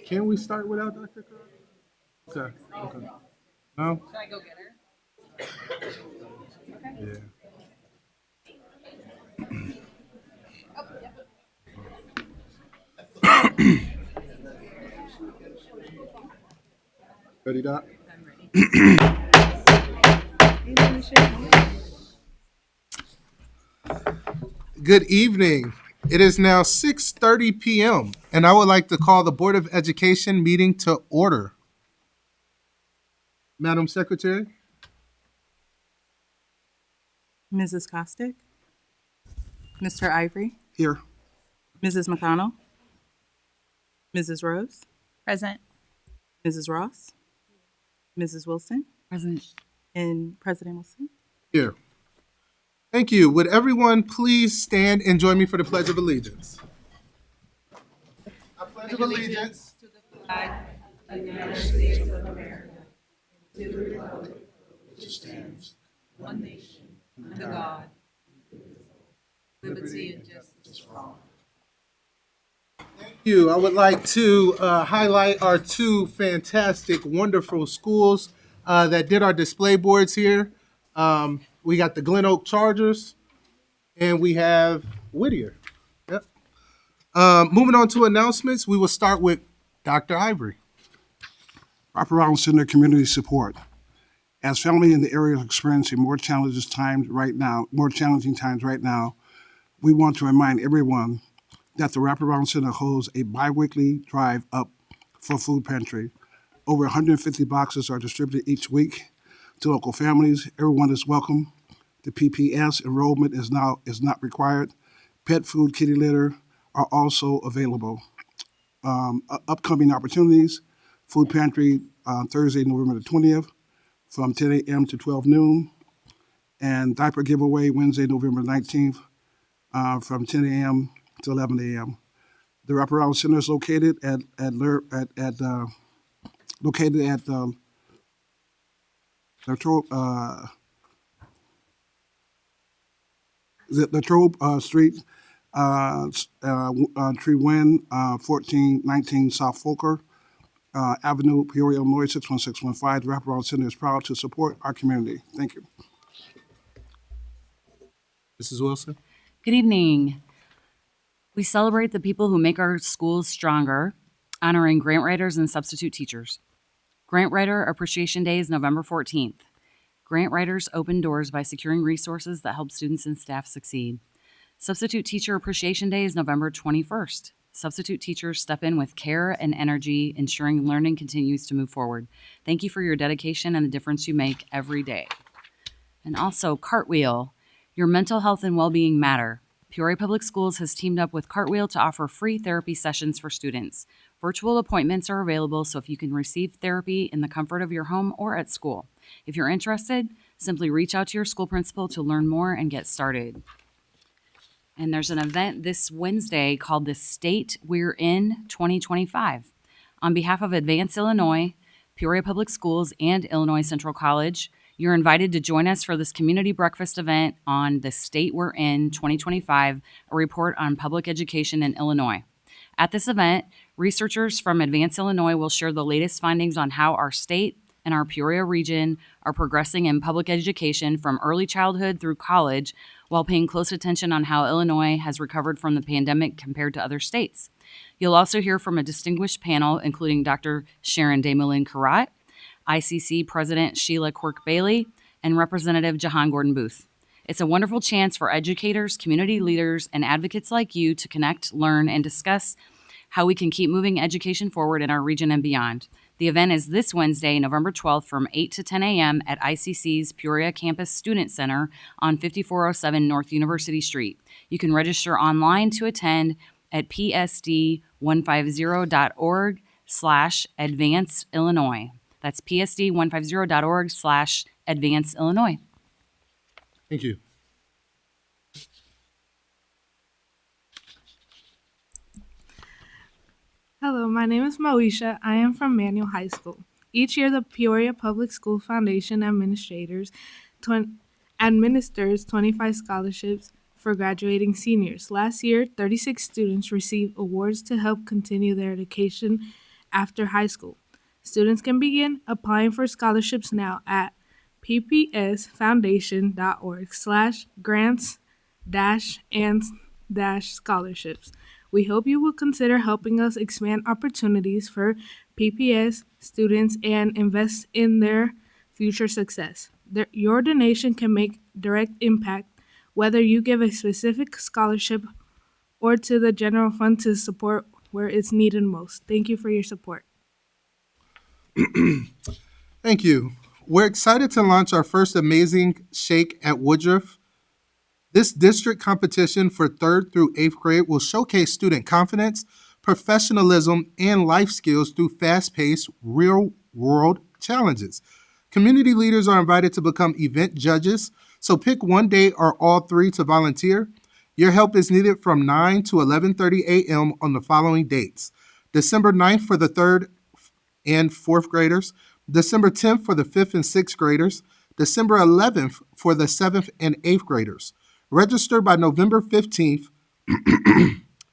Can we start without Dr. Carr? Okay. Okay. No? Should I go get her? Yeah. Ready, Doc? I'm ready. Good evening. It is now 6:30 p.m. and I would like to call the Board of Education meeting to order. Madam Secretary? Mrs. Costick, Mr. Ivory, Here. Mrs. McConnell, Mrs. Rose, Present. Mrs. Ross, Mrs. Wilson, Present. and President Wilson. Here. Thank you. Would everyone please stand and join me for the Pledge of Allegiance? I pledge allegiance To the flag one nation, under God, liberty and justice for all. you. I would like to highlight our two fantastic, wonderful schools that did our display boards here. We got the Glen Oak Chargers, and we have Whittier. Yep. Moving on to announcements, we will start with Dr. Ivory. Wraparound Center community support. As family in the area is experiencing more challenging times right now, we want to remind everyone that the Wraparound Center holds a biweekly drive up for food pantry. Over 150 boxes are distributed each week to local families. Everyone is welcome. The PPS enrollment is not required. Pet food, kitty litter are also available. Upcoming opportunities: food pantry on Thursday, November the 20th, from 10 a.m. to 12 noon, and diaper giveaway Wednesday, November 19th, from 10 a.m. to 11 a.m. The Wraparound Center is located at Latrobe Street, Tree Wind, 1419 South Folker Avenue, Peoria, Illinois, 61615. The Wraparound Center is proud to support our community. Thank you. Mrs. Wilson? Good evening. We celebrate the people who make our schools stronger, honoring grant writers and substitute teachers. Grant Writer Appreciation Day is November 14th. Grant writers open doors by securing resources that help students and staff succeed. Substitute Teacher Appreciation Day is November 21st. Substitute teachers step in with care and energy, ensuring learning continues to move forward. Thank you for your dedication and the difference you make every day. And also, Cartwheel. Your mental health and well-being matter. Peoria Public Schools has teamed up with Cartwheel to offer free therapy sessions for students. Virtual appointments are available, so if you can receive therapy in the comfort of your home or at school. If you're interested, simply reach out to your school principal to learn more and get started. And there's an event this Wednesday called the State We're In 2025. On behalf of Advance Illinois, Peoria Public Schools, and Illinois Central College, you're invited to join us for this community breakfast event on the State We're In 2025, a report on public education in Illinois. At this event, researchers from Advance Illinois will share the latest findings on how our state and our Peoria region are progressing in public education from early childhood through college, while paying close attention on how Illinois has recovered from the pandemic compared to other states. You'll also hear from a distinguished panel, including Dr. Sharon Desmoulins-Carrat, ICC President Sheila Quirk-Bailey, and Representative Jahan Gordon-Booth. It's a wonderful chance for educators, community leaders, and advocates like you to connect, learn, and discuss how we can keep moving education forward in our region and beyond. The event is this Wednesday, November 12th from 8 to 10 a.m. at ICC's Peoria Campus Student Center on 5407 North University Street. You can register online to attend at psd150.org/advance-illinois. That's psd150.org/advance-illinois. Thank you. Hello, my name is Moesha. I am from Manual High School. Each year, the Peoria Public School Foundation administers 25 scholarships for graduating seniors. Last year, 36 students received awards to help continue their education after high school. Students can begin applying for scholarships now at ppsfoundation.org/grants-and-scholarships. We hope you will consider helping us expand opportunities for PPS students and invest in their future success. Your donation can make direct impact, whether you give a specific scholarship or to the general fund to support where it's needed most. Thank you for your support. Thank you. We're excited to launch our first Amazing Shake at Woodruff. This district competition for 3rd through 8th grade will showcase student confidence, professionalism, and life skills through fast-paced, real-world challenges. Community leaders are invited to become event judges, so pick one day or all 3 to volunteer. Your help is needed from 9 to 11:30 a.m. on the following dates: December 9th for the 3rd and 4th graders, December 10th for the 5th and 6th graders, December 11th for the 7th and 8th graders. Register by November 15th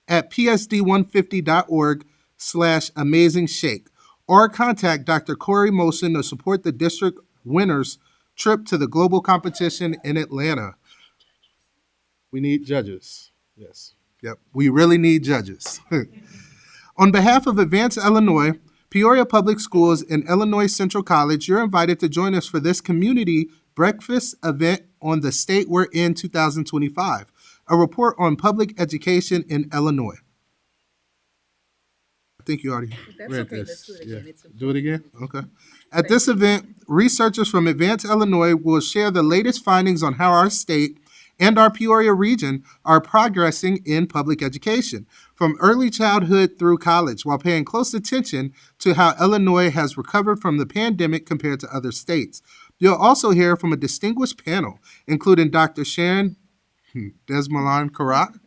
at psd150.org/amazingshake or contact Dr. Corey Mosen to support the district winners' trip to the global competition in Atlanta. We need judges. Yes. Yep. We really need judges. On behalf of Advance Illinois, Peoria Public Schools, and Illinois Central College, you're invited to join us for this community breakfast event on the State We're In 2025, a report on public education in Illinois. I think you already read this. Let's do it again. Do it again? Okay. At this event, researchers from Advance Illinois will share the latest findings on how our state and our Peoria region are progressing in public education, from early childhood through college, while paying close attention to how Illinois has recovered from the pandemic compared to other states. You'll also hear from a distinguished panel, including Dr. Sharon Desmoulin-Karat,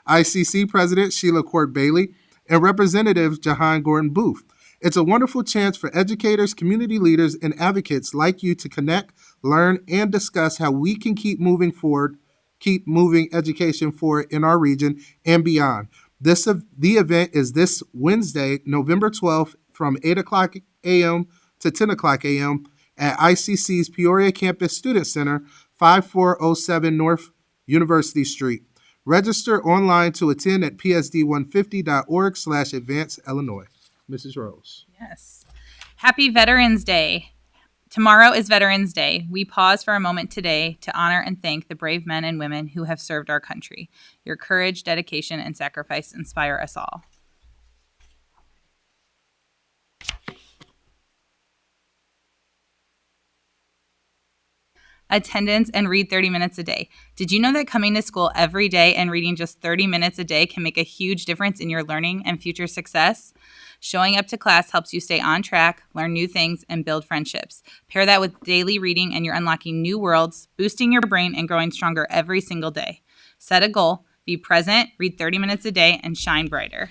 ICC President Sheila Court-Bailey, and Representative Jahan Gordon Booth. It's a wonderful chance for educators, community leaders, and advocates like you to connect, learn, and discuss how we can keep moving education forward in our region and beyond. The event is this Wednesday, November 12th, from 8 o'clock a.m. to 10 o'clock a.m. at ICC's Peoria Campus Student Center, 5407 North University Street. Register online to attend at psd150.org/advance-illinois. Mrs. Rose. Yes. Happy Veterans Day. Tomorrow is Veterans Day. We pause for a moment today to honor and thank the brave men and women who have served our country. Your courage, dedication, and sacrifice inspire us all. Attendance and read 30 minutes a day. Did you know that coming to school every day and reading just 30 minutes a day can make a huge difference in your learning and future success? Showing up to class helps you stay on track, learn new things, and build friendships. Pair that with daily reading and you're unlocking new worlds, boosting your brain, and growing stronger every single day. Set a goal, be present, read 30 minutes a day, and shine brighter.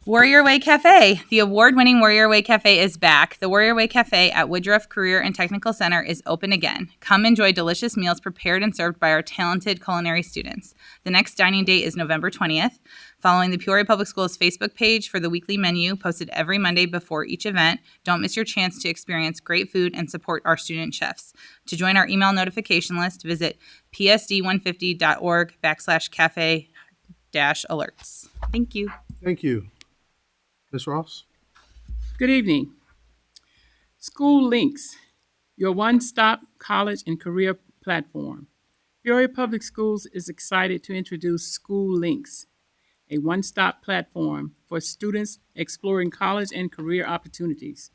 Warrior Way Cafe. The award-winning Warrior Way Cafe is back. The Warrior Way Cafe at Woodruff Career and Technical Center is open again. Come enjoy delicious meals prepared and served by our talented culinary students. The next dining date is November 20th. Following the Peoria Public Schools Facebook page for the weekly menu posted every Monday before each event, don't miss your chance to experience great food and support our student chefs. To join our email notification list, visit psd150.org/cafe-alerts. Thank you. Thank you. Ms. Ross? Good evening. School Links, your one-stop college and career platform. Peoria Public Schools is excited to introduce School Links, a one-stop platform for students exploring college and career opportunities.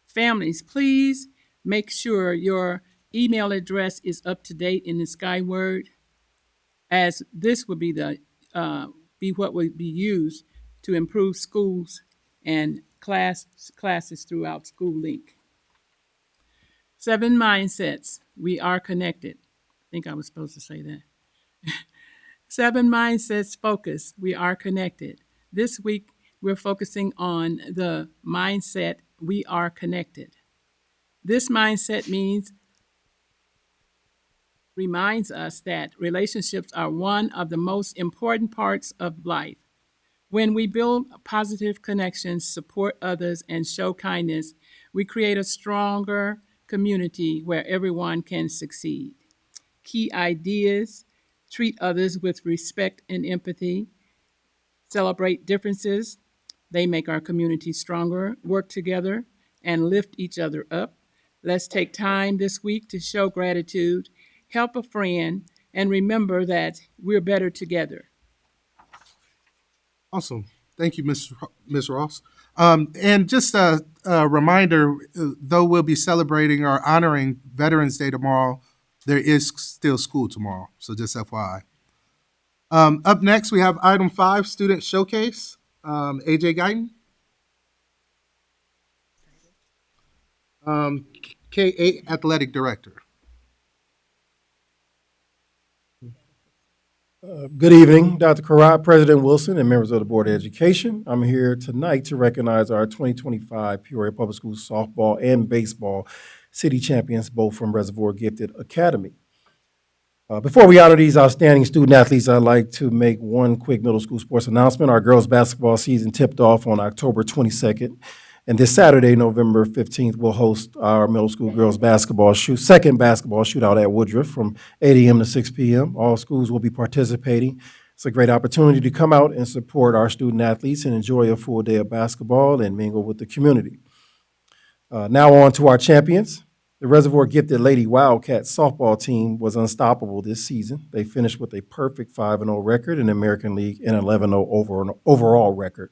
Families, please make sure your email address is up to date in the Skyward, as this will be what will be used to improve schools and classes throughout School Link. 7 mindsets. We are connected. I think I was supposed to say that. 7 mindsets focus. We are connected. This week, we're focusing on the mindset, we are connected. This mindset reminds us that relationships are one of the most important parts of life. When we build positive connections, support others, and show kindness, we create a stronger community where everyone can succeed. Key ideas: treat others with respect and empathy, celebrate differences, they make our community stronger, work together, and lift each other up. Let's take time this week to show gratitude, help a friend, and remember that we're better together. Awesome. Thank you, Ms. Ross. And just a reminder, though we'll be celebrating or honoring Veterans Day tomorrow, there is still school tomorrow. So just FYI. Up next, we have item 5, student showcase. AJ Guyton. K8 athletic director. Good evening, Dr. Karat, President Wilson, and members of the Board of Education. I'm here tonight to recognize our 2025 Peoria Public Schools softball and baseball city champions, both from Reservoir Gifted Academy. Before we honor these outstanding student athletes, I'd like to make one quick middle school sports announcement. Our girls basketball season tipped off on October 22nd. And this Saturday, November 15th, we'll host our middle school girls second basketball shootout at Woodruff from 8 a.m. to 6 p.m. All schools will be participating. It's a great opportunity to come out and support our student athletes and enjoy a full day of basketball and mingle with the community. Now on to our champions. The Reservoir Gifted Lady Wildcats softball team was unstoppable this season. They finished with a perfect 5-0 record in the American League and 11-0 overall record.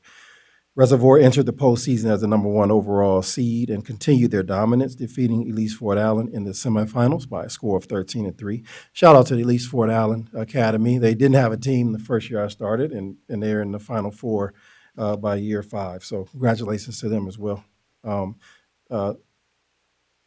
Reservoir entered the postseason as the number 1 overall seed and continued their dominance, defeating Elise Fort Allen in the semifinals by a score of 13-3. Shout out to the Elise Fort Allen Academy. They didn't have a team the first year I started, and they're in the Final Four by year 5. So congratulations to them as well.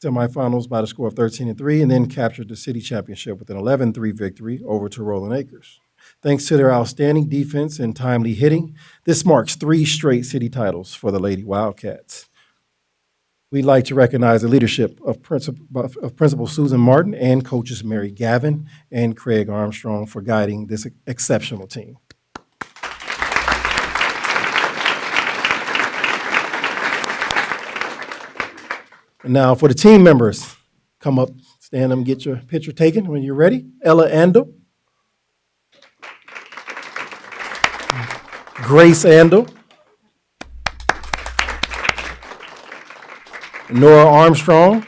Semifinals by the score of 13-3, and then captured the city championship with an 11-3 victory over to Rolling Acres. Thanks to their outstanding defense and timely hitting, this marks 3 straight city titles for the Lady Wildcats. We'd like to recognize the leadership of Principal Susan Martin and coaches Mary Gavin and Craig Armstrong for guiding this exceptional team. And now for the team members, come up, stand up, and get your picture taken when you're ready. Ella Andel. Grace Andel, Nora Armstrong,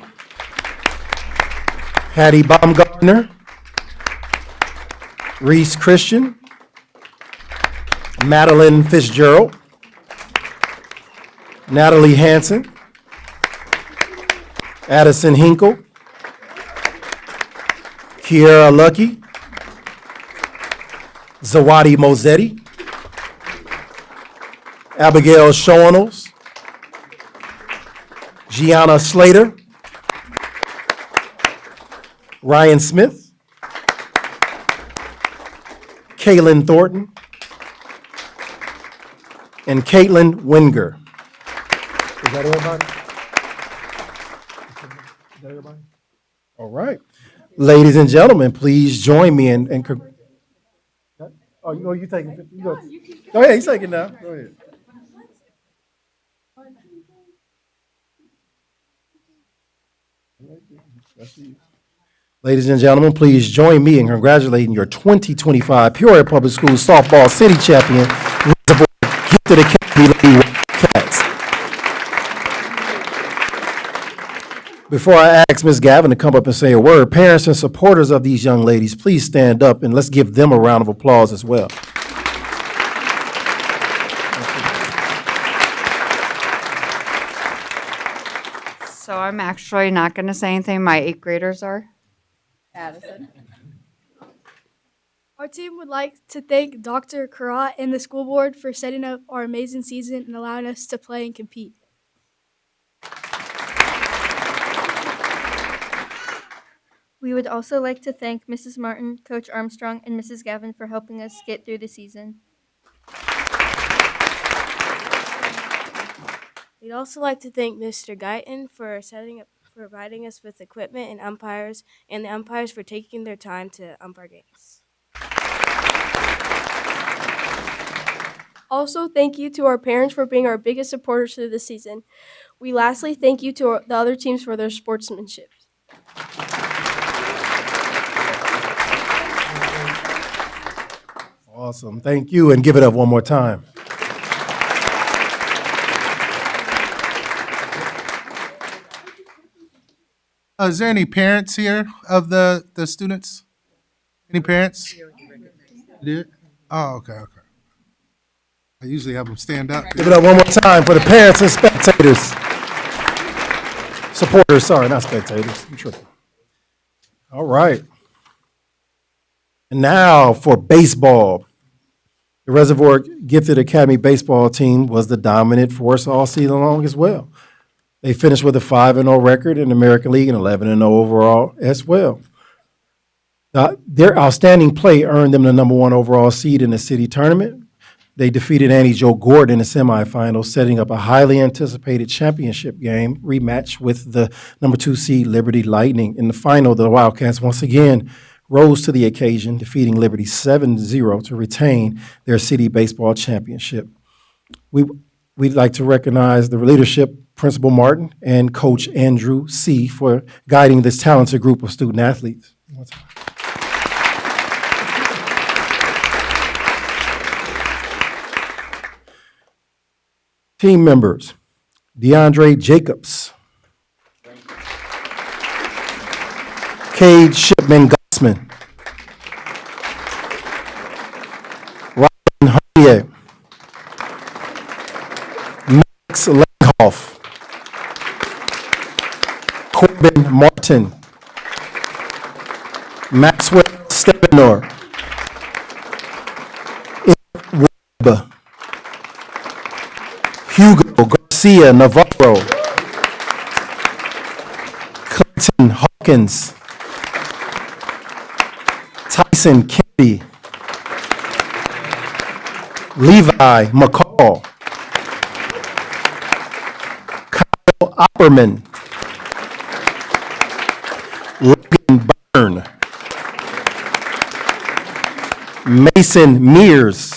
Hattie Baumgartner, Reese Christian, Madeline Fitzgerald, Natalie Hanson, Addison Hinkle, Kiera Lucky, Zawadi Mozetti, Abigail Schoenels, Gianna Slater, Ryan Smith, Kaylin Thornton, and Caitlin Winger. Is that everybody? Is that everybody? All right. Ladies and gentlemen, please join me in oh, you taking it? Go ahead, he's taking it now. Go ahead. Ladies and gentlemen, please join me in congratulating your 2025 Peoria Public Schools softball city champion, Reservoir Gifted Academy Lady Wildcats. Before I ask Ms. Gavin to come up and say a word, parents and supporters of these young ladies, please stand up and let's give them a round of applause as well. So I'm actually not going to say anything. My 8th graders are. Addison. Our team would like to thank Dr. Karat and the school board for setting up our amazing season and allowing us to play and compete. We would also like to thank Mrs. Martin, Coach Armstrong, and Mrs. Gavin for helping us get through the season. We'd also like to thank Mr. Guyton for providing us with equipment and umpires, and the umpires for taking their time to umpire games. Also, thank you to our parents for being our biggest supporters through the season. We lastly thank you to the other teams for their sportsmanship. Awesome. Thank you, and give it up one more time. Is there any parents here of the students? Any parents? You did? Oh, okay. I usually have them stand up. Give it up one more time for the parents and spectators. Supporters, sorry, not spectators. I'm tripping. All right. And now for baseball. The Reservoir Gifted Academy baseball team was the dominant force all season long as well. They finished with a 5-0 record in the American League and 11-0 overall as well. Their outstanding play earned them the number 1 overall seed in the city tournament. They defeated Annie Jo Gordon in the semifinals, setting up a highly anticipated championship game rematch with the number 2 seed Liberty Lightning. In the final, the Wildcats once again rose to the occasion, defeating Liberty 7-0 to retain their city baseball championship. We'd like to recognize the leadership, Principal Martin and Coach Andrew C. for guiding this talented group of student athletes. Team members, DeAndre Jacobs, Cade Shipman-Gossman, Ryan Harnier, Max Langhoff, Corbin Martin, Maxwell Stepanor, Webb, Hugo Garcia Navarro, Clayton Hawkins, Tyson Kennedy, Levi McCall, Kyle Opperman, Logan Byrne, Mason Mears,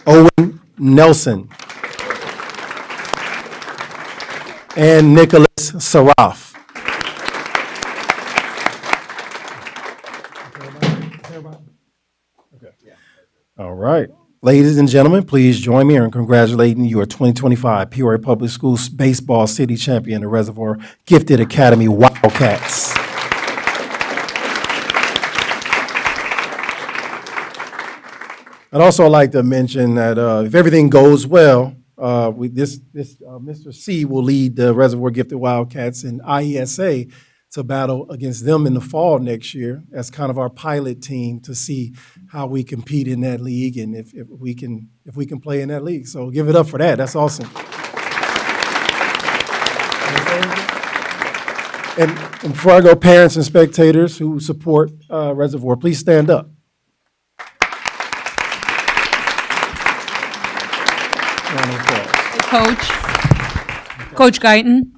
Owen Nelson, and Nicholas Saraf. All right. Ladies and gentlemen, please join me in congratulating your 2025 Peoria Public Schools Baseball City Champion, the Reservoir Gifted Academy Wildcats. I'd also like to mention that if everything goes well, Mr. C will lead the Reservoir Gifted Wildcats in IESA to battle against them in the fall next year as kind of our pilot team to see how we compete in that league and if we can play in that league. So give it up for that. That's awesome. And before I go, parents and spectators who support Reservoir, please stand up. Coach Guyton,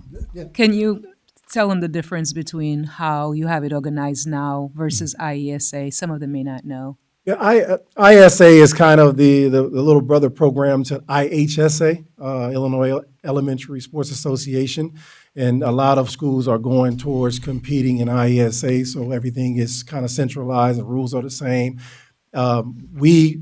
can you tell them the difference between how you have it organized now versus IESA? Some of them may not know. Yeah, ISA is kind of the little brother program to IHSA, Illinois Elementary Sports Association, and a lot of schools are going towards competing in IESA, so everything is kind of centralized, the rules are the same. We're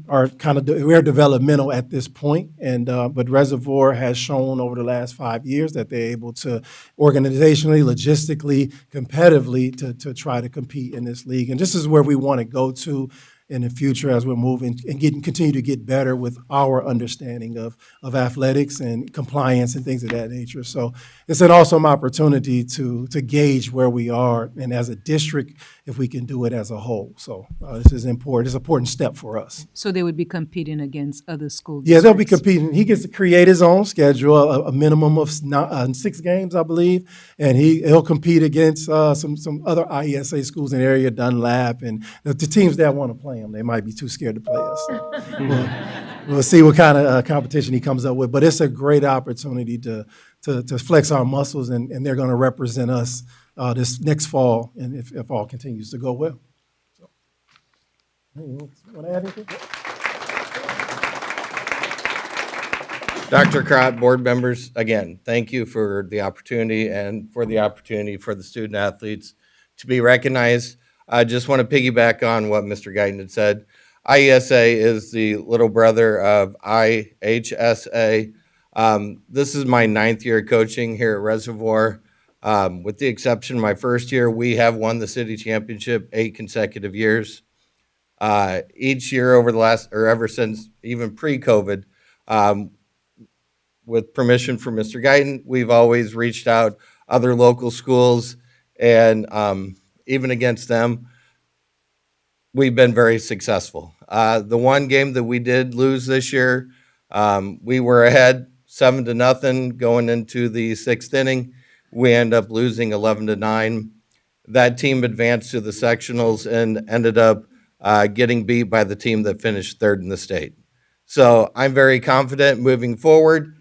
developmental at this point, but Reservoir has shown over the last 5 years that they're able to organizationally, logistically, competitively to try to compete in this league. And this is where we want to go to in the future as we're moving and continue to get better with our understanding of athletics and compliance and things of that nature. So it's an awesome opportunity to gauge where we are, and as a district, if we can do it as a whole. So this is important. It's an important step for us. So they would be competing against other school Yeah, districts? they'll be competing. He gets to create his own schedule, a minimum of 6 games, I believe, and he'll compete against some other IESA schools in the area, Dunlap, and the teams that want to play him. They might be too scared to play us. So we'll see what kind of competition he comes up with. But it's a great opportunity to flex our muscles, and they're going to represent us this next fall, and if all continues to go well. So, hey, you want to add anything? Dr. Crott, board members, again, thank you for the opportunity and for the opportunity for the student athletes to be recognized. I just want to piggyback on what Mr. Guyton had said. IESA is the little brother of IHSA. This is my 9th year coaching here at Reservoir. With the exception of my first year, we have won the city championship 8 consecutive years. Each year over the last, or ever since even pre-COVID, with permission from Mr. Guyton, we've always reached out other local schools, and even against them, we've been very successful. The one game that we did lose this year, we were ahead 7-0 going into the 6th inning. We ended up losing 11-9. That team advanced to the sectionals and ended up getting beat by the team that finished 3rd in the state. So I'm very confident moving forward.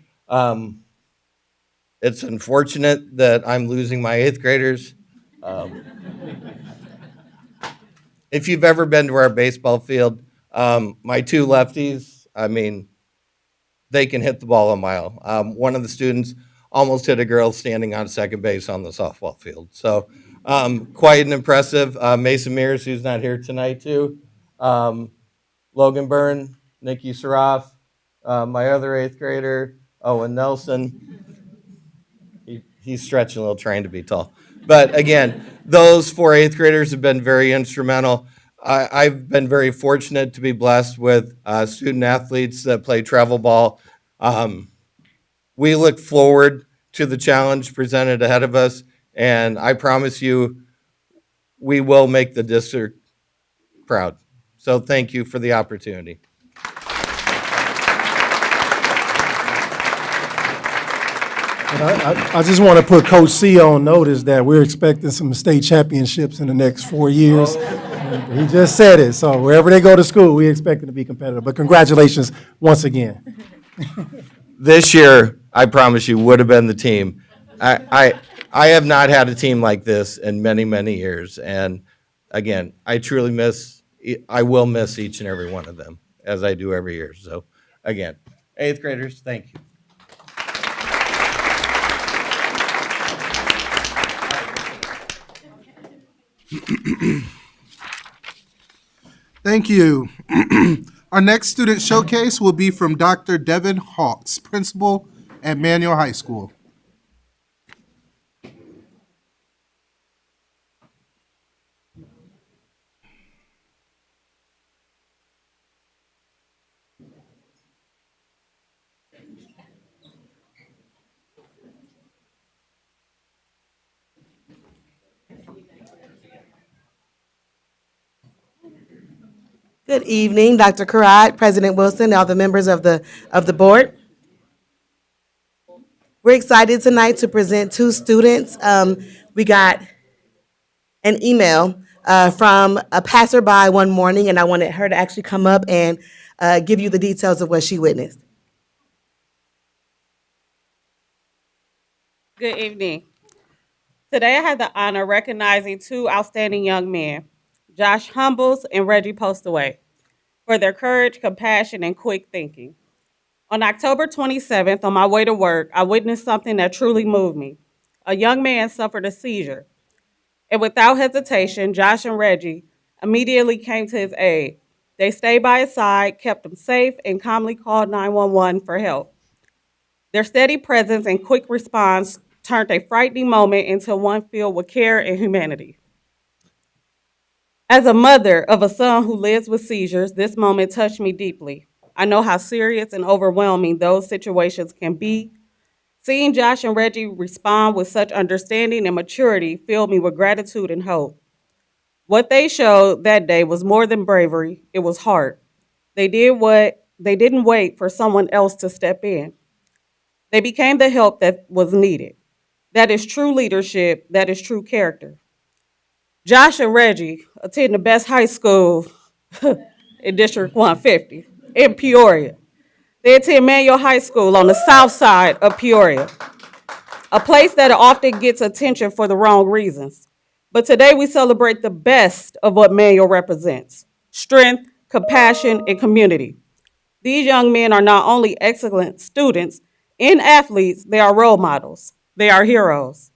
It's unfortunate that I'm losing my 8th graders. If you've ever been to our baseball field, my 2 lefties, I mean, they can hit the ball a mile. One of the students almost hit a girl standing on second base on the softball field. So quite an impressive. Mason Mears, who's not here tonight too. Logan Byrne, Nikki Saraf, my other 8th grader, Owen Nelson. He's stretching a little trying to be tall. But again, those 4 8th graders have been very instrumental. I've been very fortunate to be blessed with student athletes that play travel ball. We look forward to the challenge presented ahead of us, and I promise you, we will make the district proud. So thank you for the opportunity. I just want to put Coach C on notice that we're expecting some state championships in the next 4 years. He just said it. So wherever they go to school, we expect them to be competitive. But congratulations once again. This year, I promise you, would have been the team. I have not had a team like this in many, many years. And again, I will miss each and every one of them, as I do every year. So again, 8th graders, thank you. Thank you. Our next student showcase will be from Dr. Devin Hawks, principal at Manual High School. Good evening, Dr. Karad, President Wilson, all the members of the board. We're excited tonight to present 2 students. We got an email from a passerby one morning, and I wanted her to actually come up and give you the details of what she witnessed. Good evening. Today I had the honor of recognizing 2 outstanding young men, Josh Humbles and Reggie Postaway, for their courage, compassion, and quick thinking. On October 27th, on my way to work, I witnessed something that truly moved me. A young man suffered a seizure, and without hesitation, Josh and Reggie immediately came to his aid. They stayed by his side, kept him safe, and calmly called 911 for help. Their steady presence and quick response turned a frightening moment into one filled with care and humanity. As a mother of a son who lives with seizures, this moment touched me deeply. I know how serious and overwhelming those situations can be. Seeing Josh and Reggie respond with such understanding and maturity filled me with gratitude and hope. What they showed that day was more than bravery, it was heart. They didn't wait for someone else to step in. They became the help that was needed. That is true leadership, that is true character. Josh and Reggie attend the best high school in District 150 in Peoria. They attend Manual High School on the south side of Peoria, a place that often gets attention for the wrong reasons. But today we celebrate the best of what Manual represents: strength, compassion, and community. These young men are not only excellent students and athletes, they are role models. They are heroes.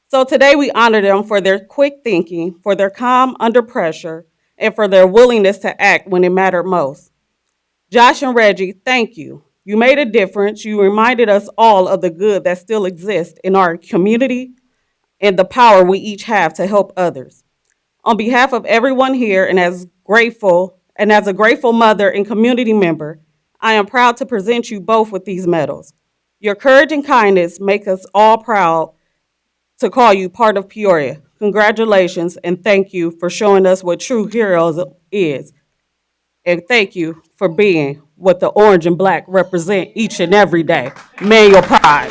So today we honor them for their quick thinking, for their calm under pressure, and for their willingness to act when it mattered most. Josh and Reggie, thank you. You made a difference. You reminded us all of the good that still exists in our community and the power we each have to help others. On behalf of everyone here and as a grateful mother and community member, I am proud to present you both with these medals. Your courage and kindness make us all proud to call you part of Peoria. Congratulations and thank you for showing us what true heroes is. And thank you for being what the orange and black represent each and every day. May your pride.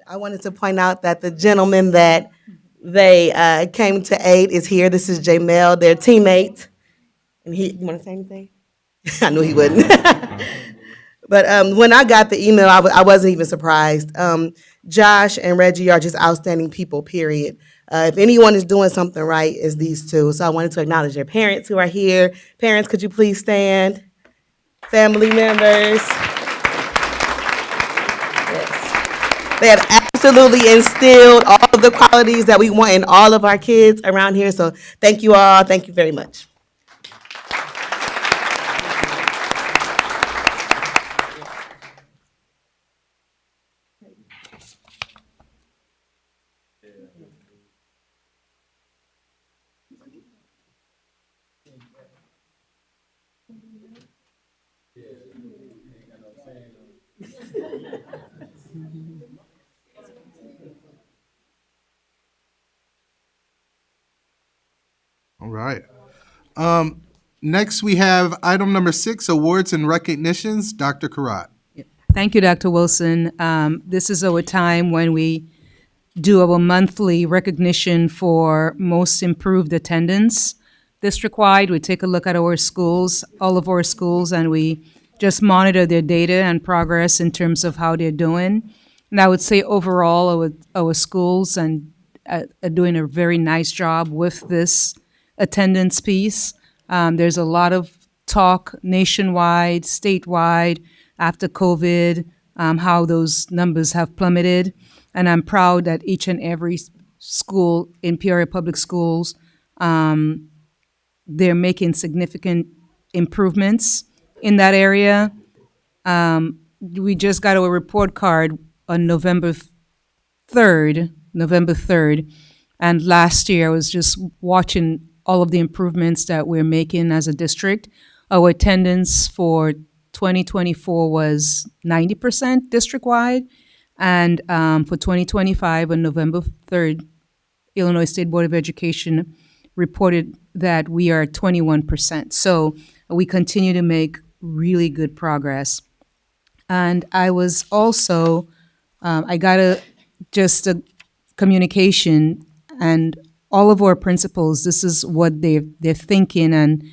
I wanted to point out that the gentleman that they came to aid is here. This is Jamel, their teammate. And you want to say anything? I knew he wouldn't. But when I got the email, I wasn't even surprised. Josh and Reggie are just outstanding people, period. If anyone is doing something right, it's these two. So I wanted to acknowledge their parents who are here. Parents, could you please stand? Family members. Yes. They have absolutely instilled all of the qualities that we want in all of our kids around here. So thank you all. Thank you very much. All right. Next, we have item number 6, awards and recognitions. Dr. Karat. Thank you, Dr. Wilson. This is our time when we do our monthly recognition for most improved attendance. District-wide, we take a look at our schools, all of our schools, and we just monitor their data and progress in terms of how they're doing. And I would say overall, our schools are doing a very nice job with this attendance piece. There's a lot of talk nationwide, statewide, after COVID, how those numbers have plummeted. And I'm proud that each and every school in Peoria Public Schools, they're making significant improvements in that area. We just got a report card on November 3rd. And last year, I was just watching all of the improvements that we're making as a district. Our attendance for 2024 was 90% district-wide. And for 2025, on November 3rd, Illinois State Board of Education reported that we are 21%. So we continue to make really good progress. And I was also, I got a communication, and all of our principals, this is what they're thinking and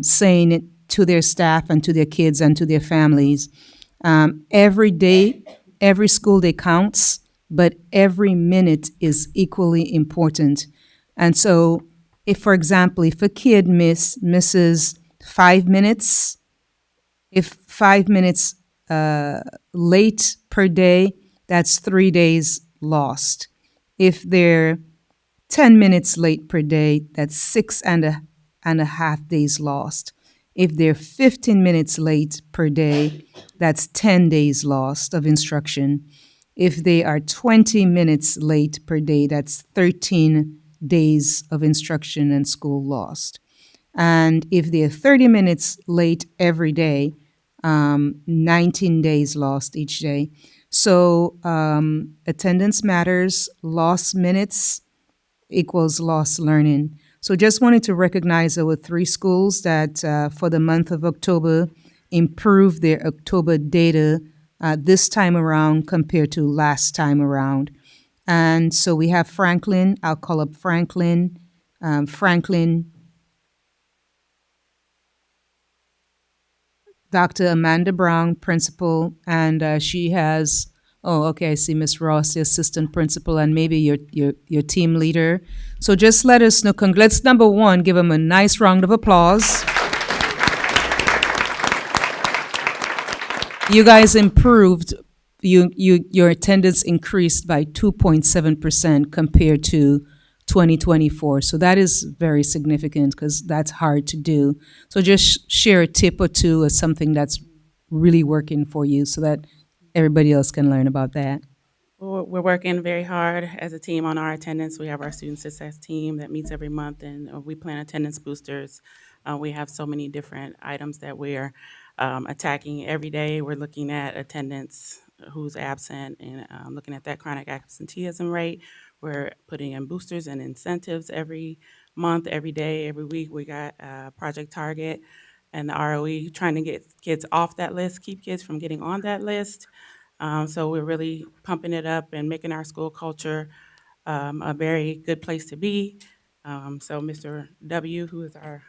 saying it to their staff and to their kids and to their families. Every day, every school day counts, but every minute is equally important. And so, if, for example, if a kid misses 5 minutes, if 5 minutes late per day, that's 3 days lost. If they're 10 minutes late per day, that's 6.5 days lost. If they're 15 minutes late per day, that's 10 days lost of instruction. If they are 20 minutes late per day, that's 13 days of instruction and school lost. And if they're 30 minutes late every day, 19 days lost each day. So attendance matters, lost minutes equals lost learning. So just wanted to recognize our 3 schools that for the month of October improved their October data this time around compared to last time around. And so we have Franklin. I'll call up Franklin. Dr. Amanda Brown, principal, and she has, oh, okay, I see Miss Ross, the assistant principal, and maybe your team leader. So just let us know. Let's, number one, give them a nice round of applause. You guys improved. Your attendance increased by 2.7% compared to 2024. So that is very significant because that's hard to do. So just share a tip or two or something that's really working for you so that everybody else can learn about that. We're working very hard as a team on our attendance. We have our student success team that meets every month, and we plan attendance boosters. We have so many different items that we're attacking every day. We're looking at attendance, who's absent, and looking at that chronic absenteeism rate. We're putting in boosters and incentives every month, every day, every week. We got Project Target and the ROE trying to get kids off that list, keep kids from getting on that list. So we're really pumping it up and making our school culture a very good place to be. So Mr. W., who is our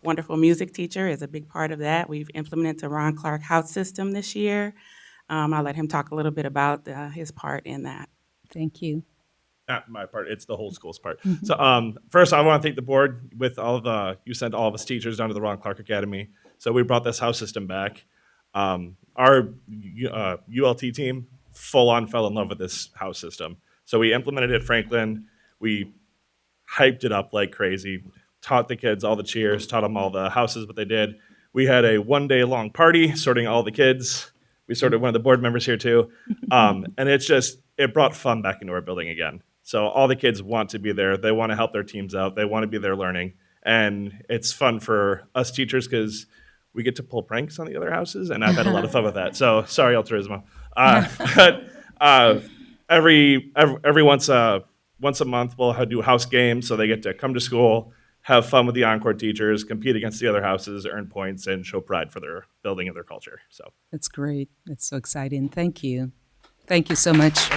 wonderful music teacher, is a big part of that. We've implemented the Ron Clark House system this year. I'll let him talk a little bit about his part in that. Thank you. Not my part, it's the whole school's part. So first I want to thank the board with all of you sent all of us teachers down to the Ron Clark Academy. So we brought this house system back. Our ULT team full on fell in love with this house system. So we implemented it at Franklin. We hyped it up like crazy, taught the kids all the cheers, taught them all the houses, what they did. We had a 1 day long party sorting all the kids. We sorted one of the board members here too. And it brought fun back into our building again. So all the kids want to be there. They want to help their teams out. They want to be there learning. And it's fun for us teachers because we get to pull pranks on the other houses, and I've had a lot of fun with that. So sorry, El Turismo. But every once a month, we'll do house games, so they get to come to school, have fun with the Encore teachers, compete against the other houses, earn points, and show pride for their building and their culture. So That's great. That's so exciting. Thank you. Thank you so much.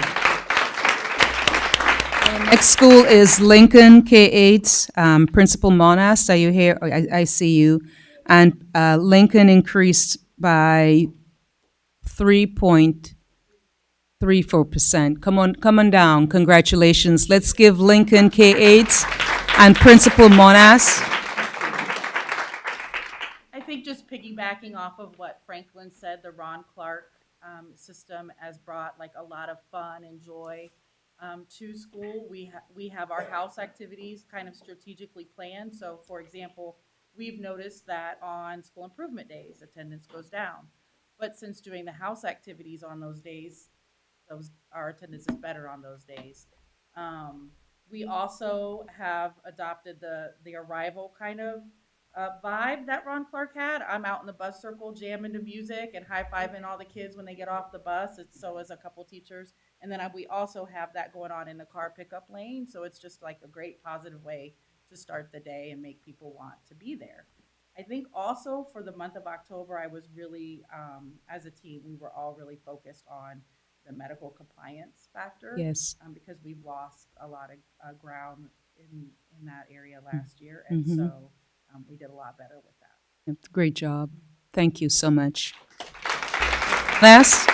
Next school is Lincoln K-8. Principal Monas, are you here? I see you. And Lincoln increased by 3.34%. Come on down. Congratulations. Let's give Lincoln K-8 and Principal Monas. I think just piggybacking off of what Franklin said, the Ron Clark system has brought like a lot of fun and joy to school. We have our house activities kind of strategically planned. So for example, we've noticed that on school improvement days, attendance goes down. But since doing the house activities on those days, our attendance is better on those days. We also have adopted the arrival kind of vibe that Ron Clark had. I'm out in the bus circle jamming to music and high-fiving all the kids when they get off the bus. So is a couple teachers. And then we also have that going on in the car pickup lane. So it's just like a great positive way to start the day and make people want to be there. I think also for the month of October, I was really, as a team, we were all really focused on the medical compliance factor. Yes. Because we've lost a lot of ground in that area last year. And so we did a lot better with that. Great job. Thank you so much. Last.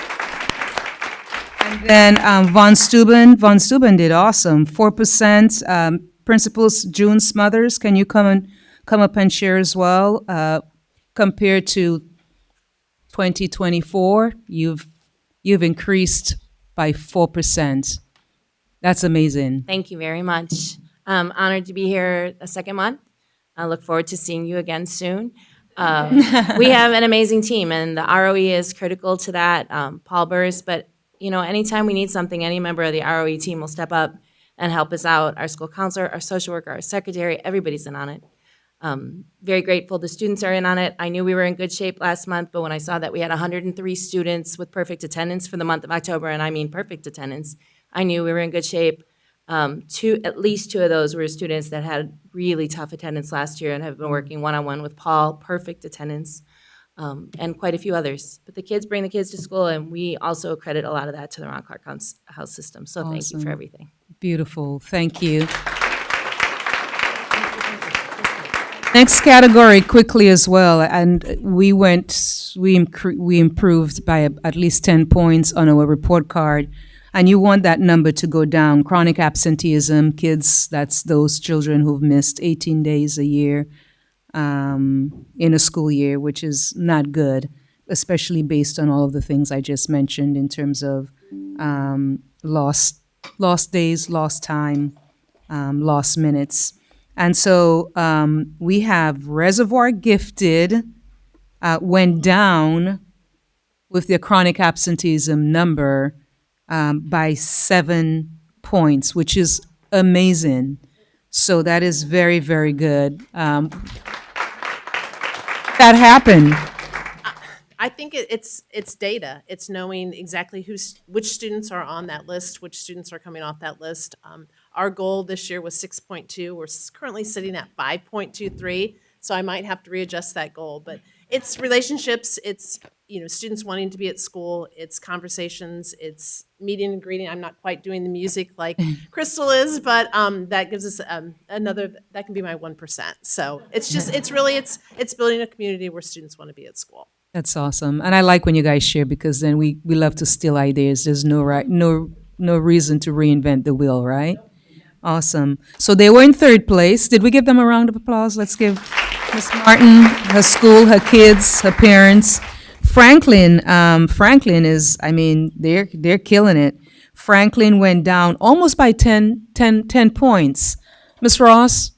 And then Von Steuben. Von Steuben did awesome. 4%. Principals June Smothers, can you come up and share as well? Compared to 2024, you've increased by 4%. That's amazing. Thank you very much. Honored to be here a second month. I look forward to seeing you again soon. We have an amazing team, and the ROE is critical to that. Paul Burrs, but anytime we need something, any member of the ROE team will step up and help us out. Our school counselor, our social worker, our secretary, everybody's in on it. Very grateful the students are in on it. I knew we were in good shape last month, but when I saw that we had 103 students with perfect attendance for the month of October, and I mean perfect attendance, I knew we were in good shape. At least two of those were students that had really tough attendance last year and have been working one-on-one with Paul, perfect attendance, and quite a few others. But the kids bring the kids to school, and we also credit a lot of that to the Ron Clark House system. So Thank you for everything. Beautiful. Thank you. Next category quickly as well, and we improved by at least 10 points on our report card, and you want that number to go down. Chronic absenteeism, kids, that's those children who've missed 18 days a year in a school year, which is not good, especially based on all of the things I just mentioned in terms of lost days, lost time, lost minutes. And so we have Reservoir Gifted went down with their chronic absenteeism number by 7 points, which is amazing. So that is very, very good. That happened. I think it's data. It's knowing exactly which students are on that list, which students are coming off that list. Our goal this year was 6.2. We're currently sitting at 5.23, so I might have to readjust that goal. But it's relationships. It's students wanting to be at school. It's conversations. It's meeting and greeting. I'm not quite doing the music like Crystal is, but that gives us another. That can be my 1%. So it's building a community where students want to be at school. That's awesome. And I like when you guys share because then we love to steal ideas. There's no reason to reinvent the wheel, right? Awesome. So they were in third place. Did we give them a round of applause? Let's give Miss Martin, her school, her kids, her parents. Franklin is, they're killing it. Franklin went down almost by 10 points. Miss Ross?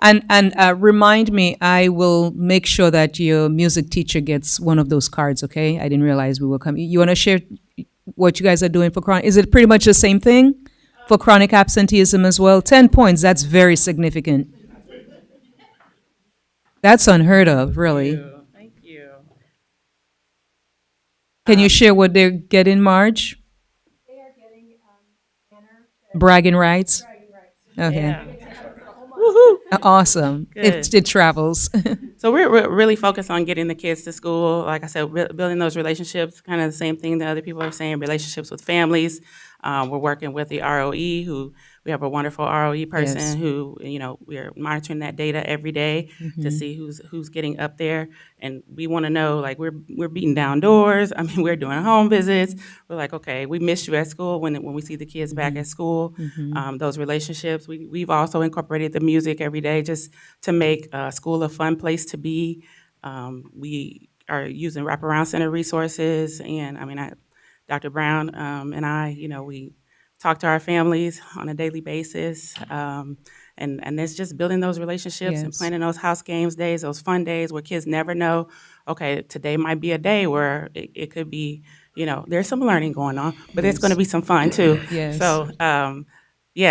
And remind me, I will make sure that your music teacher gets one of those cards, okay? I didn't realize we were coming. You want to share what you guys are doing for chronic? Is it pretty much the same thing for chronic absenteeism as well? 10 points, that's very significant. That's unheard of, really. Thank you. Can you share what they're getting, Marge? They are getting banner. Bragging rights? Okay. Yeah. Awesome. Good. It travels. So we're really focused on getting the kids to school. Like I said, building those relationships, kind of the same thing that other people are saying, relationships with families. We're working with the ROE, who we have a wonderful ROE person Yes. who, we're monitoring that data every day to Mhm. see who's getting up there. And we want to know, like, we're beating down doors. We're doing home visits. We're like, okay, we missed you at school when we see the kids back at school. Mhm. Those relationships. We've also incorporated the music every day just to make school a fun place to be. We are using wraparound center resources, and Dr. Brown and I, we talk to our families on a daily basis, and it's just building those relationships and Yes. planning those house games days, those fun days where kids never know, okay, today might be a day where it could be, there's some learning going on, but it's Yes. going to be some fun too. Yes. So,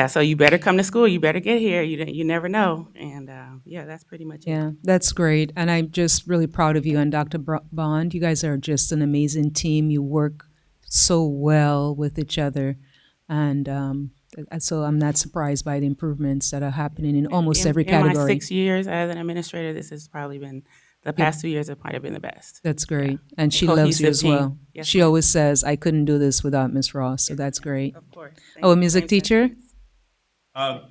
so you better come to school. You better get here. You never know. And that's pretty much it. Yeah, that's great. And I'm just really proud of you and Dr. Bond. You guys are just an amazing team. You work so well with each other. And so I'm not surprised by the improvements that are happening in almost every In my category. 6 years as an administrator, this has probably been, the past 2 years have probably been the best. That's great. And she loves you Cohesive as team. well. Yes, She always says, I couldn't do this without Miss Ross. So that's great. Of course. Oh, a music teacher? Trying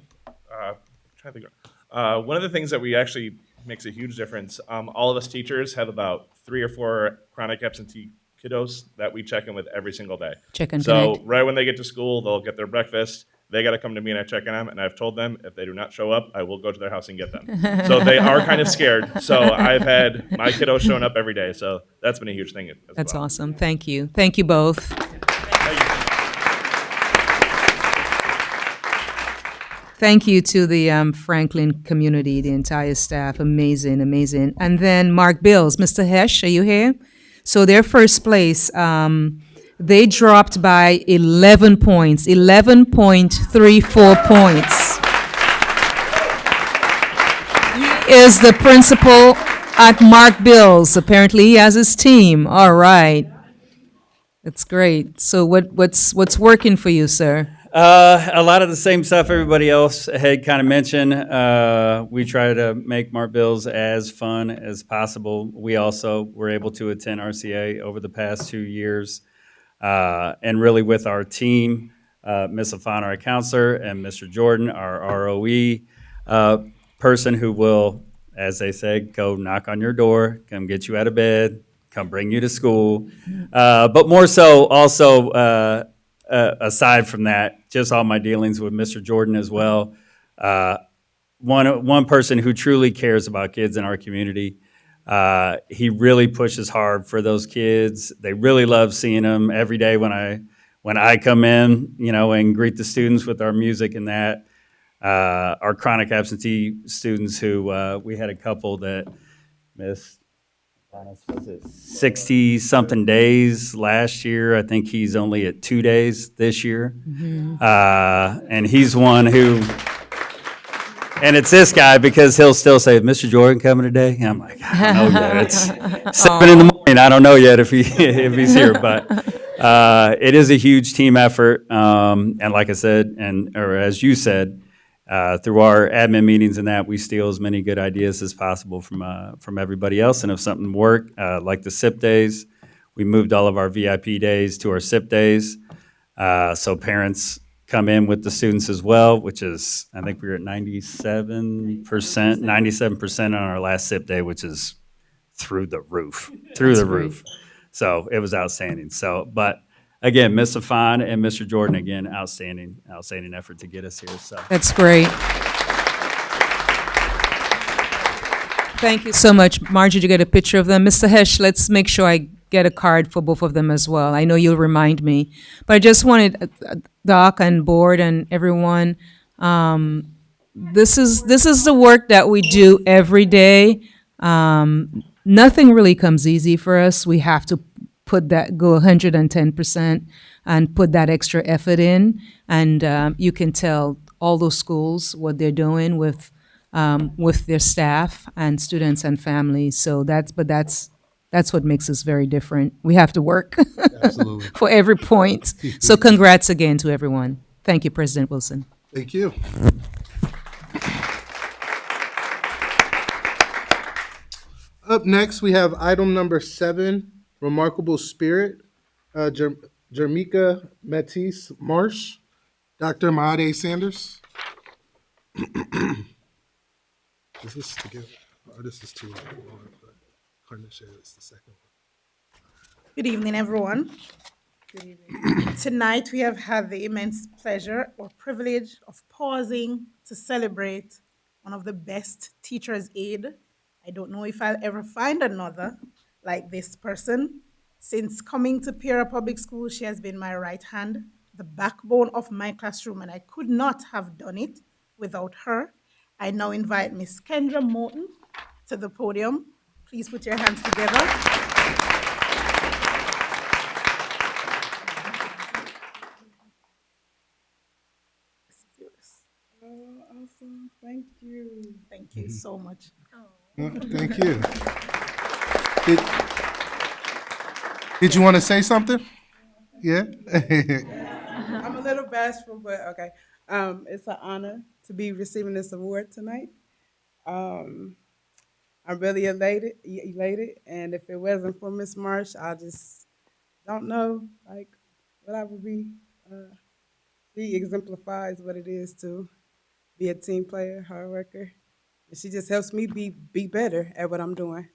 to think. One of the things that we actually makes a huge difference. All of us teachers have about 3 or 4 chronic absentee kiddos that we check in with every single day. Check and So connect. right when they get to school, they'll get their breakfast. They got to come to me and I check on them. And I've told them if they do not show up, I will go to their house and get them. So they are kind of scared. So I've had my kiddos showing up every day. So that's been a huge thing as That's well. awesome. Thank you. Thank you both. Thank you to the Franklin community, the entire staff. Amazing, amazing. And then Mark Bills. Mr. Hesh, are you here? So their first place, they dropped by 11 points, 11.34 points. He is the principal at Mark Bills. Apparently he has his team. All right. That's great. So what's working for you, sir? A lot of the same stuff everybody else had kind of mentioned. We try to make Mart Bills as fun as possible. We also were able to attend RCA over the past 2 years. And really with our team, Ms. Afan, our counselor, and Mr. Jordan, our ROE person who will, as they say, go knock on your door, come get you out of bed, come bring you to school. But more so, also, aside from that, just all my dealings with Mr. Jordan as well. One person who truly cares about kids in our community. He really pushes hard for those kids. They really love seeing them every day when I come in, and greet the students with our music and that. Our chronic absentee students who we had a couple that missed, was it 60-something days last year? I think he's only at 2 days this year. And he's one who, and it's this guy because he'll still say, "Mr. Jordan coming today?" And I'm like, "I don't know yet. It's 7 in the morning. I don't know yet if if he's here." But it is a huge team effort. And like I said, or as you said, through our admin meetings and that, we steal as many good ideas as possible from everybody else. And if something worked, like the SIP days, we moved all of our VIP days to our SIP days. So parents come in with the students as well, which is, I think we were at 97% on our last SIP day, which is through the roof. So it was outstanding. So, but again, Ms. Safan and Mr. Jordan, again, outstanding effort to get us here. So That's great. Thank you so much. Margie, did you get a picture of them? Mr. Hesh, let's make sure I get a card for both of them as well. I know you'll remind me. But I just wanted Doc and board and everyone, this is the work that we do every day. Nothing really comes easy for us. We have to go 110% and put that extra effort in. And you can tell all those schools what they're doing with their staff and students and families. So that's what makes us very different. We have to work Absolutely. for every point. So congrats again to everyone. Thank you, President Wilson. Thank you. Up next, we have item number 7, Remarkable Spirit, Jermika Matisse Marsh, Dr. Maade Sanders. Is this together? Oh, this is too long. Carnisha is the second one. Good evening, everyone. Good evening. Tonight, we have had the immense pleasure or privilege of pausing to celebrate one of the best teachers' aide. I don't know if I'll ever find another like this person. Since coming to Peoria Public School, she has been my right hand, the backbone of my classroom, and I could not have done it without her. I now invite Miss Kendra Morton to the podium. Please put your hands together. Oh, awesome. Thank you. Thank you so much. Thank you. Did you want to say something? Yeah? I'm a little bashful, but okay. It's an honor to be receiving this award tonight. I'm really elated, and if it wasn't for Miss Marsh, I just don't know what I would be. She exemplifies what it is to be a team player, hard worker, and she just helps me be better at what I'm doing.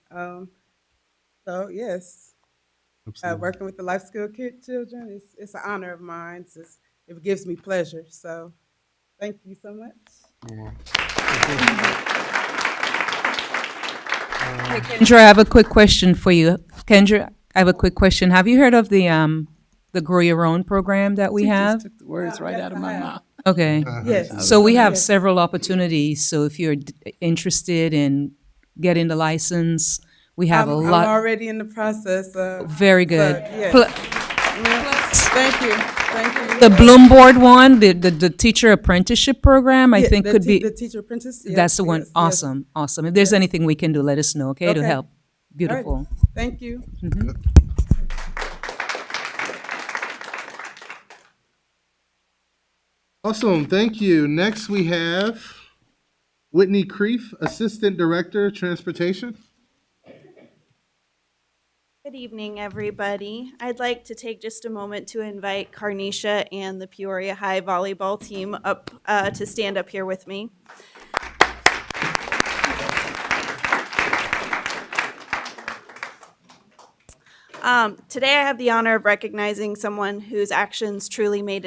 So yes, working with the life skill children, it's an honor of mine. It gives me pleasure. So thank you so much. Hey, Kendra, I have a quick question for you. Kendra, I have a quick question. Have you heard of the Grow Your Own program that we have? Just took the words right out of my mouth. Okay. Yes. So we have several opportunities. So if you're interested in getting the license, we have a lot. I'm already in the process. Very good. So, yes. Thank you. Thank you. The Bloom Board one, the teacher apprenticeship program, I think could be. The teacher apprentice? Yes, That's the one. yes, Awesome. Awesome. If there's anything we can do, let us know, okay, to help. Beautiful. All right. Thank you. Mhm. Awesome, thank you. Next, we have Whitney Creef, Assistant Director, Transportation. Good evening, everybody. I'd like to take just a moment to invite Carnisha and the Peoria High volleyball team up to stand up here with me. Today I have the honor of recognizing someone whose actions truly make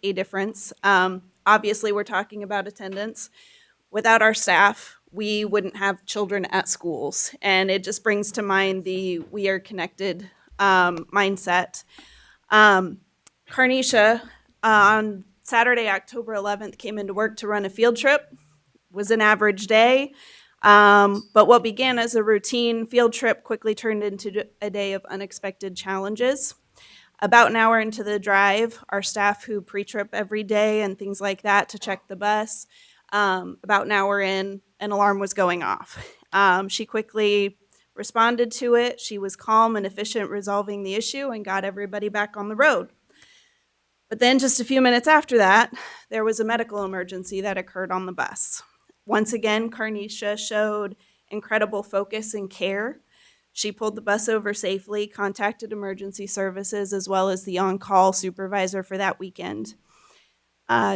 a difference. Obviously, we're talking about attendance. Without our staff, we wouldn't have children at schools, and it just brings to mind the "we are connected" mindset. Carnisha on Saturday, October 11th, came into work to run a field trip. Was an average day. But what began as a routine field trip quickly turned into a day of unexpected challenges. About an hour into the drive, our staff who pre-trip every day and things like that to check the bus, about an hour in, an alarm was going off. She quickly responded to it. She was calm and efficient resolving the issue and got everybody back on the road. But then just a few minutes after that, there was a medical emergency that occurred on the bus. Once again, Carnisha showed incredible focus and care. She pulled the bus over safely, contacted emergency services, as well as the on-call supervisor for that weekend.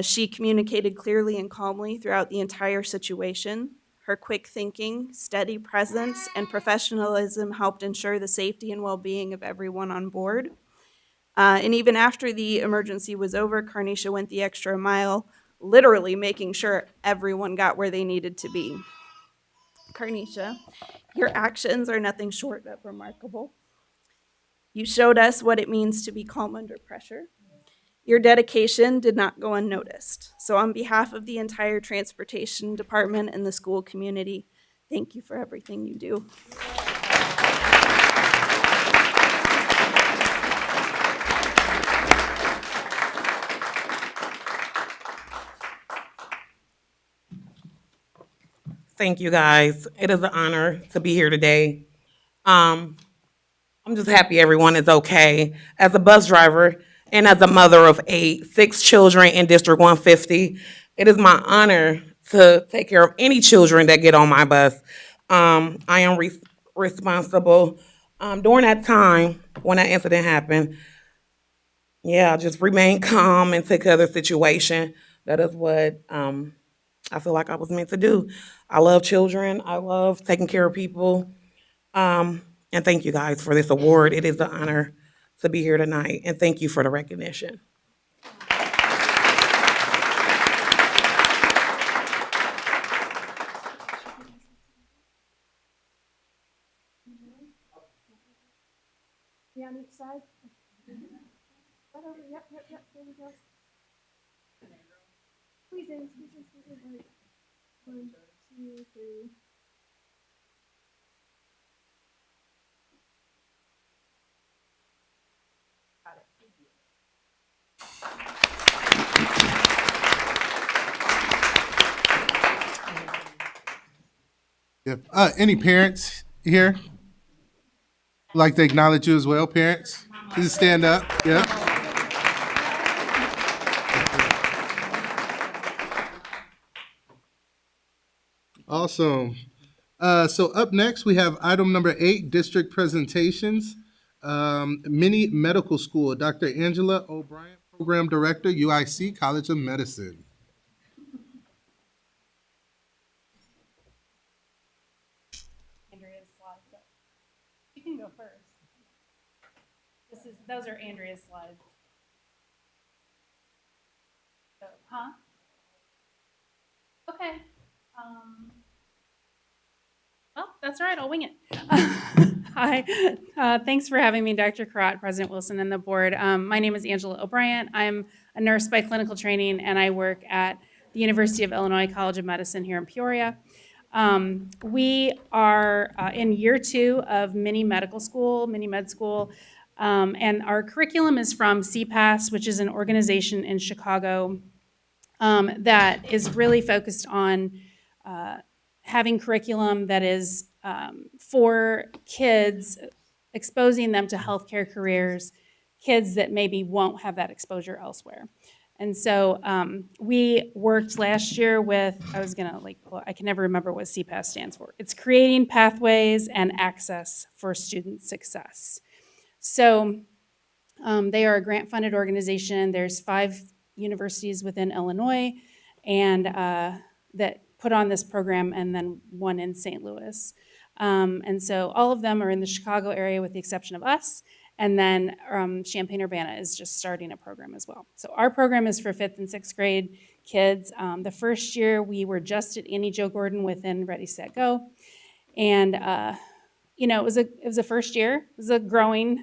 She communicated clearly and calmly throughout the entire situation. Her quick thinking, steady presence, and professionalism helped ensure the safety and well-being of everyone on board. And even after the emergency was over, Carnisha went the extra mile, literally making sure everyone got where they needed to be. Carnisha, your actions are nothing short of remarkable. You showed us what it means to be calm under pressure. Your dedication did not go unnoticed. So on behalf of the entire transportation department and the school community, thank you for everything you do. Thank you, guys. It is an honor to be here today. I'm just happy everyone is okay. As a bus driver and as a mother of 6 children in District 150, it is my honor to take care of any children that get on my bus. I am responsible. During that time when that incident happened, just remain calm and take care of the situation. That is what I feel like I was meant to do. I love children. I love taking care of people. And thank you guys for this award. It is an honor to be here tonight. And thank you for the recognition. On each side. Right over. Yep. There we go. Squeeze in. Right. 1, 2, 3. Got it. Yep. Any parents here? Like to acknowledge you as well, parents? Please stand up. Yep. Awesome. So up next, we have item number 8, district presentations. Mini Medical School, Dr. Angela O'Brien, Program Director, UIC College of Medicine. Andrea's slides up. You can go first. Those are Andrea's slides. So, okay. Well, that's all right. I'll wing it. Hi. Thanks for having me, Dr. Karat, President Wilson, and the board. My name is Angela O'Brien. I'm a nurse by clinical training, and I work at the University of Illinois College of Medicine here in Peoria. We are in year 2 of mini med school, and our curriculum is from CPAS, which is an organization in Chicago that is really focused on having curriculum that is for kids, exposing them to healthcare careers, kids that maybe won't have that exposure elsewhere. And so we worked last year with, I can never remember what CPAS stands for. It's Creating Pathways and Access for Student Success. So they are a grant-funded organization. There's 5 universities within Illinois and that put on this program, and then one in St. Louis. And so all of them are in the Chicago area with the exception of us. And then Champaign-Urbana is just starting a program as well. So our program is for 5th and 6th grade kids. The first year we were just at Annie Jo Gordon within Ready, Set, Go. And it was a first year. It was a growing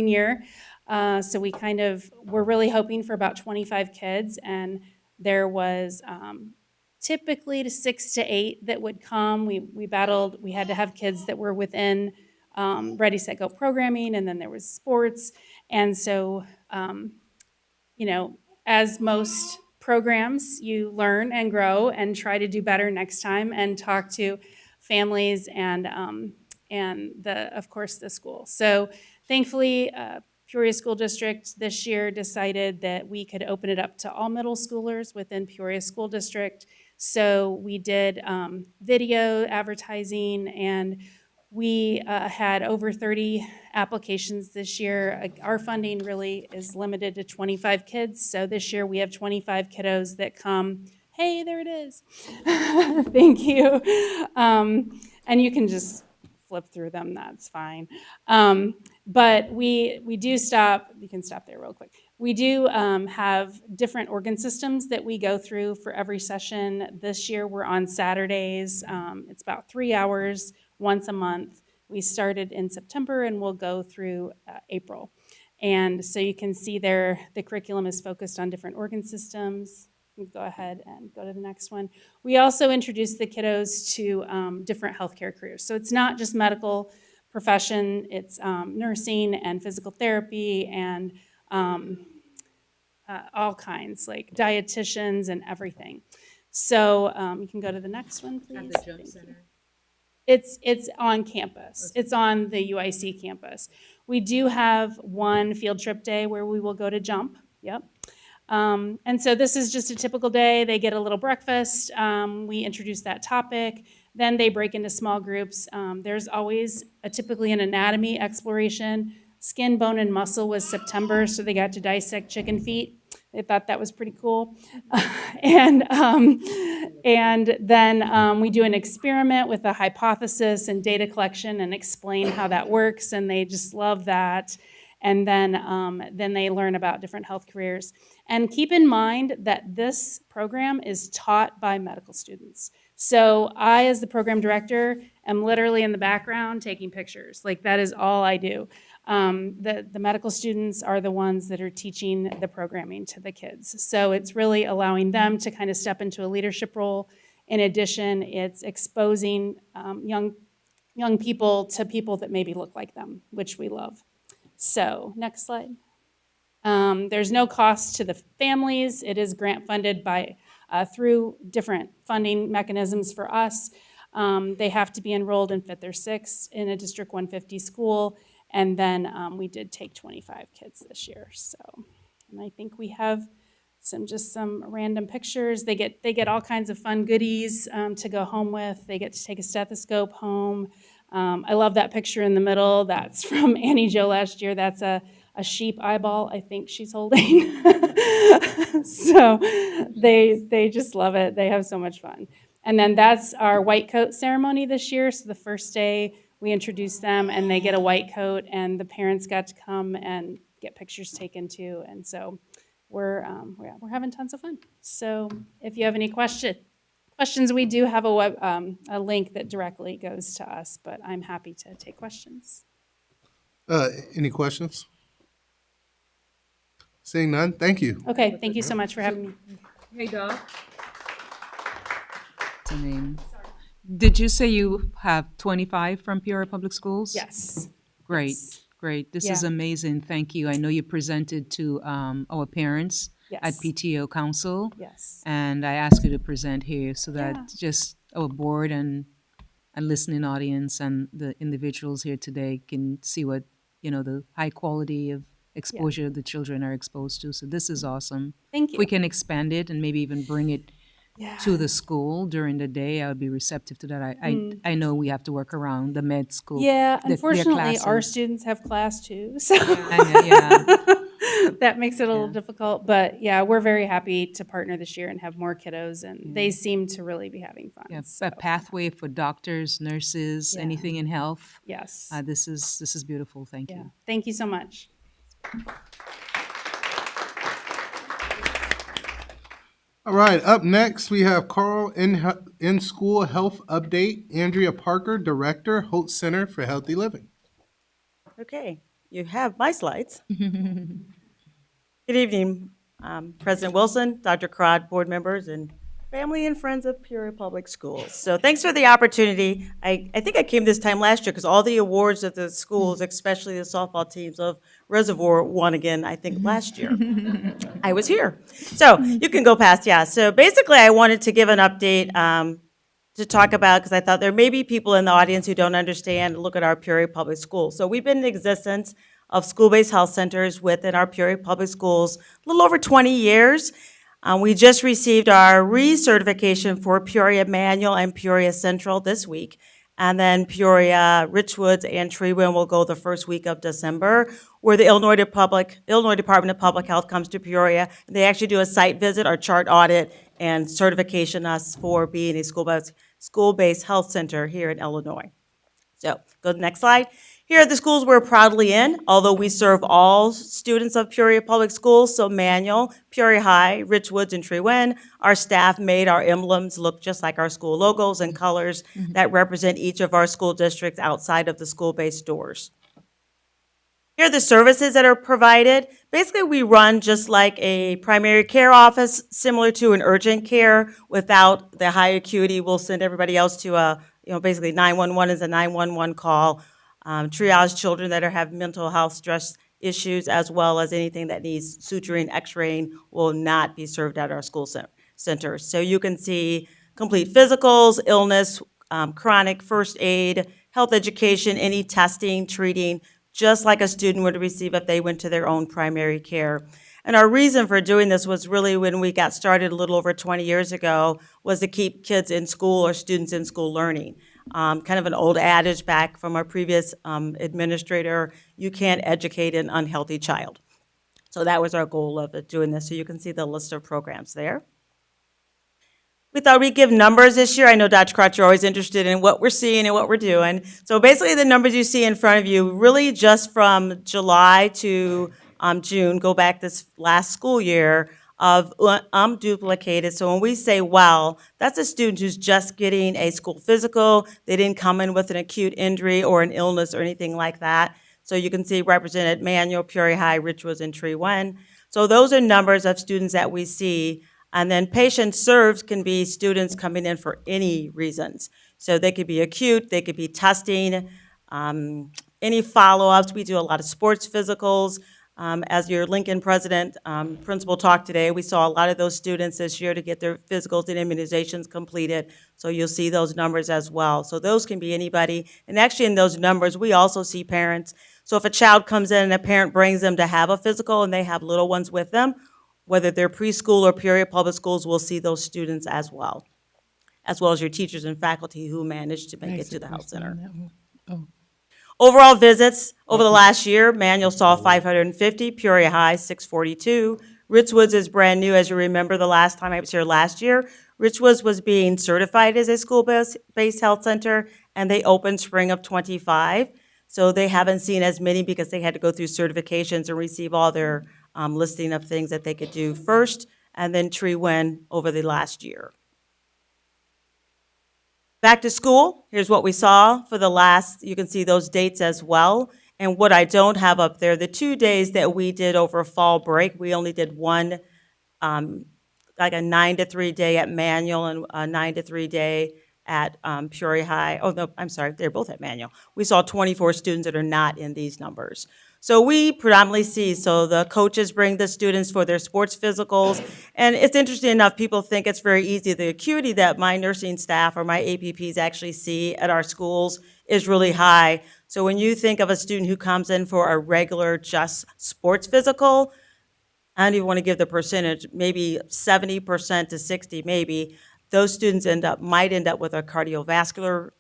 year. So we kind of were really hoping for about 25 kids, and there was typically 6 to 8 that would come. We battled. We had to have kids that were within Ready, Set, Go programming, and then there was sports. And so, as most programs, you learn and grow and try to do better next time and talk to families and of course the school. So thankfully, Peoria School District this year decided that we could open it up to all middle schoolers within Peoria School District. So we did video advertising, and we had over 30 applications this year. Our funding really is limited to 25 kids. So this year we have 25 kiddos that come. Hey, there it is. Thank you. And you can just flip through them, that's fine. But we do stop, you can stop there real quick. We do have different organ systems that we go through for every session. This year we're on Saturdays. It's about 3 hours once a month. We started in September and we'll go through April. And so you can see there the curriculum is focused on different organ systems. You can go ahead and go to the next one. We also introduce the kiddos to different healthcare careers. So it's not just medical profession, it's nursing and physical therapy and all kinds, like dietitians and everything. So you can go to the next one, please. At the Jump Center. It's on campus. It's on the UIC campus. We do have one field trip day where we will go to Jump. Yep. And so this is just a typical day. They get a little breakfast. We introduce that topic. Then they break into small groups. There's always typically an anatomy exploration. Skin, bone, and muscle was September, so they got to dissect chicken feet. They thought that was pretty cool. And then we do an experiment with a hypothesis and data collection and explain how that works, and they just love that. And then they learn about different health careers. And keep in mind that this program is taught by medical students. So I, as the program director, am literally in the background taking pictures. Like, that is all I do. The medical students are the ones that are teaching the programming to the kids. So it's really allowing them to kind of step into a leadership role. In addition, it's exposing young people to people that maybe look like them, which we love. So next slide. There's no cost to the families. It is grant funded by through different funding mechanisms for us. They have to be enrolled in 5th or 6th in a District 150 school. And then we did take 25 kids this year. So, and I think we have some random pictures. They get all kinds of fun goodies to go home with. They get to take a stethoscope home. I love that picture in the middle. That's from Annie Jo last year. That's a sheep eyeball, I think she's holding. So they just love it. They have so much fun. And then that's our white coat ceremony this year. So the first day we introduce them and they get a white coat, and the parents got to come and get pictures taken too. And so we're having tons of fun. So if you have any questions, we do have a link that directly goes to us, but I'm happy to take questions. Any questions? Seeing none, thank you. Okay, thank you so much for having me. Hey, Doc. What's her name? Did you say you have 25 from Peoria Public Schools? Yes. Great, Yes. great. This is Yeah. amazing. Thank you. I know you presented to our parents at Yes. PTO Council. Yes. And I asked you to present here so that Yeah. just our board and listening audience and the individuals here today can see what, the high quality of exposure the children are exposed to. So this is awesome. Thank If we you. can expand it and maybe even bring it Yeah. to the school during the day, I would be receptive to that. I know we have to work around the med school. Yeah, their unfortunately, our classes. students have class too. So Yeah. that makes it a little difficult. But yeah, we're very happy to partner this year and have more kiddos, and they seem to really be having fun. Yeah, a pathway for doctors, nurses, Yeah. anything in health. Yes. This is beautiful. Thank you. Thank you so much. All right, up next, we have Carl in School Health Update, Andrea Parker, Director, Holt Center for Healthy Living. Okay, you have my slides. Good evening, President Wilson, Dr. Crod, board members, and family and friends of Peoria Public Schools. So thanks for the opportunity. I think I came this time last year because all the awards of the schools, especially the softball teams of Reservoir, won again, I think, last year. I was here. So you can go past, yeah. So basically, I wanted to give an update to talk about, because I thought there may be people in the audience who don't understand, look at our Peoria Public Schools. So we've been in existence of school-based health centers within our Peoria Public Schools a little over 20 years. We just received our recertification for Peoria Manual and Peoria Central this week. And then Peoria, Richwoods, and Treewind will go the first week of December, where the Illinois Department of Public Health comes to Peoria. They actually do a site visit or chart audit and certification us for being a school-based health center here in Illinois. So go to the next slide. Here are the schools we're proudly in, although we serve all students of Peoria Public Schools, so Manual, Peoria High, Richwoods, and Treewind. Our staff made our emblems look just like our school logos and colors that represent each of our school districts outside of the school-based doors. Here are the services that are provided. Basically, we run just like a primary care office, similar to an urgent care without the high acuity. We'll send everybody else to basically 911 is a 911 call. Triage children that have mental health stress issues, as well as anything that needs suturing, x-raying, will not be served at our school centers. So you can see complete physicals, illness, chronic first aid, health education, any testing, treating, just like a student would receive if they went to their own primary care. And our reason for doing this was really when we got started a little over 20 years ago, was to keep kids in school or students in school learning. Kind of an old adage back from our previous administrator, you can't educate an unhealthy child. So that was our goal of doing this. So you can see the list of programs there. We thought we'd give numbers this year. I know, Dr. Crotch, you're always interested in what we're seeing and what we're doing. So basically the numbers you see in front of you, really just from July to June, go back this last school year, of duplicated. So when we say well, that's a student who's just getting a school physical. They didn't come in with an acute injury or an illness or anything like that. So you can see represented Manual, Peoria High, Richwoods, and Treewind. So those are numbers of students that we see. And then patient serves can be students coming in for any reasons. So they could be acute, they could be testing, any follow-ups. We do a lot of sports physicals. As your Lincoln president principal talked today, we saw a lot of those students this year to get their physicals and immunizations completed. So you'll see those numbers as well. So those can be anybody. And actually in those numbers, we also see parents. So if a child comes in and a parent brings them to have a physical and they have little ones with them, whether they're preschool or Peoria Public Schools, we'll see those students as well as your teachers and faculty who managed to make it to the health center. Overall visits over the last year, Manual saw 550, Peoria High 642. Richwoods is brand new. As you remember, the last time I was here last year, Richwoods was being certified as a school-based health center, and they opened spring of 25. So they haven't seen as many because they had to go through certifications and receive all their listing of things that they could do first, and then Treewind over the last year. Back to school, here's what we saw for the last, you can see those dates as well. And what I don't have up there, the 2 days that we did over fall break, we only did one, like a 9 to 3 day at Manual and a 9 to 3 day at Peoria High. Oh, no, I'm sorry, they're both at Manual. We saw 24 students that are not in these numbers. So we predominantly see, so the coaches bring the students for their sports physicals, and it's interesting enough, people think it's very easy. The acuity that my nursing staff or my APPs actually see at our schools is really high. So when you think of a student who comes in for a regular just sports physical, I don't even want to give the percentage, maybe 70% to 60 maybe, those students might end up with a cardiovascular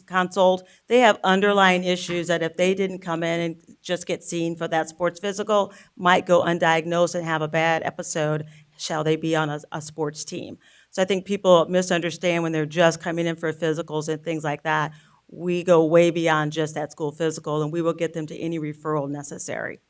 consult. They have underlying issues that if they didn't come in and just get seen for that sports physical, might go undiagnosed and have a bad episode, shall they be on a sports team. So I think people misunderstand when they're just coming in for physicals and things like that. We go way beyond just that school physical, and we will get them to any referral necessary.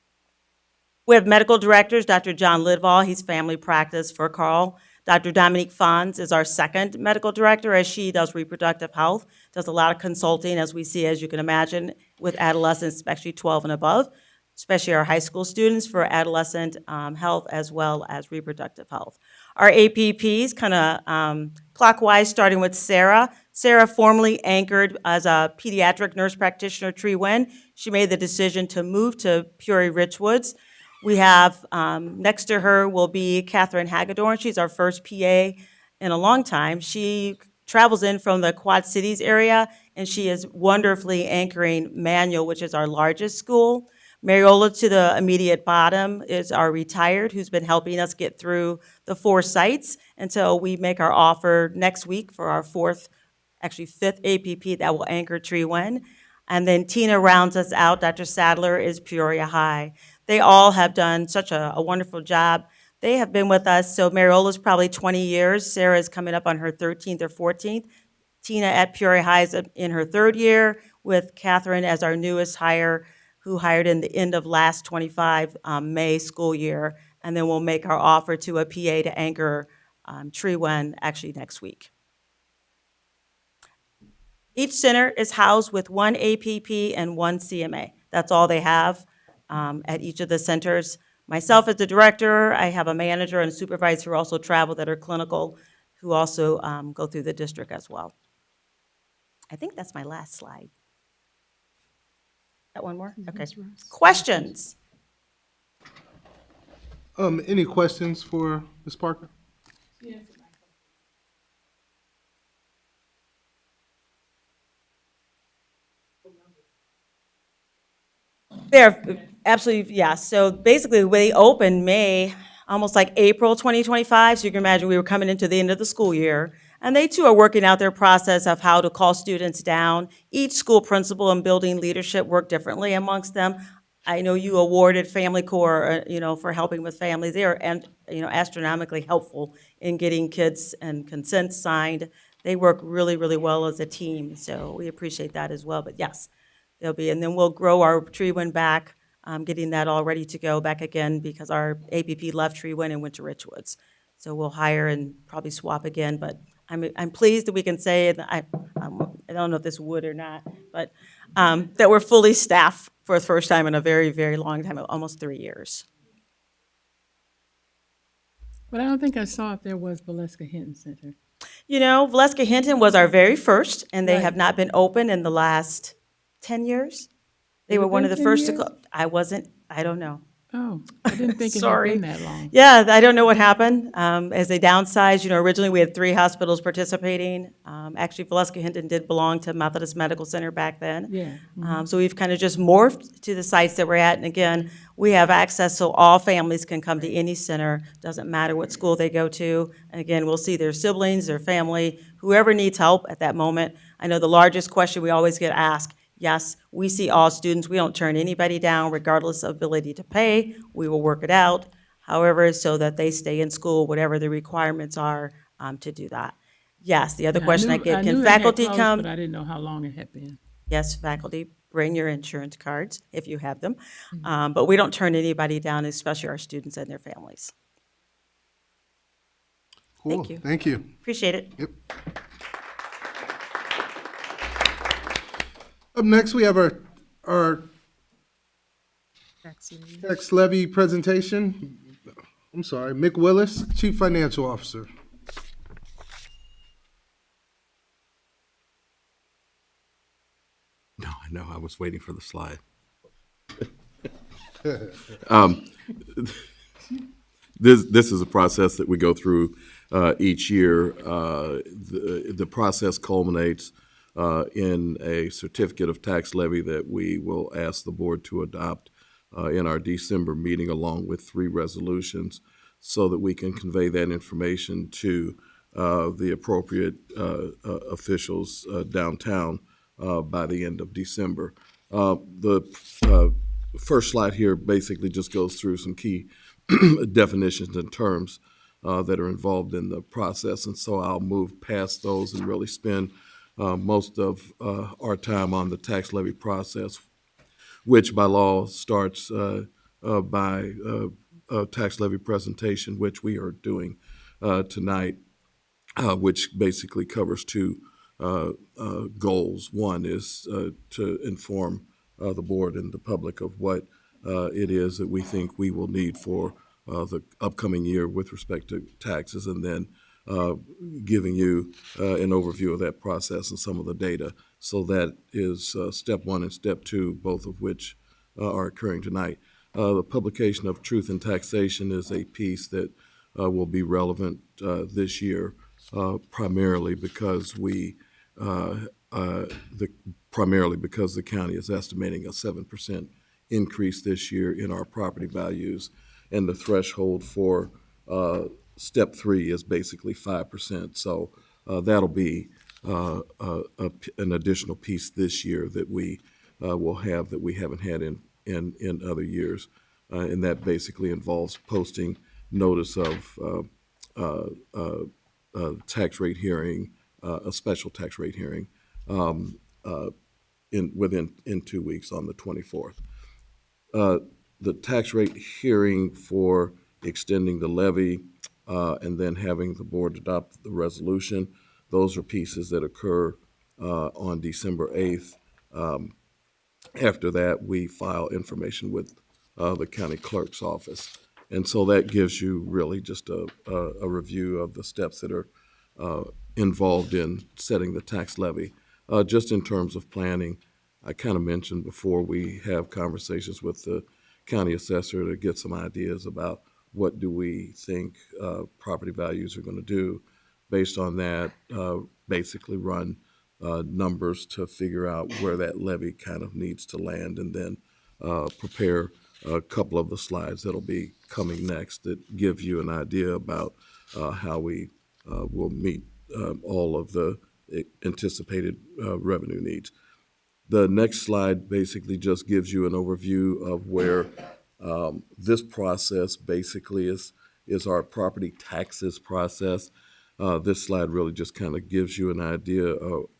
We have medical directors, Dr. John Lidval, he's family practice for Carl. Dr. Dominique Fons is our second medical director, as she does reproductive health, does a lot of consulting, as we see, as you can imagine, with adolescents, especially 12 and above, especially our high school students for adolescent health as well as reproductive health. Our APPs, kind of clockwise, starting with Sarah. Sarah formerly anchored as a pediatric nurse practitioner, Tree Wynn. She made the decision to move to Peoria Richwoods. We have, next to her will be Catherine Hagedorn. She's our first PA in a long time. She travels in from the Quad Cities area, and she is wonderfully anchoring Manual, which is our largest school. Mariola to the immediate bottom is our retired, who's been helping us get through the 4 sites until we make our offer next week for our fifth APP that will anchor Tree Wynn. And then Tina rounds us out. Dr. Sadler is Peoria High. They all have done such a wonderful job. They have been with us, so Mariola's probably 20 years. Sarah is coming up on her 13th or 14th. Tina at Peoria High is in her 3rd year, with Catherine as our newest hire, who hired in the end of last 25 May school year. And then we'll make our offer to a PA to anchor Tree Wynn actually next week. Each center is housed with 1 APP and 1 CMA. That's all they have at each of the centers. Myself as the director, I have a manager and a supervisor who also travel that are clinical, who also go through the district as well. I think that's my last slide. Got one more? Okay. Questions? Any questions for Ms. Parker? Yes. They're absolutely, yeah. So basically, we opened May, almost like April 2025. So you can imagine we were coming into the end of the school year. And they too are working out their process of how to call students down. Each school principal and building leadership work differently amongst them. I know you awarded Family Corps, for helping with families. They are, astronomically helpful in getting kids and consents signed. They work really, really well as a team. So we appreciate that as well. But yes, they'll be, and then we'll grow our Tree Wynn back, getting that all ready to go back again because our APP left Tree Wynn and went to Richwoods. So we'll hire and probably swap again, but I'm pleased that we can say, and I don't know if this would or not, but that we're fully staffed for the first time in a very, very long time, almost 3 years. But I don't think I saw if there was Valeska Hinton Center. Valeska Hinton was our very first, and they Right. have not been open in the last 10 years. They Has were it one been of the 10 first to years? I don't know. Oh, I didn't think it had Sorry. been that long. Yeah, I don't know what happened. As they downsized, originally we had 3 hospitals participating. Actually, Valeska Hinton did belong to Methodist Medical Center back then. Yeah. So we've kind of just morphed to the sites that we're at. And again, we have access so all families can come to any center. Doesn't matter what school they go to. And again, we'll see their siblings, their family, whoever needs help at that moment. I know the largest question we always get asked, yes, we see all students. We don't turn anybody down regardless of ability to pay. We will work it out. However, so that they stay in school, whatever the requirements are to do that. Yes, the other Yeah, question I knew- get, knew can it had faculty closed, come? But I didn't know how long it had been. Yes, faculty, bring your insurance cards if you have them. But we don't turn anybody down, especially our students and their families. Cool. Thank you. Thank you. Appreciate it. Yep. Up next, we have our tax levy presentation. I'm sorry, Mick Willis, Chief Financial Officer. No, I know. I was waiting for the slide. This is a process that we go through each year. The process culminates in a certificate of tax levy that we will ask the board to adopt in our December meeting, along with 3 resolutions, so that we can convey that information to the appropriate officials downtown by the end of December. The first slide here basically just goes through some key definitions and terms that are involved in the process, and so I'll move past those and really spend most of our time on the tax levy process, which by law starts by a tax levy presentation, which we are doing tonight, which basically covers two goals. One is to inform the board and the public of what it is that we think we will need for the upcoming year with respect to taxes, and then giving you an overview of that process and some of the data. So that is step one and step two, both of which are occurring tonight. The publication of Truth in Taxation is a piece that will be relevant this year, primarily because the county is estimating a 7% increase this year in our property values, and the threshold for step three is basically 5%. So that'll be an additional piece this year that we will have that we haven't had in other years, and that basically involves posting notice of tax rate hearing, a special tax rate hearing, in 2 weeks on the 24th. The tax rate hearing for extending the levy and then having the board adopt the resolution, those are pieces that occur on December 8th. After that, we file information with the county clerk's office. And so that gives you really just a review of the steps that are involved in setting the tax levy. Just in terms of planning, I kind of mentioned before, we have conversations with the county assessor to get some ideas about what do we think property values are going to do. Based on that, basically run numbers to figure out where that levy kind of needs to land, and then prepare a couple of the slides that'll be coming next that give you an idea about how we will meet all of the anticipated revenue needs. The next slide basically just gives you an overview of where this process basically is our property taxes process. This slide really just kind of gives you an idea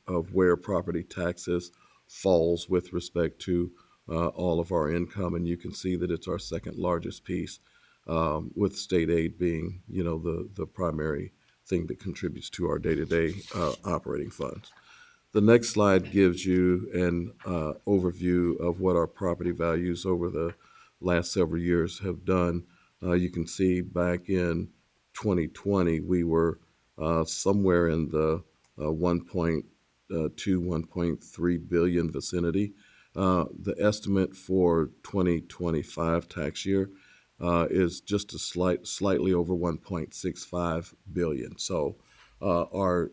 of where property taxes falls with respect to all of our income, and you can see that it's our second largest piece, with state aid being, the primary thing that contributes to our day-to-day operating funds. The next slide gives you an overview of what our property values over the last several years have done. You can see back in 2020, we were somewhere in the 1.2, 1.3 billion vicinity. The estimate for 2025 tax year is just slightly over 1.65 billion. So our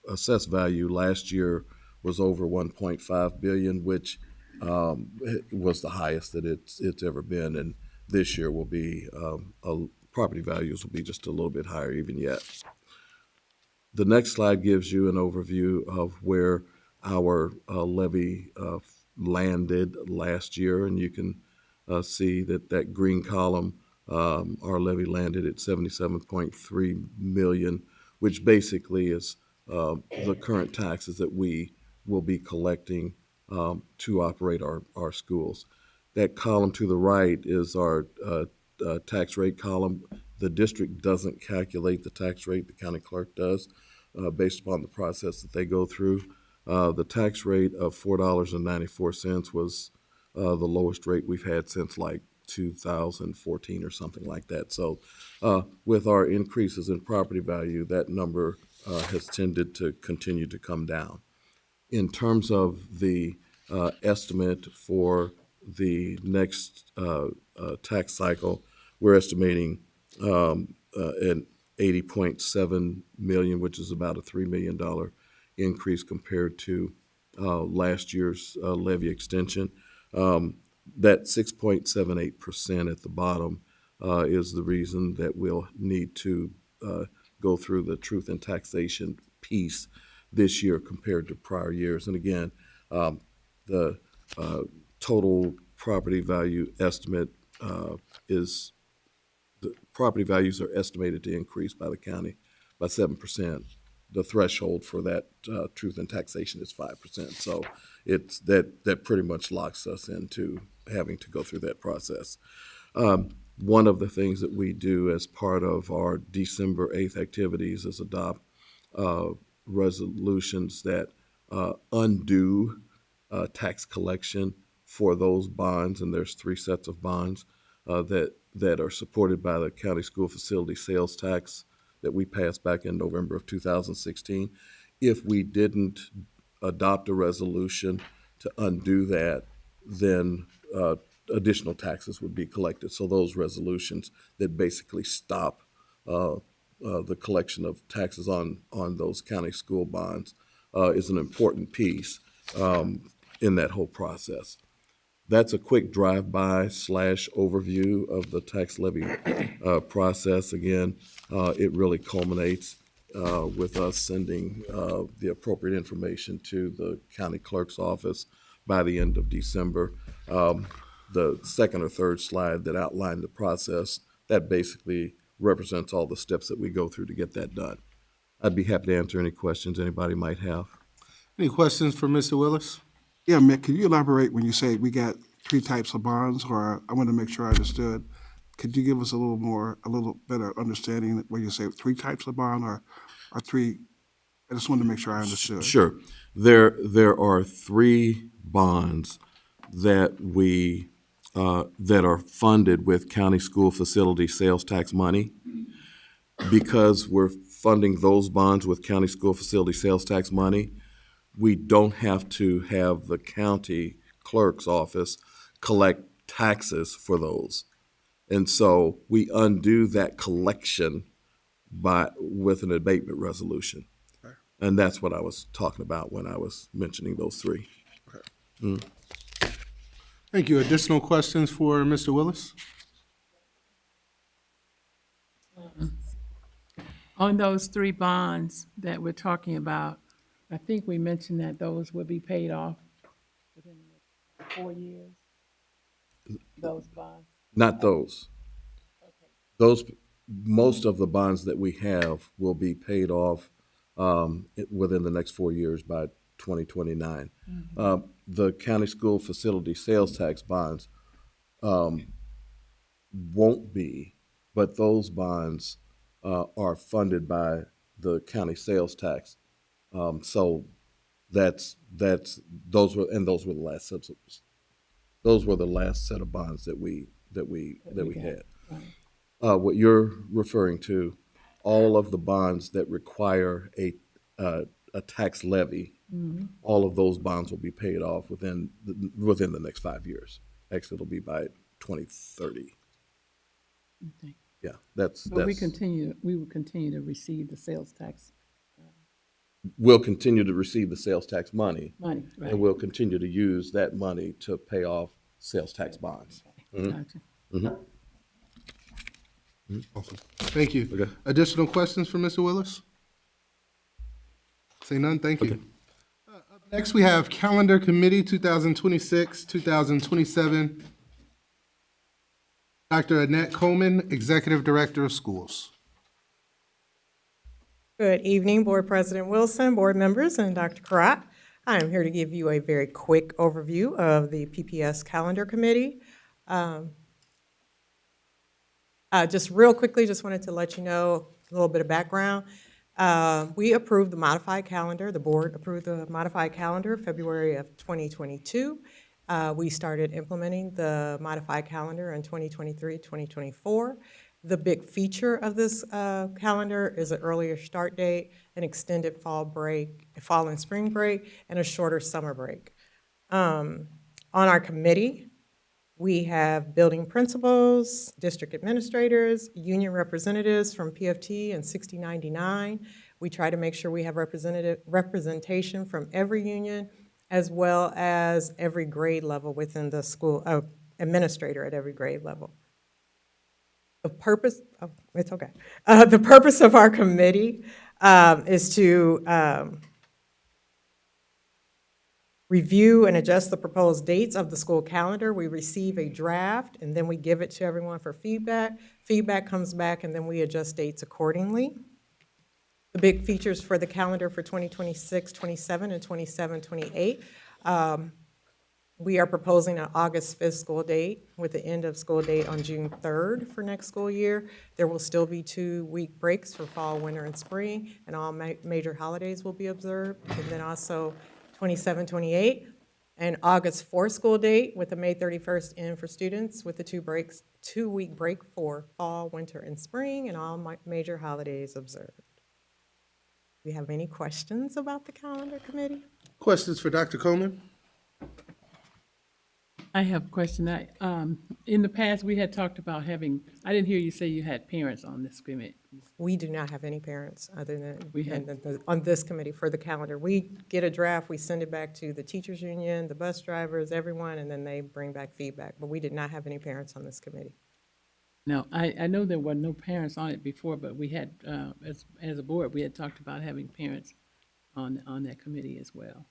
assessed value last year was over 1.5 billion, which was the highest that it's ever been, and this year will be property values will be just a little bit higher even yet. The next slide gives you an overview of where our levy landed last year, and you can see that green column, our levy landed at 77.3 million, which basically is the current taxes that we will be collecting to operate our schools. That column to the right is our tax rate column. The district doesn't calculate the tax rate, the county clerk does, based upon the process that they go through. The tax rate of $4.94 was the lowest rate we've had since like 2014 or something like that. So with our increases in property value, that number has tended to continue to come down. In terms of the estimate for the next tax cycle, we're estimating an 80.7 million, which is about a $3 million increase compared to last year's levy extension. That 6.78% at the bottom is the reason that we'll need to go through the truth in taxation piece this year compared to prior years. And again, the total property value estimate is the property values are estimated to increase by the county by 7%. The threshold for that truth in taxation is 5%. So it's that pretty much locks us into having to go through that process. One of the things that we do as part of our December 8th activities is adopt resolutions that undo tax collection for those bonds, and there's 3 sets of bonds that are supported by the county school facility sales tax that we passed back in November of 2016. If we didn't adopt a resolution to undo that, then additional taxes would be collected. So those resolutions that basically stop the collection of taxes on those county school bonds is an important piece in that whole process. That's a quick drive-by / overview of the tax levy process. Again, it really culminates with us sending the appropriate information to the county clerk's office by the end of December. The second or third slide that outlined the process, that basically represents all the steps that we go through to get that done. I'd be happy to answer any questions anybody might have. Any questions for Mr. Willis? Yeah, Mick, could you elaborate when you say we got 3 types of bonds, or I want to make sure I understood. Could you give us a little better understanding when you say 3 types of bond or 3? I just wanted to make sure I understood. Sure. There are 3 bonds that we that are funded with county school facility sales tax money. Because we're funding those bonds with county school facility sales tax money, we don't have to have the county clerk's office collect taxes for those. And so we undo that collection with an abatement resolution. Okay. And that's what I was talking about when I was mentioning those 3. Okay. Mm. Thank you. Additional questions for Mr. Willis? On those 3 bonds that we're talking about, I think we mentioned that those will be paid off within the next 4 years. Those bonds. Not those. Those, most of the bonds that we have will be paid off within the next 4 years by 2029. The county school facility sales tax bonds won't be, but those bonds are funded by the county sales tax. So those were the last sets of, those were the last set of bonds that we had. Right. What you're referring to, all of the bonds that require a tax levy, all of those bonds will be paid off within the next 5 years. Actually, it'll be by 2030. Okay. Yeah, But we will continue to receive the sales tax. We'll continue to receive the sales tax money. Right. And we'll continue to use that money to pay off sales tax bonds. Okay. Gotcha. Awesome. Thank you. Okay. Additional questions for Mr. Willis? Say none. Thank you. Okay. Up next, we have Calendar Committee 2026, 2027. Dr. Annette Coleman, Executive Director of Schools. Good evening, Board President Wilson, board members, and Dr. Karat. I am here to give you a very quick overview of the PPS Calendar Committee. Just real quickly, just wanted to let you know a little bit of background. We approved the modified calendar. The board approved the modified calendar February of 2022. We started implementing the modified calendar in 2023, 2024. The big feature of this calendar is an earlier start date, an extended fall and spring break, and a shorter summer break. On our committee, we have building principals, district administrators, union representatives from PFT and 6099. We try to make sure we have representation from every union, as well as every grade level within the school, administrator at every grade level. The purpose, oh, it's okay. The purpose of our committee is to review and adjust the proposed dates of the school calendar. We receive a draft, and then we give it to everyone for feedback. Feedback comes back, and then we adjust dates accordingly. The big features for the calendar for 2026, 27, and 27, 28. We are proposing an August 5th school date with the end of school date on June 3rd for next school year. There will still be 2-week breaks for fall, winter, and spring, and all major holidays will be observed. And then also 27, 28, and August 4th school date with the May 31st end for students with the 2-week break for fall, winter, and spring, and all major holidays observed. Do you have any questions about the calendar committee? Questions for Dr. Coleman? I have a question. In the past, we had talked about having, I didn't hear you say you had parents on this committee. We do not have any parents other than We have- on this committee for the calendar. We get a draft, we send it back to the teachers union, the bus drivers, everyone, and then they bring back feedback. But we did not have any parents on this committee. No, I know there were no parents on it before, but we had, as a board, we had talked about having parents on that committee as well.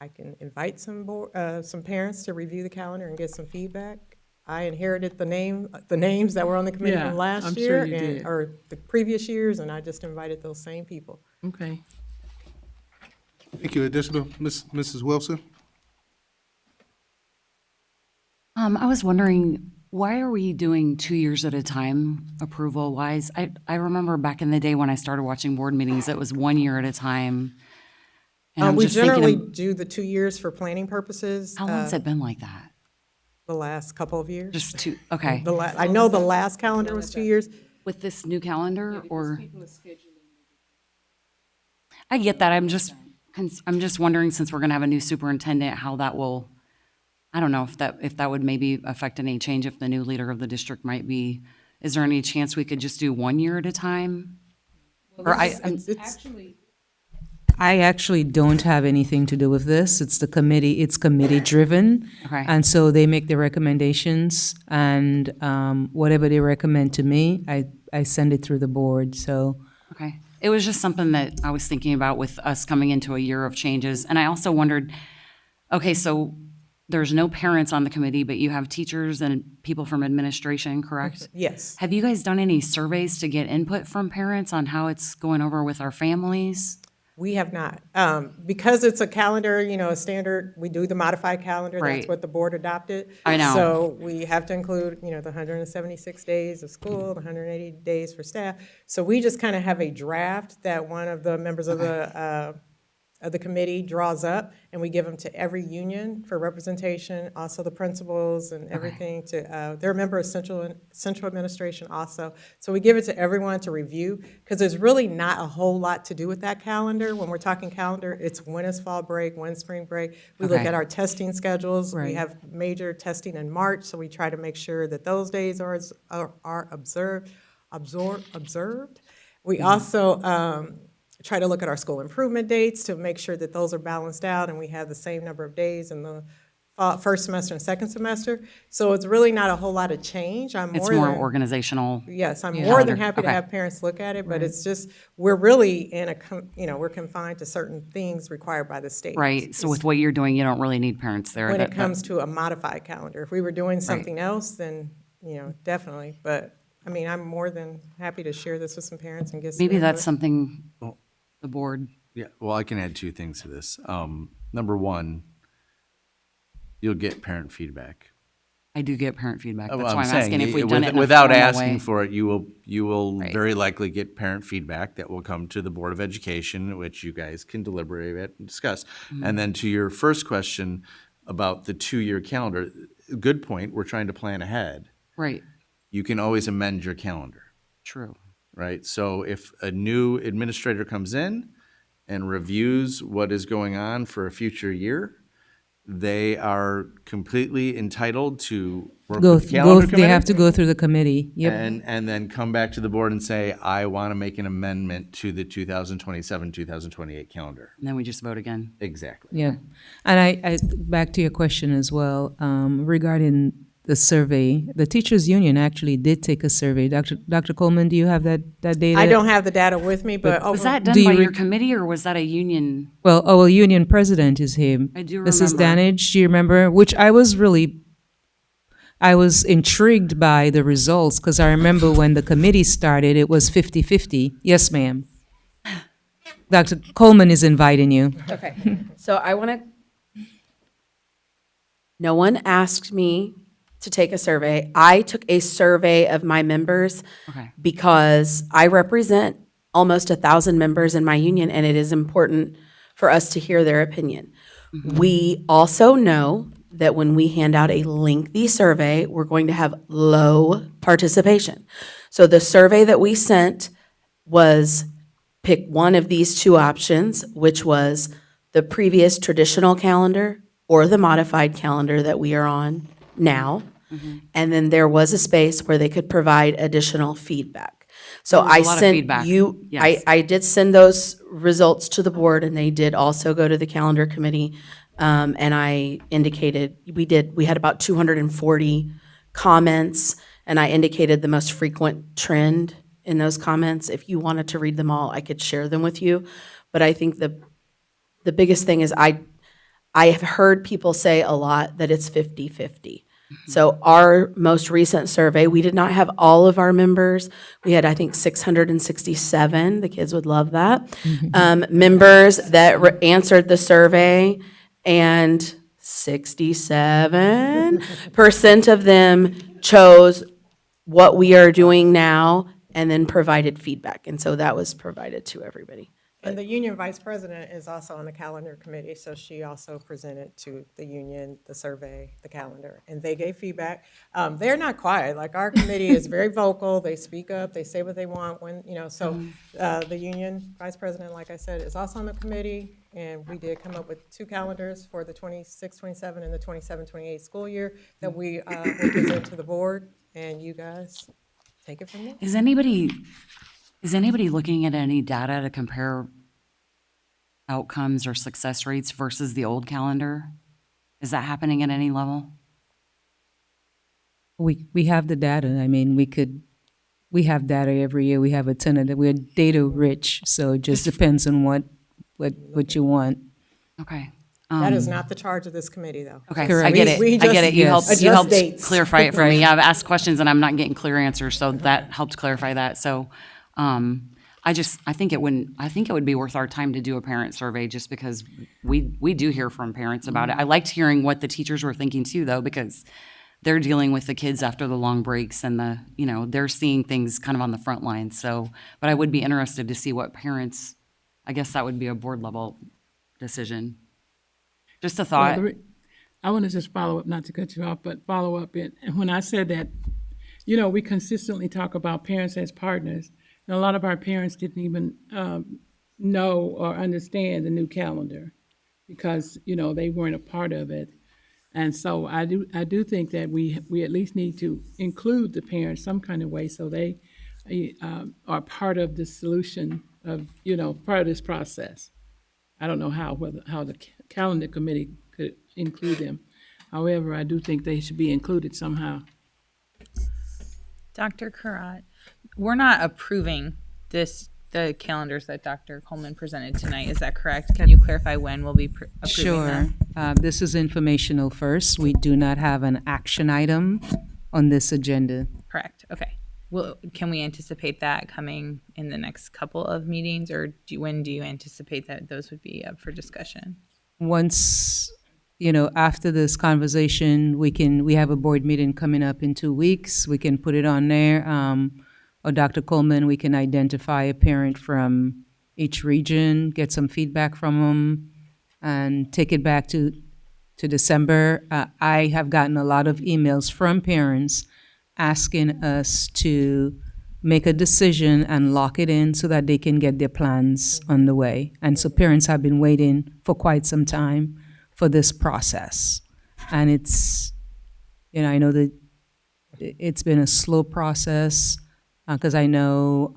I can invite some parents to review the calendar and get some feedback. I inherited the names that were on the committee Yeah, from last I'm year sure you did. or the previous years, and I just invited those same people. Okay. Thank you. Additional, Mrs. Wilson? I was wondering, why are we doing 2 years at a time approval wise? I remember back in the day when I started watching board meetings, it was 1 year at a time. And I'm We just thinking, generally do the 2 years for planning purposes. how long's it been like that? The last couple of years. Just two, okay. I know the last calendar was 2 years. With this new calendar, or? I get that, I'm just wondering, since we're gonna have a new superintendent, how that will, I don't know if that would maybe affect any change if the new leader of the district might be. Is there any chance we could just do 1 year at a time? Or I actually don't have anything to do with this. It's the committee, it's committee-driven. Okay. And so they make the recommendations, and whatever they recommend to me, I send it through the board, so. Okay. It was just something that I was thinking about with us coming into a year of changes. And I also wondered, okay, so there's no parents on the committee, but you have teachers and people from administration, correct? Yes. Have you guys done any surveys to get input from parents on how it's going over with our families? We have not. Because it's a calendar, a standard, we do the modified calendar. That's Right. what the board adopted. I know. So we have to include, the 176 days of school, the 180 days for staff. So we just kind of have a draft that one of the members of the committee draws up, and we give them to every union for representation, also the principals and everything they're a member of central administration also. So we give it to everyone to review, because there's really not a whole lot to do with that calendar. When we're talking calendar, it's when is fall break, when's spring break. We look Okay. at our testing schedules. We Right. have major testing in March, so we try to make sure that those days are observed. We also try to look at our school improvement dates to make sure that those are balanced out and we have the same number of days in the first semester and second semester. So it's really not a whole lot of change. It's more organizational. Yes, I'm Yeah. more than Calendar. happy to Okay. have parents look at it, but it's just, we're really we're confined to certain things required by the state. Right, so with what you're doing, you don't really need parents there. When That- it comes to a modified calendar. If we were doing something else, then, definitely. But, I'm more than happy to share this with some parents and get some Maybe that's input. something the board, Yeah, well, I can add two things to this. Number one, you'll get parent feedback. I do get parent feedback. That's Well, why I'm saying, asking if we've done it in a without formal asking way. for it, you will Right. very likely get parent feedback that will come to the Board of Education, which you guys can deliberate at and discuss. Mm-hmm. And then to your first question about the 2-year calendar, good point. We're trying to plan ahead. Right, You can always amend your calendar. true. Right? So if a new administrator comes in and reviews what is going on for a future year, they are completely entitled to work with the calendar They have committee to go through the committee, yep. and then come back to the board and say, I want to make an amendment to the 2027, 2028 calendar. And then we just vote again. Exactly. Yeah, and I back to your question as well, regarding the survey. The teachers' union actually did take a survey. Dr. Coleman, do you have that data? I don't have the data with me, but Was over. that Do done by you your re- committee or was that a union? Well, our union president is him. I do Mrs. remember. Danage, do you remember? Which I was intrigued by the results because I remember when the committee started, it was 50-50. Yes, ma'am. Dr. Coleman is inviting you. Okay, so I want to, no one asked me to take a survey. I took a survey of my members Okay. because I represent almost 1,000 members in my union, and it is important for us to hear their opinion. We also know that when we hand out a lengthy survey, we're going to have low participation. So the survey that we sent was pick one of these two options, which was the previous traditional calendar or the modified calendar that we are on now. And then there was a space where they could provide additional feedback. So There was a I lot of sent feedback. you, Yes. I did send those results to the board, and they did also go to the calendar committee. And I indicated, we had about 240 comments, and I indicated the most frequent trend in those comments. If you wanted to read them all, I could share them with you. But I think the biggest thing is I have heard people say a lot that it's 50-50. So our most recent survey, we did not have all of our members. We had, I think, 667. The kids would love that. Members that answered the survey, and 67% of them chose what we are doing now and then provided feedback. And so that was provided to everybody. And the union vice president is also on the calendar committee, so she also presented to the union the survey, the calendar, and they gave feedback. They're not quiet, like our committee is very vocal, they speak up, they say what they want when, so the union vice president, like I said, is also on the committee, and we did come up with two calendars for the 26-27 and the 27-28 school year that we will present to the board, and you guys take it from there. Is anybody looking at any data to compare outcomes or success rates versus the old calendar? Is that happening at any level? We have the data. I mean, we have data every year. We have a ton of that. We're data rich, so it just depends on what you want. Okay. That is not the charge of this committee, though. Okay, Correct. I get it. We I get just it. You adjust helped dates. clarify it for me. Right. Yeah, I've asked questions and I'm not getting clear answers, so that helped clarify that. So, I think it would be worth our time to do a parent survey just because we do hear from parents about it. I liked hearing what the teachers were thinking too, though, because they're dealing with the kids after the long breaks and they're seeing things kind of on the front line. So, but I would be interested to see what parents, I guess that would be a board level decision. Just a thought. I want to just follow up, not to cut you off, but follow up. And when I said that, we consistently talk about parents as partners. And a lot of our parents didn't even know or understand the new calendar because, they weren't a part of it. And so I do think that we at least need to include the parents some kind of way so they are part of the solution of, part of this process. I don't know how the calendar committee could include them. However, I do think they should be included somehow. Dr. Karat, we're not approving the calendars that Dr. Coleman presented tonight. Is that correct? Can you clarify when we'll be approving Sure. them? This is informational first. We do not have an action item on this agenda. Correct. Okay. Well, can we anticipate that coming in the next couple of meetings, or when do you anticipate that those would be up for discussion? Once, after this conversation, we have a board meeting coming up in 2 weeks. We can put it on there. Or Dr. Coleman, we can identify a parent from each region, get some feedback from them, and take it back to December. I have gotten a lot of emails from parents asking us to make a decision and lock it in so that they can get their plans underway. And so parents have been waiting for quite some time for this process. And it's, I know that it's been a slow process because I know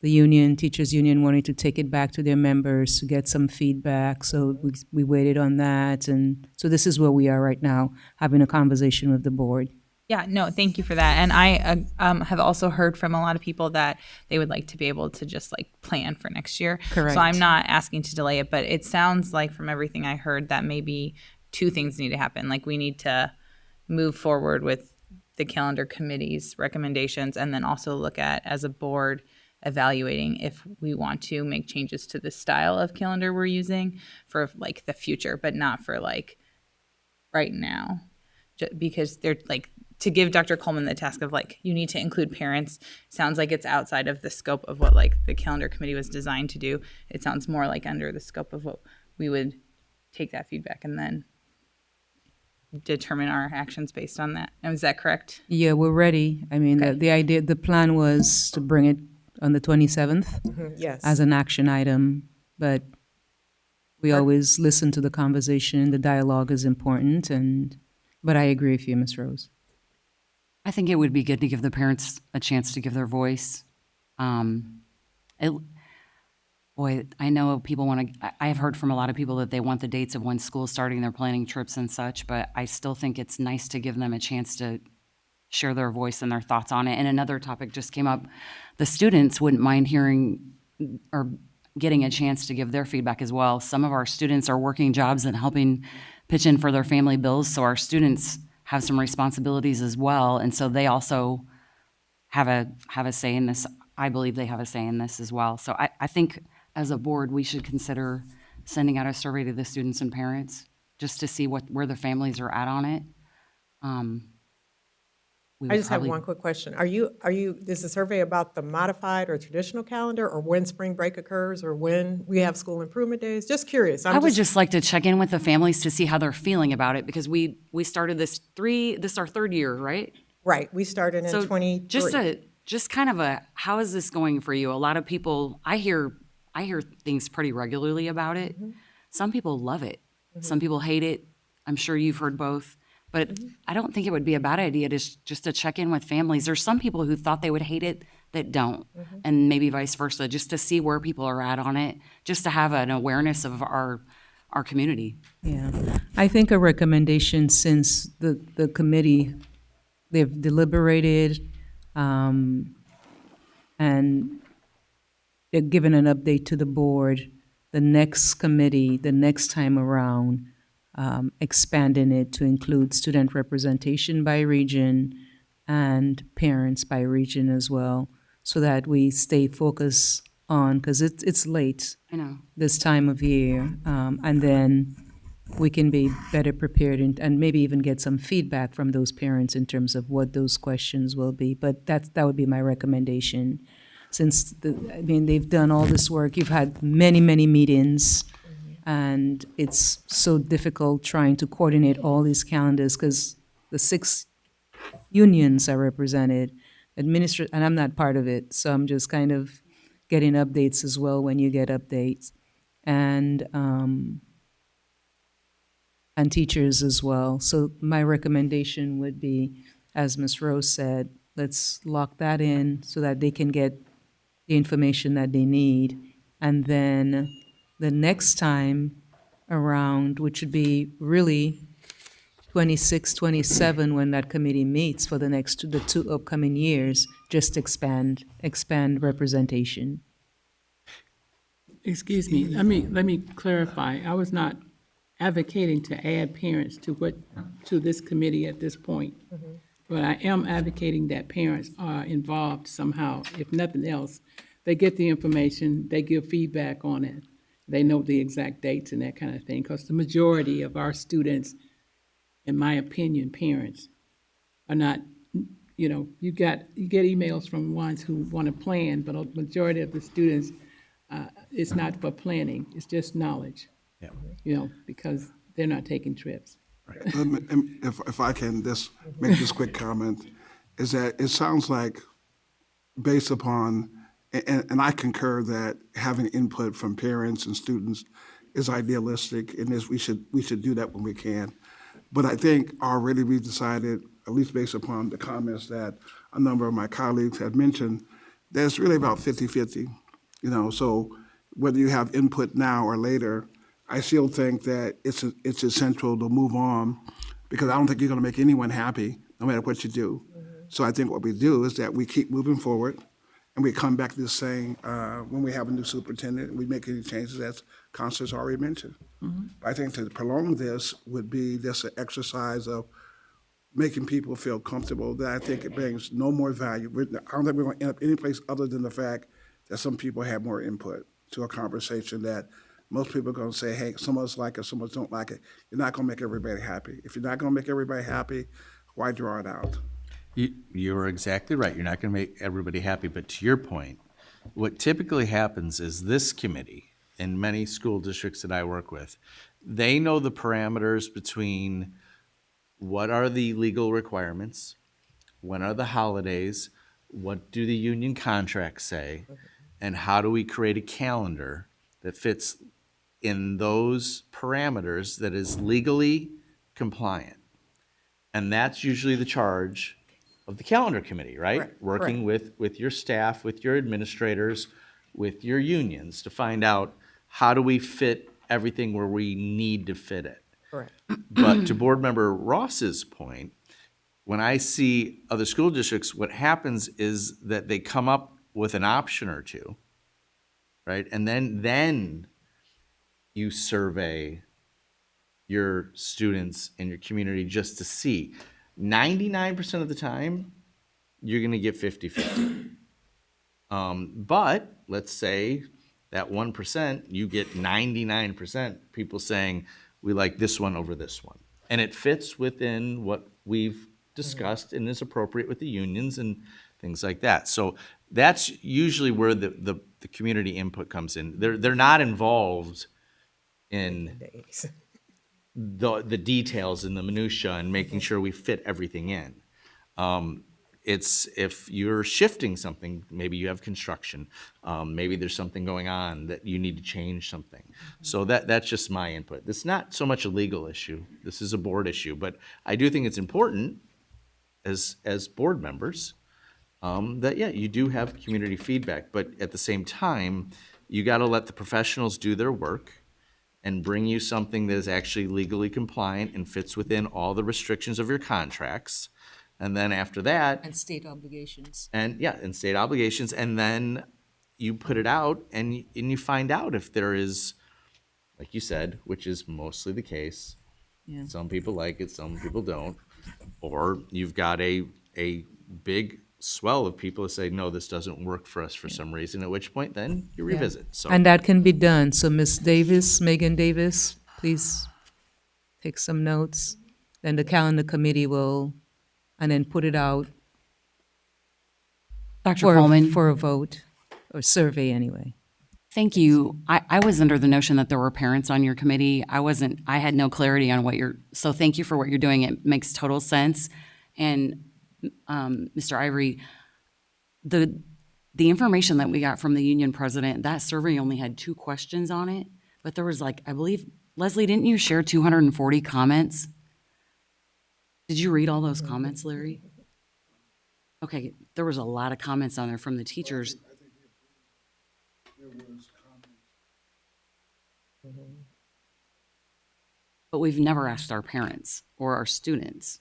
the union, teachers union, wanted to take it back to their members to get some feedback. So we waited on that. And so this is where we are right now, having a conversation with the board. Yeah, no, thank you for that. And I have also heard from a lot of people that they would like to be able to just like plan for next year. Correct. So I'm not asking to delay it, but it sounds like from everything I heard that maybe two things need to happen. Like we need to move forward with the calendar committee's recommendations and then also look at, as a board, evaluating if we want to make changes to the style of calendar we're using for like the future, but not for like right now. Because they're like, to give Dr. Coleman the task of like, you need to include parents, sounds like it's outside of the scope of what like the calendar committee was designed to do. It sounds more like under the scope of what we would take that feedback and then determine our actions based on that. And is that correct? Yeah, we're ready. I mean, the plan was to bring it on the 27th Yes. as an action item, but we always listen to the conversation. The dialogue is important, but I agree with you, Ms. Rose. I think it would be good to give the parents a chance to give their voice. I know people want to, I have heard from a lot of people that they want the dates of when school's starting, they're planning trips and such, but I still think it's nice to give them a chance to share their voice and their thoughts on it. And another topic just came up. The students wouldn't mind hearing or getting a chance to give their feedback as well. Some of our students are working jobs and helping pitch in for their family bills, so our students have some responsibilities as well, and so they also have a say in this. I believe they have a say in this as well. So I think as a board, we should consider sending out a survey to the students and parents just to see where the families are at on it. I just have one quick question. Is the survey about the modified or traditional calendar, or when spring break occurs, or when we have school improvement days? Just curious. I would just like to check in with the families to see how they're feeling about it, because we started this is our third year, right? Right, we started in 23. Just kind of how is this going for you? A lot of people, I hear things pretty regularly about it. Mm-hmm. Some people love it. Some people hate it. I'm sure you've heard both. But I don't think it would be a bad idea just to check in with families. There's some people who thought they would hate it that don't, and maybe vice versa, just to see where people are at on it, just to have an awareness of our community. Yeah, I think a recommendation, since the committee, they've deliberated, and they're given an update to the board, the next committee, the next time around, expanding it to include student representation by region and parents by region as well, so that we stay focused on, because it's late I know. this time of year, and then we can be better prepared and maybe even get some feedback from those parents in terms of what those questions will be. But that would be my recommendation, since they've done all this work. You've had many meetings. And it's so difficult trying to coordinate all these calendars because the 6 unions are represented, and I'm not part of it, so I'm just kind of getting updates as well when you get updates, and teachers as well. So my recommendation would be, as Ms. Rose said, let's lock that in so that they can get the information that they need, and then the next time around, which would be really 26, 27, when that committee meets for the two upcoming years, just expand representation. Excuse me, let me clarify. I was not advocating to add parents to this committee at this point. But I am advocating that parents are involved somehow. If nothing else, they get the information, they give feedback on it. They know the exact dates and that kind of thing, because the majority of our students, in my opinion, parents, are not, you get emails from ones who want to plan, but a majority of the students, it's not for planning, it's just knowledge. Yeah. Because they're not taking trips. If I can just make this quick comment, is that it sounds like, based upon, and I concur that having input from parents and students is idealistic, and we should do that when we can. But I think already we've decided, at least based upon the comments that a number of my colleagues had mentioned, there's really about 50-50, so whether you have input now or later, I still think that it's essential to move on, because I don't think you're going to make anyone happy, no matter what you do. So I think what we do is that we keep moving forward, and we come back to this saying, when we have a new superintendent, we make any changes, as Constance already mentioned. I think to prolong this would be just an exercise of making people feel comfortable, that I think it brings no more value. I don't think we're going to end up any place other than the fact that some people have more input to a conversation, that most people are going to say, hey, some of us like it, some of us don't like it. You're not going to make everybody happy. If you're not going to make everybody happy, why draw it out? You're exactly right. You're not going to make everybody happy. But to your point, what typically happens is this committee, in many school districts that I work with, they know the parameters between what are the legal requirements, when are the holidays, what do the union contracts say, and how do we create a calendar that fits in those parameters that is legally compliant. And that's usually the charge of the calendar committee, right? Correct, Working with your staff, with your administrators, with your unions to find out how do we fit everything where we need to fit it. Correct. But to Board Member Ross's point, when I see other school districts, what happens is that they come up with an option or two, right? And then you survey your students and your community just to see. 99% of the time, you're gonna get 50-50. But let's say that 1%, you get 99% people saying, we like this one over this one. And it fits within what we've discussed and is appropriate with the unions and things like that. So that's usually where the community input comes in. They're not involved in the details and the minutia and making sure we fit everything in. It's if you're shifting something, maybe you have construction, maybe there's something going on that you need to change something. So that's just my input. It's not so much a legal issue. This is a board issue, but I do think it's important as board members that, yeah, you do have community feedback, but at the same time, you got to let the professionals do their work and bring you something that is actually legally compliant and fits within all the restrictions of your contracts. And then after that. And state obligations. And state obligations. And then you put it out and you find out if there is, like you said, which is mostly the case. Yeah. Some people like it, some people don't. Or you've got a big swell of people who say, no, this doesn't work for us for some reason, at which point then you revisit. So. And that can be done. So Ms. Davis, Megan Davis, please take some notes. Then the calendar committee will, and then put it out. Dr. Coleman. For a vote, or survey anyway. Thank you. I was under the notion that there were parents on your committee. I had no clarity on so thank you for what you're doing. It makes total sense. And Mr. Ivory, the information that we got from the union president, that survey only had 2 questions on it, but there was I believe, Leslie, didn't you share 240 comments? Did you read all those comments, Larry? Okay, there was a lot of comments on there from the teachers. But we've never asked our parents or our students.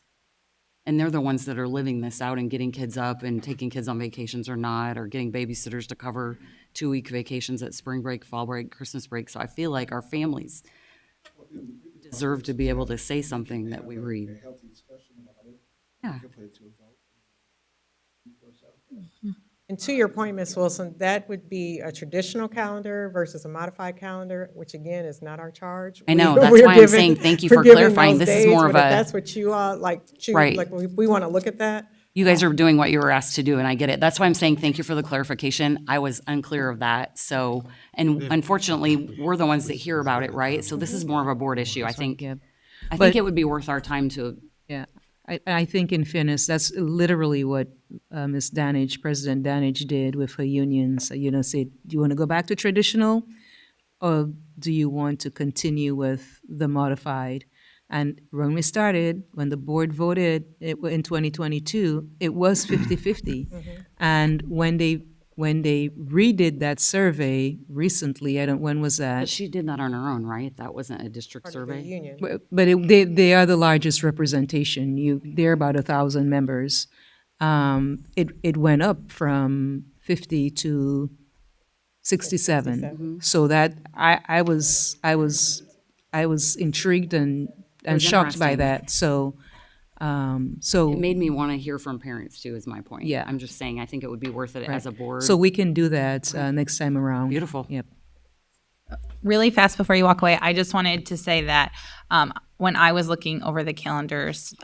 And they're the ones that are living this out and getting kids up and taking kids on vacations or not, or getting babysitters to cover 2-week vacations at spring break, fall break, Christmas break. So I feel like our families deserve to be able to say something that we read. Yeah. And to your point, Ms. Wilson, that would be a traditional calendar versus a modified calendar, which again is not our charge. I know, that's why I'm saying thank you for clarifying. This is more of a. If that's what you all Right. like, we want to look at that. You guys are doing what you were asked to do, and I get it. That's why I'm saying thank you for the clarification. I was unclear of that. So, and unfortunately, we're the ones that hear about it, right? So this is more of a board issue. I think it would be worth our time to. Yeah. I think in fairness, that's literally what Ms. Danage, President Danage did with her unions. Said, do you want to go back to traditional, or do you want to continue with the modified? And when we started, when the board voted in 2022, it was 50-50. And when they when they redid that survey recently, when was that? But she did that on her own, right? That wasn't a district Part of the survey? union. They are the largest representation. They're about 1,000 members. It went up from 50 to 67. 67. So that I was intrigued and was shocked by interesting. that. So It made me want to hear from parents too, is my point. Yeah. I'm just saying, I think it would be worth it right. as a board. So we can do that next time around. Beautiful. Yep. Really fast before you walk away, I just wanted to say that when I was looking over the calendars,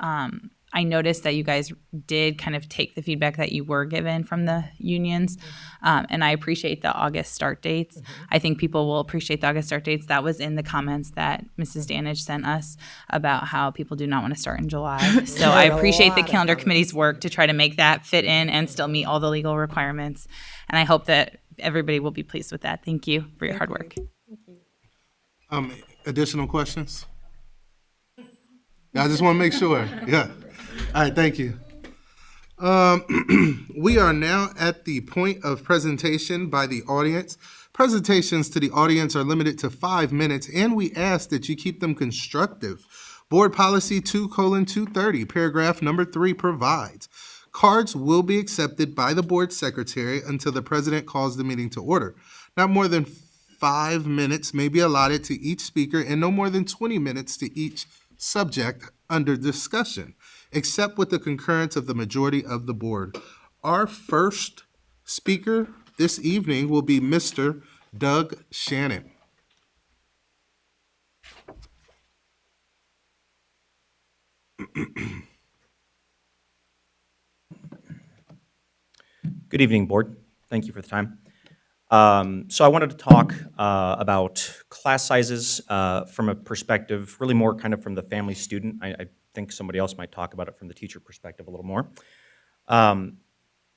I noticed that you guys did kind of take the feedback that you were given from the unions, and I appreciate the August start dates. I think people will appreciate the August start dates. That was in the comments that Mrs. Danich sent us about how people do not want to start in July. So I appreciate the calendar committee's work to try to make that fit in and still meet all the legal requirements. And I hope that everybody will be pleased with that. Thank you for your hard work. Additional questions? I just want to make sure. Yeah. All right, thank you. We are now at the point of presentation by the audience. Presentations to the audience are limited to 5 minutes, and we ask that you keep them constructive. Board Policy 2:230, paragraph number 3 provides, cards will be accepted by the board secretary until the president calls the meeting to order. Not more than 5 minutes may be allotted to each speaker and no more than 20 minutes to each subject under discussion, except with the concurrence of the majority of the board. Our first speaker this evening will be Mr. Doug Shannon. Good evening, Board. Thank you for the time. So I wanted to talk about class sizes from a perspective, really more kind of from the family student. I think somebody else might talk about it from the teacher perspective a little more.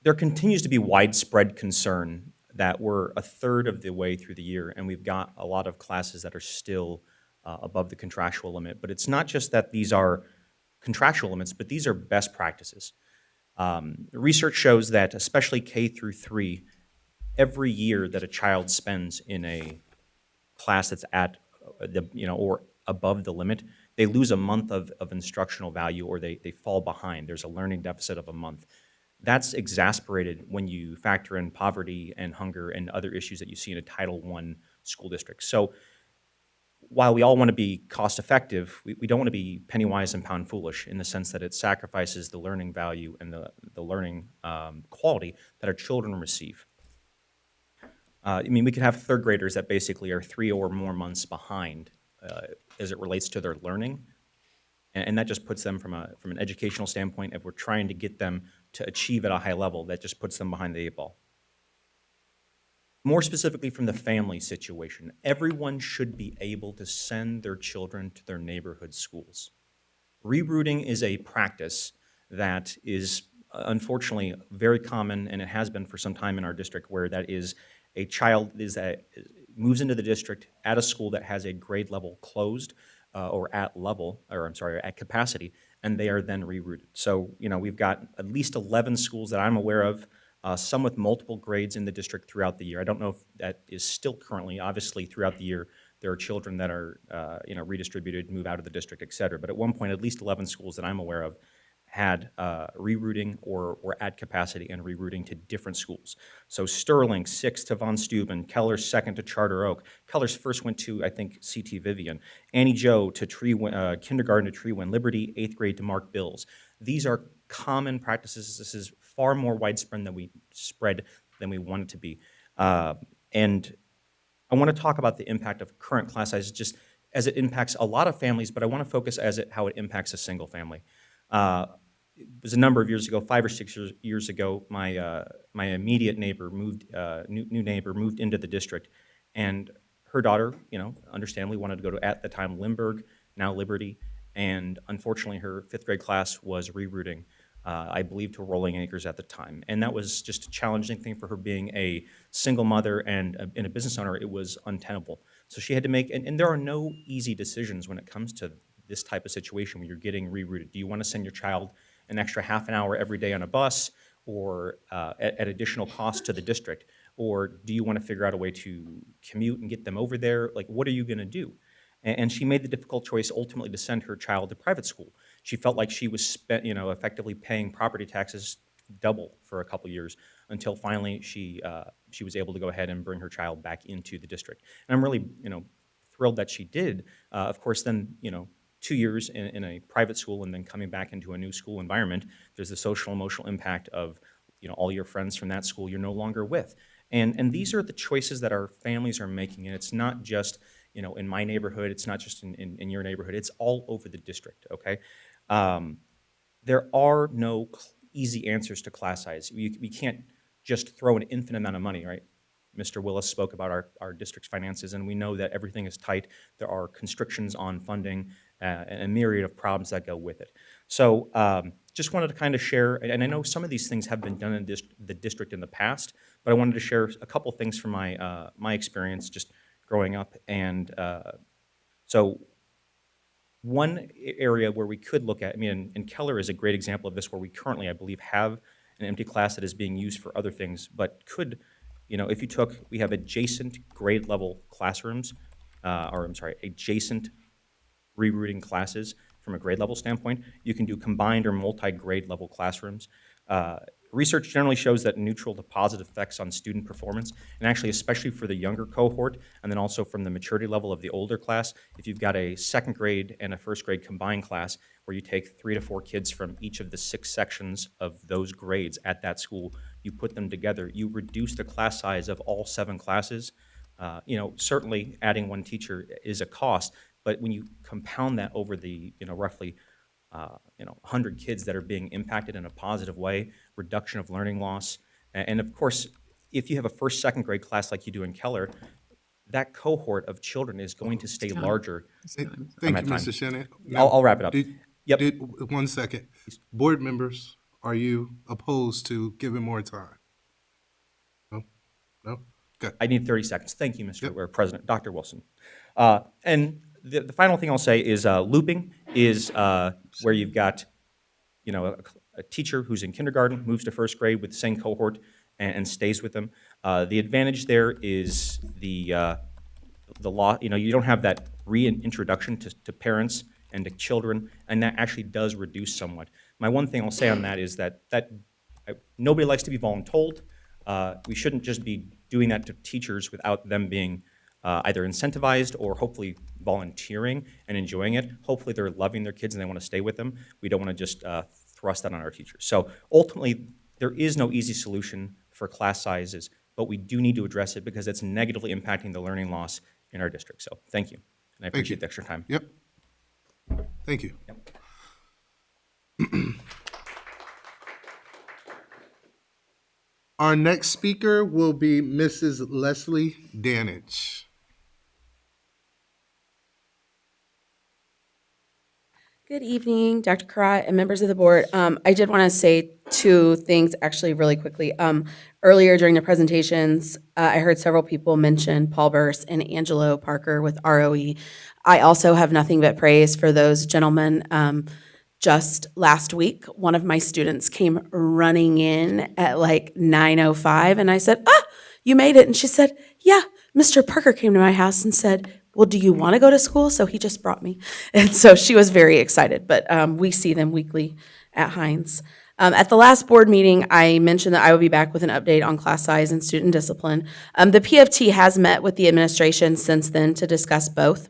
There continues to be widespread concern that we're a third of the way through the year, and we've got a lot of classes that are still above the contractual limit. But it's not just that these are contractual limits, but these are best practices. Research shows that, especially K through 3, every year that a child spends in a class that's at the, or above the limit, they lose a month of instructional value, or they fall behind. There's a learning deficit of a month. That's exasperated when you factor in poverty and hunger and other issues that you see in a Title I school district. So while we all want to be cost effective, we don't want to be penny wise and pound foolish, in the sense that it sacrifices the learning value and the learning quality that our children receive. We could have third graders that basically are 3 or more months behind as it relates to their learning, and that just puts them from an educational standpoint, if we're trying to get them to achieve at a high level, that just puts them behind the 8 ball. More specifically from the family situation, everyone should be able to send their children to their neighborhood schools. Rerouting is a practice that is unfortunately very common, and it has been for some time in our district, where that is a child moves into the district at a school that has a grade level closed or at capacity, and they are then rerouted. So, we've got at least 11 schools that I'm aware of, some with multiple grades in the district throughout the year. I don't know if that is still currently. Obviously, throughout the year, there are children that are redistributed, move out of the district, et cetera. But at one point, at least 11 schools that I'm aware of had rerouting or were at capacity and rerouting to different schools. So Sterling, 6th to Von Steuben, Keller's 2nd to Charter Oak. Keller's first went to, I think, C.T. Vivian. Annie Joe to kindergarten to Treewin. Liberty, 8th grade to Mark Bills. These are common practices. This is far more widespread than we want it to be. And I want to talk about the impact of current class sizes just as it impacts a lot of families, but I want to focus how it impacts a single family. It was a number of years ago, 5 or 6 years ago, my immediate neighbor moved into the district, and her daughter, understandably wanted to go to, at the time, Lindbergh, now Liberty, and unfortunately her 5th grade class was rerouting, I believe, to Rolling Acres at the time. And that was just a challenging thing for her, being a single mother and a business owner. It was untenable. So she had to make, and there are no easy decisions when it comes to this type of situation when you're getting rerouted. Do you want to send your child an extra half an hour every day on a bus, or at additional cost to the district? Or do you want to figure out a way to commute and get them over there? Like, what are you going to do? And she made the difficult choice ultimately to send her child to private school. She felt like she was effectively paying property taxes double for a couple years until finally she was able to go ahead and bring her child back into the district. And I'm really thrilled that she did. Of course, then 2 years in a private school and then coming back into a new school environment, there's the social emotional impact of all your friends from that school you're no longer with. And these are the choices that our families are making. And it's not just in my neighborhood, it's not just in your neighborhood, it's all over the district, okay? There are no easy answers to class size. We can't just throw an infinite amount of money, right? Mr. Willis spoke about our district's finances, and we know that everything is tight. There are constrictions on funding and a myriad of problems that go with it. So just wanted to kind of share, and I know some of these things have been done in the district in the past, but I wanted to share a couple things from my experience just growing up. And so one area where we could look at, and Keller is a great example of this, where we currently, I believe, have an empty class that is being used for other things, but could, if you we have adjacent grade level classrooms, adjacent rerouting classes from a grade level standpoint. You can do combined or multi-grade level classrooms. Research generally shows that neutral to positive effects on student performance, and actually especially for the younger cohort, and then also from the maturity level of the older class. If you've got a second grade and a first grade combined class where you take 3 to 4 kids from each of the 6 sections of those grades at that school, you put them together, you reduce the class size of all 7 classes. Certainly adding 1 teacher is a cost, but when you compound that over the roughly 100 kids that are being impacted in a positive way, reduction of learning loss. And of course, if you have a first, second grade class like you do in Keller, that cohort of children is going to stay larger. Thank you, Mr. Shannon. I'll wrap it up. Yep. 1 second. Board members, are you opposed to giving more time? No? No? Good. I need 30 seconds. Thank you, Mr. President, Dr. Wilson. And the final thing I'll say is looping is where you've got, a teacher who's in kindergarten, moves to first grade with the same cohort and stays with them. The advantage there is the law, you don't have that reintroduction to parents and to children, and that actually does reduce somewhat. My one thing I'll say on that is that nobody likes to be voluntold. We shouldn't just be doing that to teachers without them being either incentivized or hopefully volunteering and enjoying it. Hopefully they're loving their kids and they want to stay with them. We don't want to just thrust that on our teachers. So ultimately, there is no easy solution for class sizes, but we do need to address it because it's negatively impacting the learning loss in our district. So thank you, and I appreciate the extra time. Yep. Thank you. Yep. Our next speaker will be Mrs. Leslie Danich. Good evening, Dr. Karat and members of the board. I did want to say 2 things actually really quickly. Earlier during the presentations, I heard several people mention Paul Burse and Angelo Parker with ROE. I also have nothing but praise for those gentlemen. Just last week, one of my students came running in at like 9:05 and I said, you made it. And she said, yeah, Mr. Parker came to my house and said, well, do you want to go to school? So he just brought me. And so she was very excited, but we see them weekly at Hines. At the last board meeting, I mentioned that I will be back with an update on class size and student discipline. The PFT has met with the administration since then to discuss both.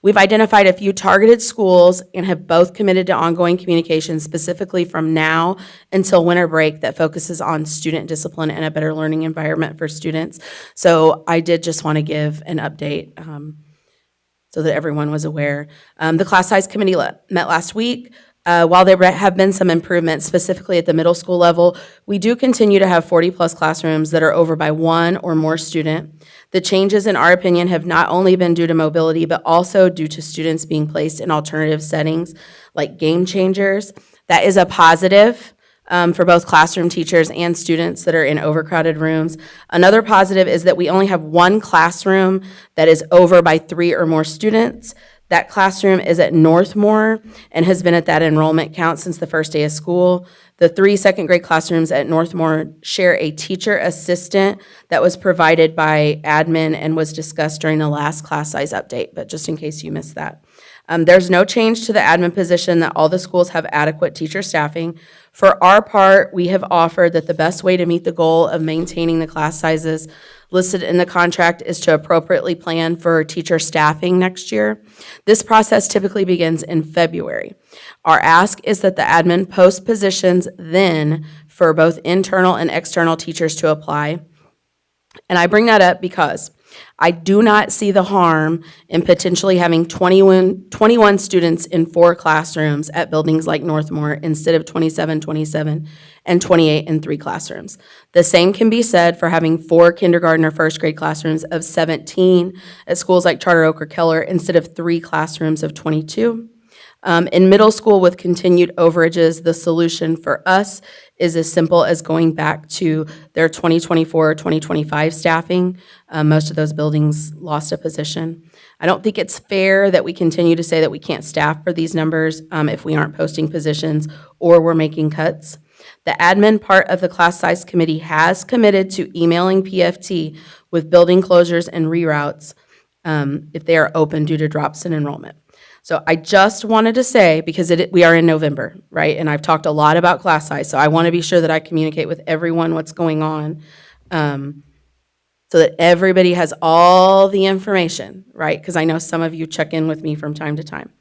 We've identified a few targeted schools and have both committed to ongoing communication specifically from now until winter break that focuses on student discipline and a better learning environment for students. So I did just want to give an update so that everyone was aware. The class size committee met last week. While there have been some improvements, specifically at the middle school level, we do continue to have 40-plus classrooms that are over by 1 or more student. The changes, in our opinion, have not only been due to mobility, but also due to students being placed in alternative settings like game changers. That is a positive for both classroom teachers and students that are in overcrowded rooms. Another positive is that we only have 1 classroom that is over by 3 or more students. That classroom is at Northmore and has been at that enrollment count since the first day of school. The 3 second grade classrooms at Northmore share a teacher assistant that was provided by admin and was discussed during the last class size update, but just in case you missed that. There's no change to the admin position, that all the schools have adequate teacher staffing. For our part, we have offered that the best way to meet the goal of maintaining the class sizes listed in the contract is to appropriately plan for teacher staffing next year. This process typically begins in February. Our ask is that the admin post positions then for both internal and external teachers to apply. And I bring that up because I do not see the harm in potentially having 21 students in 4 classrooms at buildings like Northmore instead of 27, 27, and 28 in 3 classrooms. The same can be said for having 4 kindergarten or first grade classrooms of 17 at schools like Charter Oak or Keller instead of 3 classrooms of 22. In middle school with continued overages, the solution for us is as simple as going back to their 2024 or 2025 staffing. Most of those buildings lost a position. I don't think it's fair that we continue to say that we can't staff for these numbers if we aren't posting positions or we're making cuts. The admin part of the class size committee has committed to emailing PFT with building closures and reroutes if they are open due to drops in enrollment. So I just wanted to say, because we are in November, right? And I've talked a lot about class size, so I want to be sure that I communicate with everyone what's going on, so that everybody has all the information, right? Because I know some of you check in with me from time to time.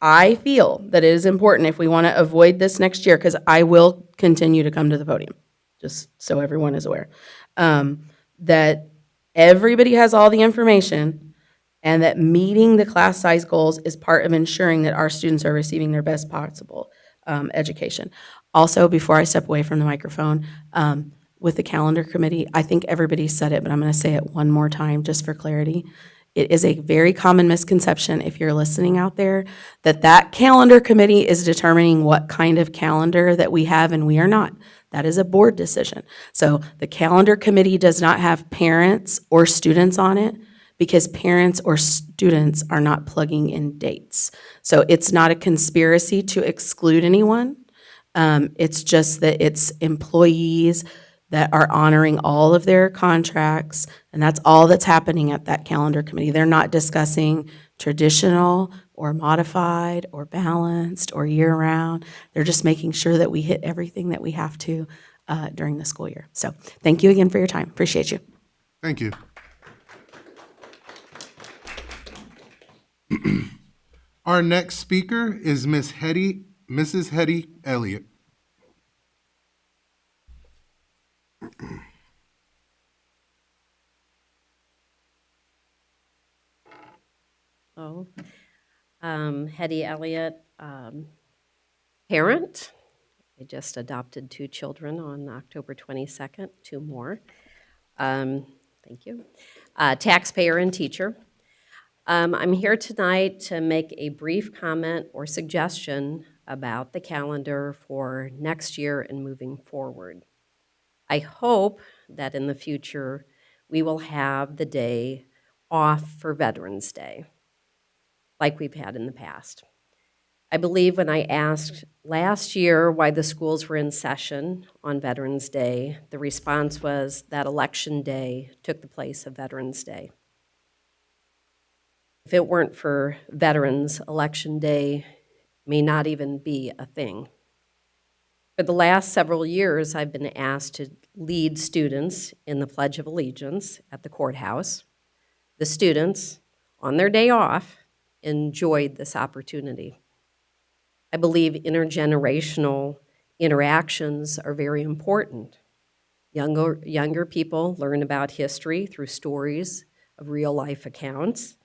I feel that it is important if we want to avoid this next year, because I will continue to come to the podium, just so everyone is aware, that everybody has all the information, and that meeting the class size goals is part of ensuring that our students are receiving their best possible education. Also, before I step away from the microphone, with the calendar committee, I think everybody said it, but I'm going to say it one more time just for clarity. It is a very common misconception, if you're listening out there, that calendar committee is determining what kind of calendar that we have, and we are not. That is a board decision. So the calendar committee does not have parents or students on it, because parents or students are not plugging in dates. So it's not a conspiracy to exclude anyone. It's just that it's employees that are honoring all of their contracts, and that's all that's happening at that calendar committee. They're not discussing traditional or modified or balanced or year-round. They're just making sure that we hit everything that we have to during the school year. So thank you again for your time. Appreciate you. Thank you. Our next speaker is Mrs. Hetty Elliott. Hetty Elliott, parent. I just adopted 2 children on October 22nd, 2 more. Thank you. Taxpayer and teacher. I'm here tonight to make a brief comment or suggestion about the calendar for next year and moving forward. I hope that in the future we will have the day off for Veterans Day, like we've had in the past. I believe when I asked last year why the schools were in session on Veterans Day, the response was that Election Day took the place of Veterans Day. If it weren't for veterans, Election Day may not even be a thing. For the last several years, I've been asked to lead students in the Pledge of Allegiance at the courthouse. The students, on their day off, enjoyed this opportunity. I believe intergenerational interactions are very important. Younger people learn about history through stories of real-life accounts,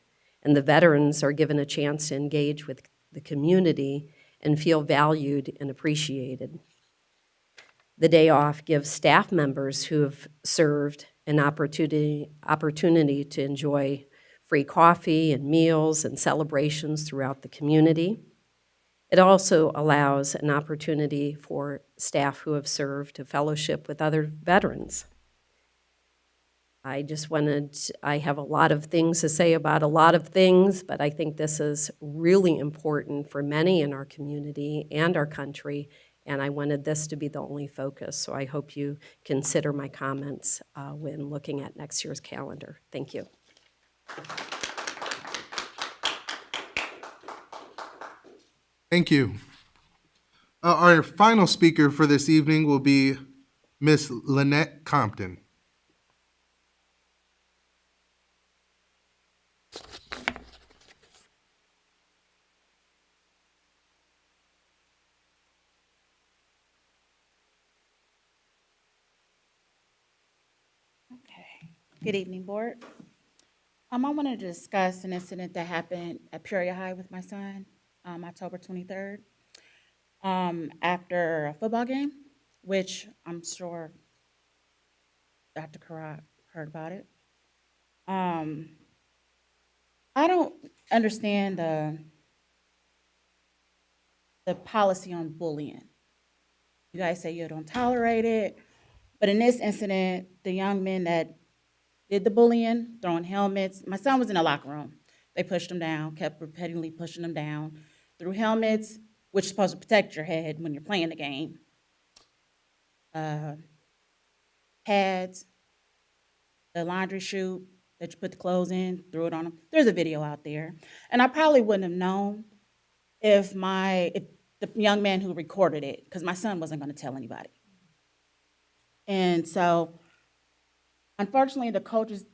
and the veterans are given a chance to engage with the community and feel valued and appreciated. The day off gives staff members who have served an opportunity to enjoy free coffee and meals and celebrations throughout the community. It also allows an opportunity for staff who have served to fellowship with other veterans. I have a lot of things to say about a lot of things, but I think this is really important for many in our community and our country, and I wanted this to be the only focus. So I hope you consider my comments when looking at next year's calendar. Thank you. Thank you. Our final speaker for this evening will be Miss Lynette Compton. Good evening, Board. I wanted to discuss an incident that happened at Peoria High with my son, October 23rd, after a football game, which I'm sure Dr. Karat heard about it. I don't understand the policy on bullying. You guys say you don't tolerate it, but in this incident, the young men that did the bullying, throwing helmets. My son was in the locker room. They pushed him down, kept repeatedly pushing him down, threw helmets, which is supposed to protect your head when you're playing the game. Pads, the laundry chute that you put the clothes in, threw it on them. There's a video out there. And I probably wouldn't have known if the young man who recorded it, because my son wasn't going to tell anybody. And so, unfortunately, the coaches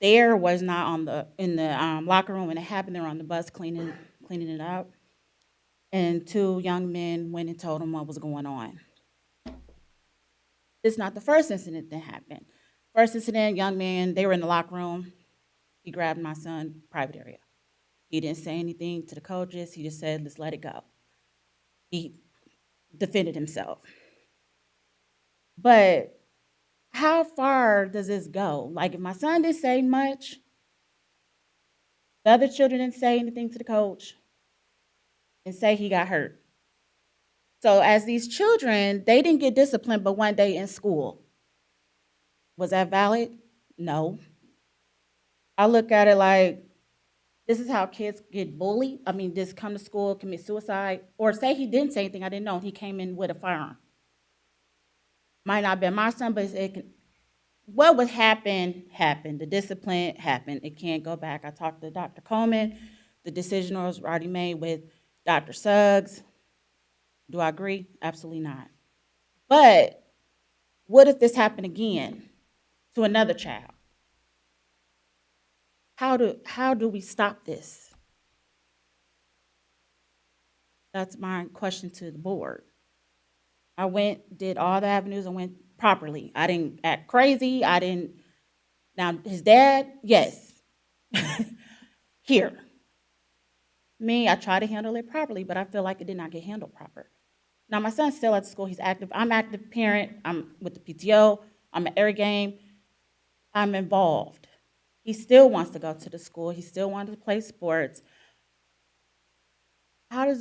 there was not in the locker room when it happened. They were on the bus cleaning it up. And two young men went and told them what was going on. It's not the first incident that happened. First incident, young man, they were in the locker room. He grabbed my son, private area. He didn't say anything to the coaches. He just said, let's let it go. He defended himself. But how far does this go? Like, if my son didn't say much, the other children didn't say anything to the coach, and say he got hurt. So as these children, they didn't get disciplined but one day in school. Was that valid? No. I look at it like, this is how kids get bullied. I mean, just come to school, commit suicide, or say he didn't say anything, I didn't know, he came in with a firearm. Might not have been my son, but what would happen, happened. The discipline happened. It can't go back. I talked to Dr. Coleman. The decision was already made with Dr. Suggs. Do I agree? Absolutely not. But what if this happened again to another child? How do we stop this? That's my question to the board. I did all the avenues, and went properly. I didn't act crazy. Now his dad, yes. Here. Me, I try to handle it properly, but I feel like it did not get handled proper. Now my son's still at school, he's active. I'm active parent, I'm with the PTO, I'm at every game. I'm involved. He still wants to go to the school, he still wanted to play sports. How do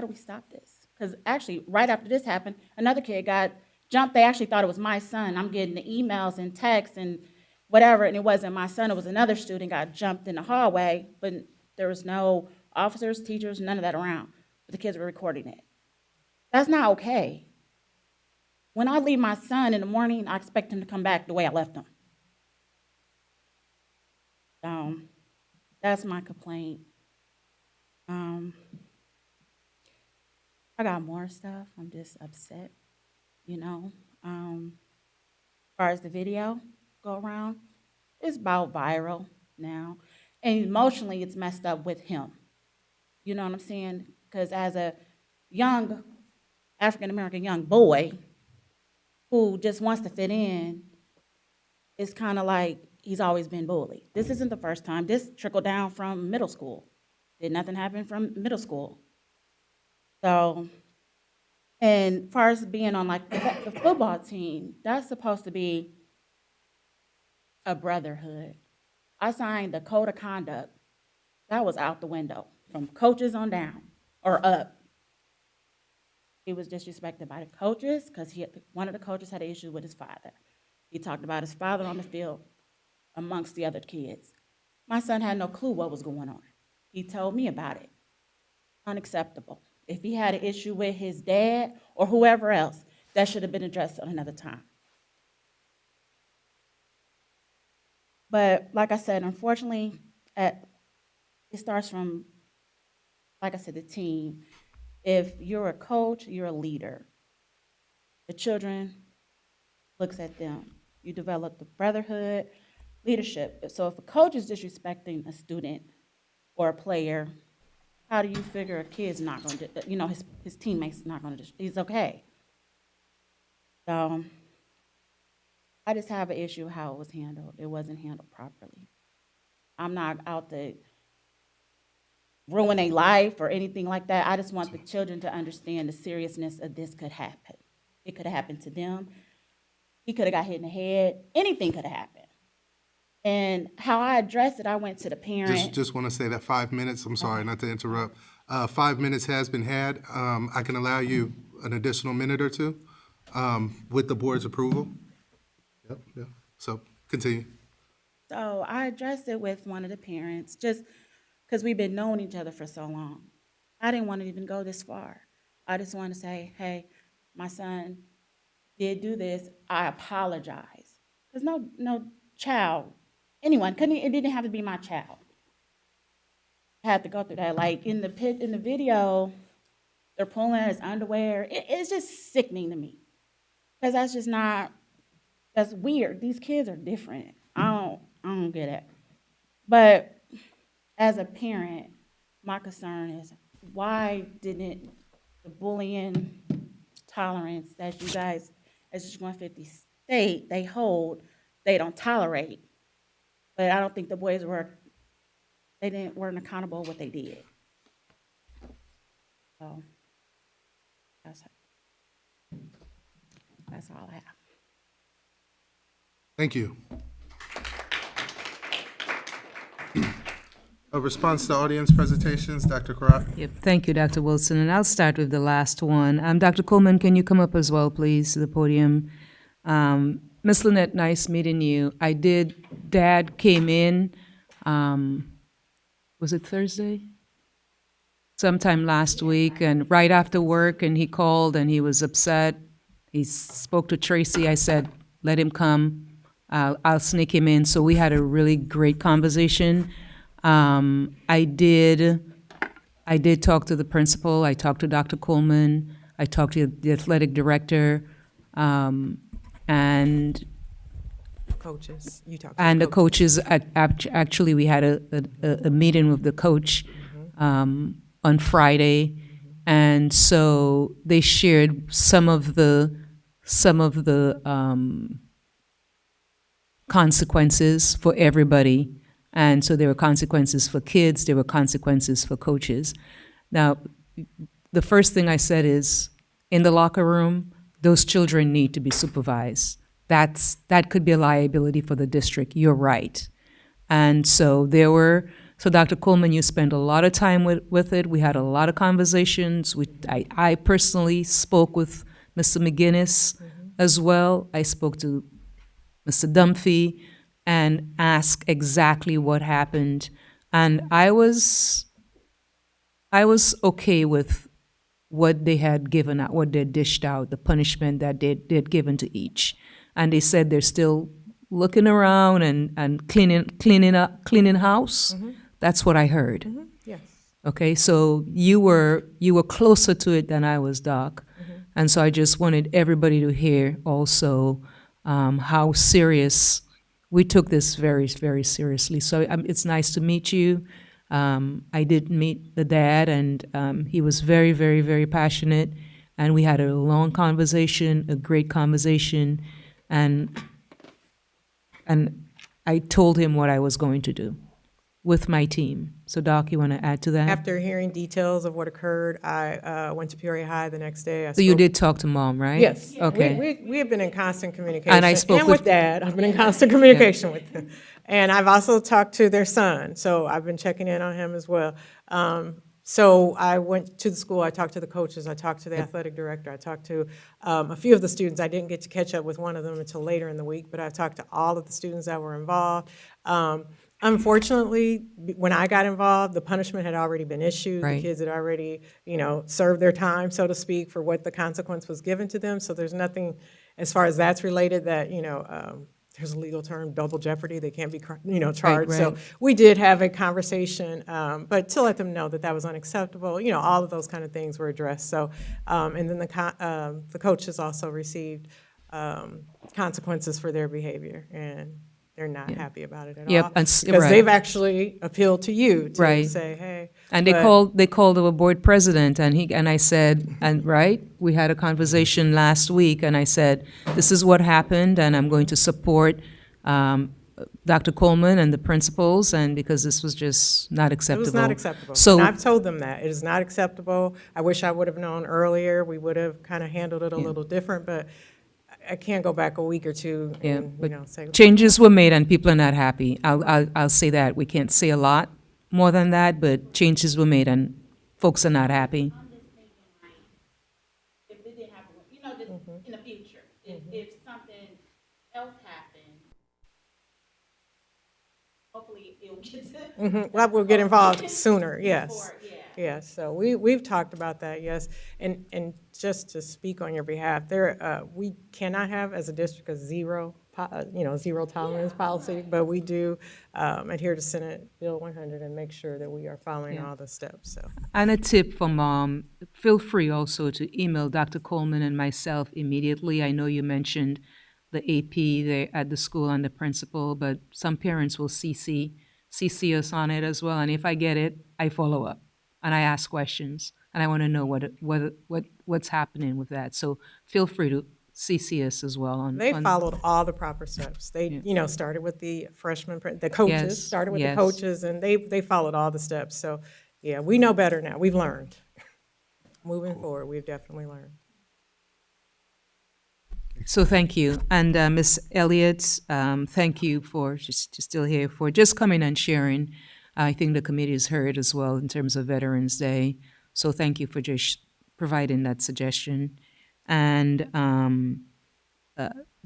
we stop this? Because actually, right after this happened, another kid got jumped. They actually thought it was my son. I'm getting the emails and texts and whatever, and it wasn't my son. It was another student got jumped in the hallway, but there was no officers, teachers, none of that around. But the kids were recording it. That's not okay. When I leave my son in the morning, I expect him to come back the way I left him. That's my complaint. I got more stuff. I'm just upset, As far as the video go around, it's about viral now. And emotionally, it's messed up with him. You know what I'm saying? Because as a young African-American young boy who just wants to fit in, it's kind of like he's always been bullied. This isn't the first time. This trickled down from middle school. Did nothing happen from middle school? So, and as far as being on like the football team, that's supposed to be a brotherhood. I signed the code of conduct. That was out the window from coaches on down or up. He was disrespected by the coaches because one of the coaches had an issue with his father. He talked about his father on the field amongst the other kids. My son had no clue what was going on. He told me about it. Unacceptable. If he had an issue with his dad or whoever else, that should have been addressed at another time. But like I said, unfortunately, it starts from, like I said, the team. If you're a coach, you're a leader. The children looks at them. You develop the brotherhood, leadership. So if a coach is disrespecting a student or a player, how do you figure a kid's not going to, his teammates not going to, he's okay. So I just have an issue with how it was handled. It wasn't handled properly. I'm not out to ruin a life or anything like that. I just want the children to understand the seriousness of this could happen. It could have happened to them. He could have got hit in the head. Anything could have happened. And how I addressed it, I went to the parent. Just want to say that 5 minutes, I'm sorry, not to interrupt. 5 minutes has been had. I can allow you an additional minute or two with the board's approval. Yep. So continue. So I addressed it with one of the parents, just because we've been knowing each other for so long. I didn't want to even go this far. I just want to say, hey, my son did do this. I apologize. Because no child, anyone, it didn't have to be my child. I had to go through that. Like in the video, they're pulling at his underwear. It's just sickening to me. Because that's weird. These kids are different. I don't get it. But as a parent, my concern is why didn't the bullying tolerance that you guys, as just 150 state, they hold, they don't tolerate. But I don't think the boys weren't accountable what they did. So that's all I have. Thank you. A response to audience presentations, Dr. Karat. Yep, thank you, Dr. Wilson. And I'll start with the last one. Dr. Coleman, can you come up as well, please, to the podium? Ms. Lynette, nice meeting you. Dad came in, was it Thursday? Sometime last week, and right after work, and he called and he was upset. He spoke to Tracy. I said, let him come. I'll sneak him in. So we had a really great conversation. I did talk to the principal. I talked to Dr. Coleman. I talked to the athletic director, and Coaches, you talked to and the coaches. Actually, we had a meeting with the coach on Friday, and so they shared some of the consequences for everybody. And so there were consequences for kids, there were consequences for coaches. Now, the first thing I said is, in the locker room, those children need to be supervised. That could be a liability for the district, you're right. And so Dr. Coleman, you spent a lot of time with it. We had a lot of conversations. I personally spoke with Mr. McGinnis as well. I spoke to Mr. Dunphy and asked exactly what happened. And I was okay with what they had given out, what they dished out, the punishment that they'd given to each. And they said they're still looking around and cleaning house. That's what I heard. Yes. Okay, so you were closer to it than I was, Doc. And so I just wanted everybody to hear also how serious we took this very, very seriously. So it's nice to meet you. I did meet the dad, and he was very, very, very passionate. And we had a long conversation, a great conversation, and I told him what I was going to do with my team. So, Doc, you want to add to that? After hearing details of what occurred, I went to Peoria High the next day. So you did talk to Mom, right? Yes. Okay. We have been in constant communication. And I spoke with Dad. I've been in constant communication with him. And I've also talked to their son, so I've been checking in on him as well. So I went to the school, I talked to the coaches, I talked to the athletic director, I talked to a few of the students. I didn't get to catch up with one of them until later in the week, but I talked to all of the students that were involved. Unfortunately, when I got involved, the punishment had already been issued. The Right. kids had already, served their time, so to speak, for what the consequence was given to them. So there's nothing, as far as that's related, that, there's a legal term, double jeopardy. They can't be, charged. So right. we did have a conversation, but to let them know that that was unacceptable. All of those kind of things were addressed. So, and then the coaches also received consequences for their behavior, and they're not happy about it at Yep, all. and Because right. they've actually appealed to you to Right. say, hey. And they called our board president, and I said, and right, we had a conversation last week, and I said, this is what happened, and I'm going to support Dr. Coleman and the principals, and because this was just not acceptable. It was not acceptable. So And I've told them that. It is not acceptable. I wish I would have known earlier. We would have kind of handled it a little different, but I can't go back a week or two yeah, and, but say. changes were made, and people are not happy. I'll say that. We can't say a lot more than that, but changes were made, and folks are not happy. I'm just thinking, like, if it didn't happen, just in the future, if something else happened, hopefully it'll get to. Well, we'll get involved sooner, yes. Before, yeah. Yes, so we've talked about that, yes. And just to speak on your behalf, we cannot have, as a district, a zero tolerance policy, but we do adhere to Senate Bill 100 and make sure that we are following all the steps, so. And a tip from mom, feel free also to email Dr. Coleman and myself immediately. I know you mentioned the AP there at the school and the principal, but some parents will CC us on it as well. And if I get it, I follow up and I ask questions, and I want to know what's happening with that. So feel free to CC us as well on. They followed all the proper steps. They, started with the the coaches, Yes, started with yes. the coaches, and they followed all the steps. So, yeah, we know better now. We've learned. Moving forward, we've definitely learned. So thank you. And Ms. Elliott, thank you for just still here for just coming and sharing. I think the committee has heard as well in terms of Veterans Day. So thank you for just providing that suggestion. And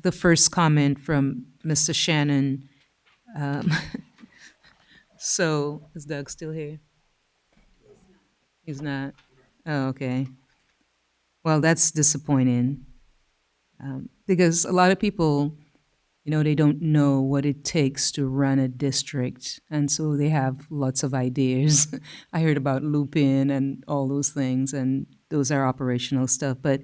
the first comment from Mr. Shannon. So is Doug still here? He's not. Oh, okay. Well, that's disappointing. Because a lot of people, they don't know what it takes to run a district, and so they have lots of ideas. I heard about loop-in and all those things, and those are operational stuff. But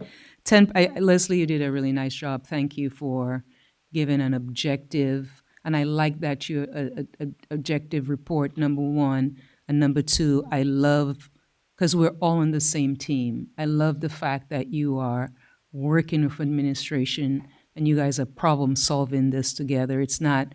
Leslie, you did a really nice job. Thank you for giving an objective, and I like that you objective report, number one, and number two, I love, because we're all on the same team. I love the fact that you are working with administration, and you guys are problem solving this together. It's not,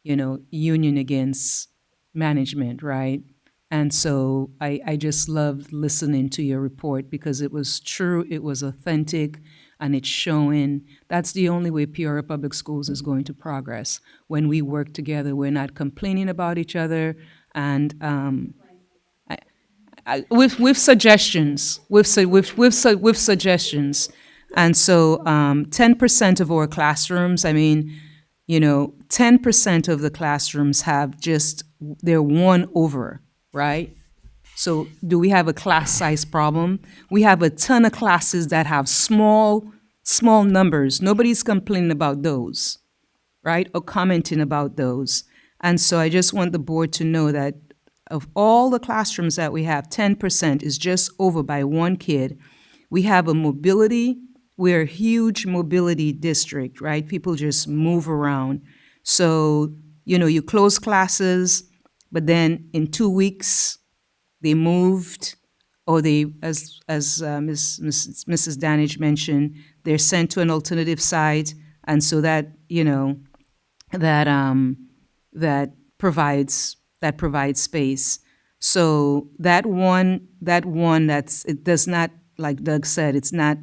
union against management, right? And so I just loved listening to your report because it was true, it was authentic, and it's showing that's the only way Peoria Public Schools is going to progress. When we work together, we're not complaining about each other, and with suggestions, with suggestions. And so 10% of our classrooms, 10% of the classrooms have they're one over, right? So do we have a class size problem? We have a ton of classes that have small numbers. Nobody's complaining about those, right? Or commenting about those. And so I just want the board to know that of all the classrooms that we have, 10% is just over by one kid. We have we're a huge mobility district, right? People just move around. So, you close classes, but then in 2 weeks, they moved, or as Mrs. Danage mentioned, they're sent to an alternative site, and so that provides space. So that one it does not, like Doug said, it's not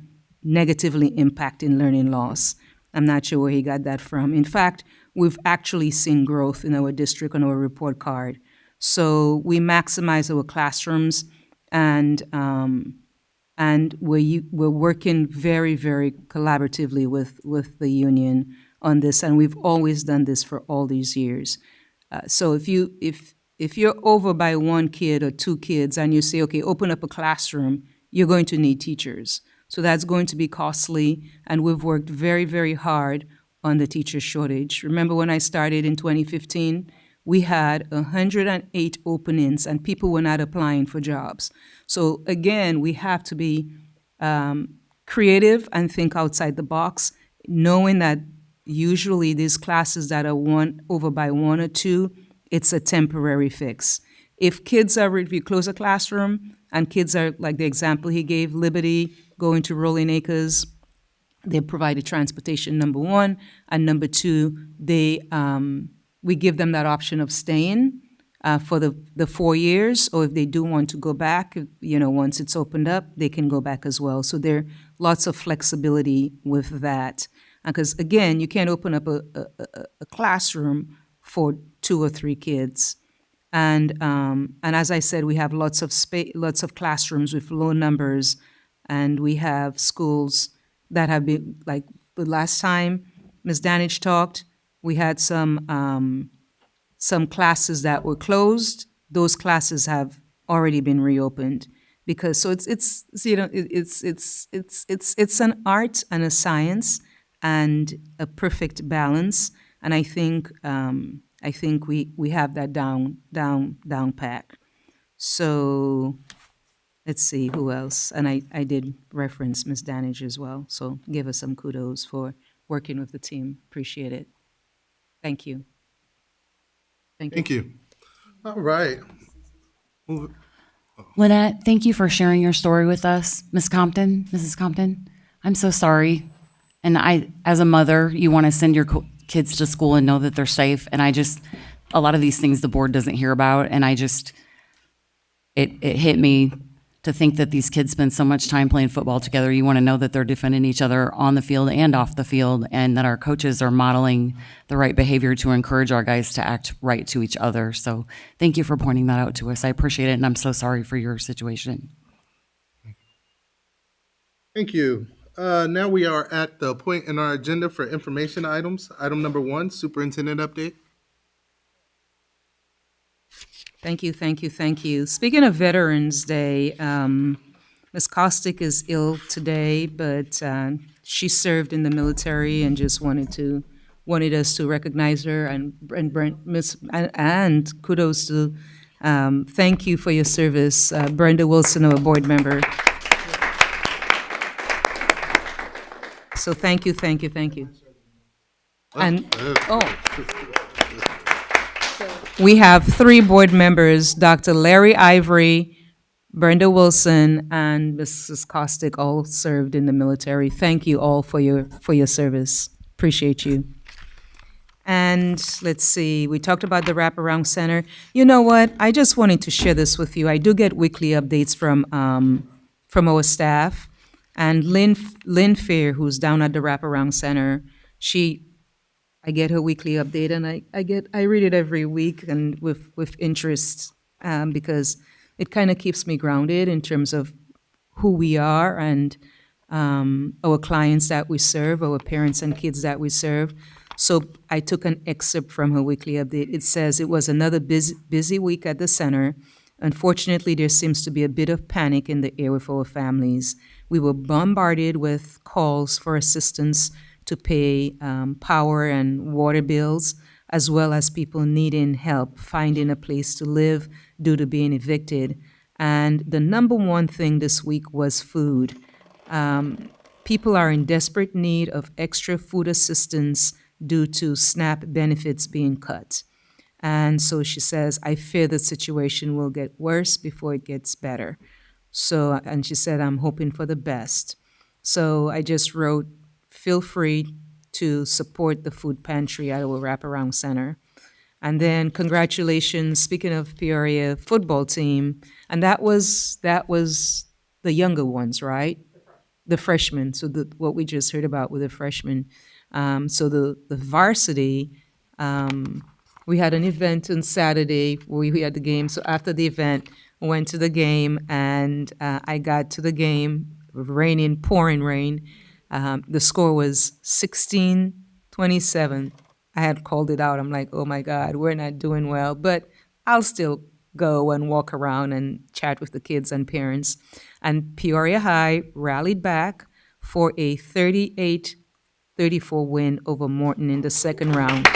negatively impacting learning loss. I'm not sure where he got that from. In fact, we've actually seen growth in our district on our report card. So we maximize our classrooms and we're working very, very collaboratively with the union on this, and we've always done this for all these years. So if you're over by one kid or two kids and you say, okay, open up a classroom, you're going to need teachers. So that's going to be costly, and we've worked very, very hard on the teacher shortage. Remember when I started in 2015? We had 108 openings and people were not applying for jobs. So again, we have to be creative and think outside the box, knowing that usually these classes that are over by one or two, it's a temporary fix. If if you close a classroom and kids are, like the example he gave, Liberty, going to Rolling Acres, they provided transportation, number one, and number two, we give them that option of staying for the 4 years, or if they do want to go back, once it's opened up, they can go back as well. So there are lots of flexibility with that. Because again, you can't open up a classroom for 2 or 3 kids. And as I said, we have lots of classrooms with low numbers, and we have schools that have been, like the last time Ms. Danich talked, we had some classes that were closed. Those classes have already been reopened because it's an art and a science and a perfect balance. And I think we have that down pat. So let's see who else. And I did reference Ms. Danich as well. So give her some kudos for working with the team. Appreciate it. Thank you. Thank you. All right. Lynette, thank you for sharing your story with us. Mrs. Compton, I'm so sorry. And as a mother, you want to send your kids to school and know that they're safe. And a lot of these things the board doesn't hear about. And it hit me to think that these kids spend so much time playing football together. You want to know that they're defending each other on the field and off the field, and that our coaches are modeling the right behavior to encourage our guys to act right to each other. So thank you for pointing that out to us. I appreciate it, and I'm so sorry for your situation. Thank you. Now we are at the point in our agenda for information items. Item number 1, superintendent update. Thank you. Speaking of Veterans Day, Ms. Kostick is ill today, but she served in the military and just wanted us to recognize her and kudos to thank you for your service, Brenda Wilson, our board member. So thank you. And we have 3 board members, Dr. Larry Ivory, Brenda Wilson, and Mrs. Kostick, all served in the military. Thank you all for your service. Appreciate you. And let's see, we talked about the wraparound center. You know what? I just wanted to share this with you. I do get weekly updates from our staff. And Lynn Fair, who's down at the wraparound center, I get her weekly update, and I read it every week and with interest because it kind of keeps me grounded in terms of who we are and our clients that we serve, our parents and kids that we serve. So I took an excerpt from her weekly update. It says, "It was another busy week at the center. Unfortunately, there seems to be a bit of panic in the air with our families. We were bombarded with calls for assistance to pay power and water bills, as well as people needing help finding a place to live due to being evicted. And the number one thing this week was food. People are in desperate need of extra food assistance due to SNAP benefits being cut. And so she says, I fear the situation will get worse before it gets better. So, and she said, I'm hoping for the best. So I just wrote, feel free to support the food pantry at our wraparound center. And then congratulations, speaking of Peoria football team, and that was the younger ones, right? The freshmen. So what we just heard about with the freshmen. So the varsity, we had an event on Saturday where we had the game. So after the event, went to the game, and I got to the game, raining, pouring rain. The score was 16-27. I had called it out. I'm like, oh my God, we're not doing well, but I'll still go and walk around and chat with the kids and parents. And Peoria High rallied back for a 38-34 win over Morton in the second round.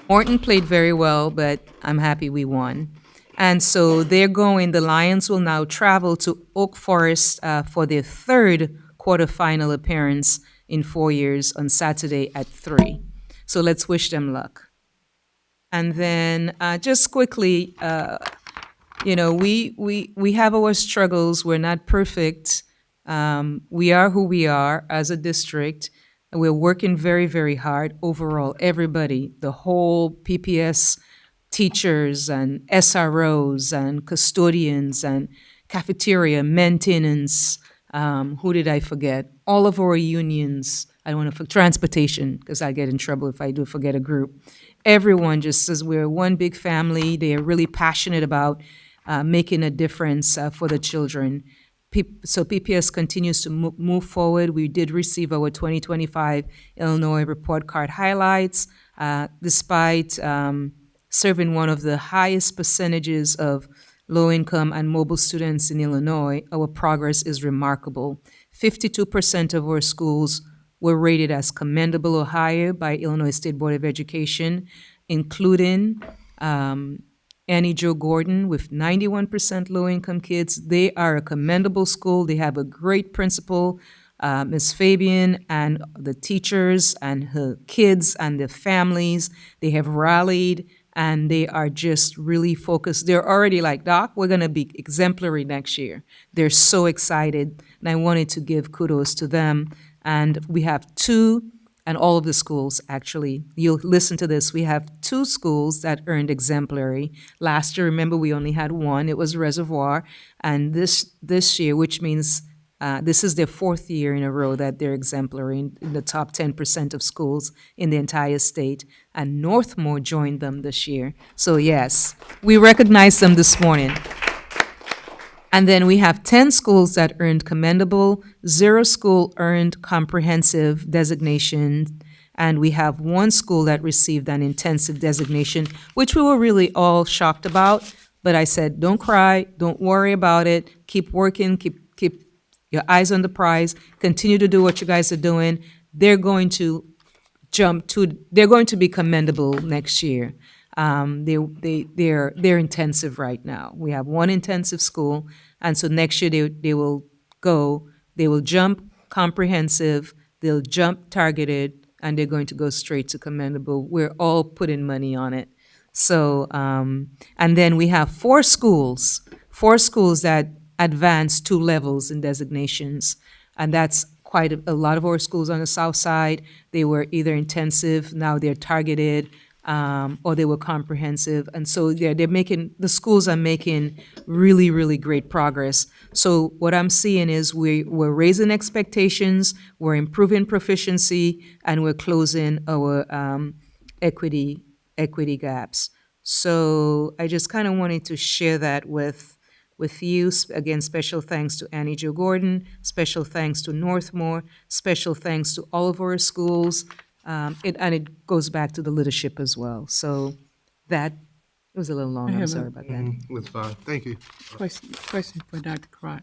Morton played very well, but I'm happy we won. And so they're going, the Lions will now travel to Oak Forest for their third quarterfinal appearance in 4 years on Saturday at 3. So let's wish them luck. And then just quickly, we have our struggles. We're not perfect. We are who we are as a district. We're working very, very hard overall, everybody, the whole PPS teachers and SROs and custodians and cafeteria, maintenance, who did I forget? All of our unions. I don't want to forget transportation, because I get in trouble if I do forget a group. Everyone just says we're one big family. They are really passionate about making a difference for the children. So PPS continues to move forward. We did receive our 2025 Illinois report card highlights. Despite serving one of the highest percentages of low-income and mobile students in Illinois, our progress is remarkable. 52% of our schools were rated as commendable or higher by Illinois State Board of Education, including Annie Jo Gordon with 91% low-income kids. They are a commendable school. They have a great principal, Ms. Fabian, and the teachers and her kids and their families. They have rallied, and they are just really focused. They're already like, Doc, we're going to be exemplary next year. They're so excited, and I wanted to give kudos to them. And we have two, and all of the schools, actually, you'll listen to this, we have two schools that earned exemplary. Last year, remember, we only had one. It was Reservoir. And this year, which means this is their fourth year in a row that they're exemplary in the top 10% of schools in the entire state. And Northmore joined them this year. So yes, we recognized them this morning. And then we have 10 schools that earned commendable, 0 school earned comprehensive designation, and we have 1 school that received an intensive designation, which we were really all shocked about. But I said, don't cry, don't worry about it, keep working, keep your eyes on the prize, continue to do what you guys are doing. They're going to be commendable next year. They're intensive right now. We have 1 intensive school, and so next year they will jump comprehensive, they'll jump targeted, and they're going to go straight to commendable. We're all putting money on it. So, and then we have 4 schools that advance 2 levels in designations, and that's quite a lot of our schools on the south side. They were either intensive, now they're targeted, or they were comprehensive. And so the schools are making really, really great progress. So what I'm seeing is we're raising expectations, we're improving proficiency, and we're closing our equity gaps. So I just kind of wanted to share that with you. Again, special thanks to Annie Jo Gordon, special thanks to Northmore, special thanks to all of our schools. It goes back to the leadership as well. So it was a little long. I'm sorry about that. It's fine. Thank you. Question for Dr. Crott.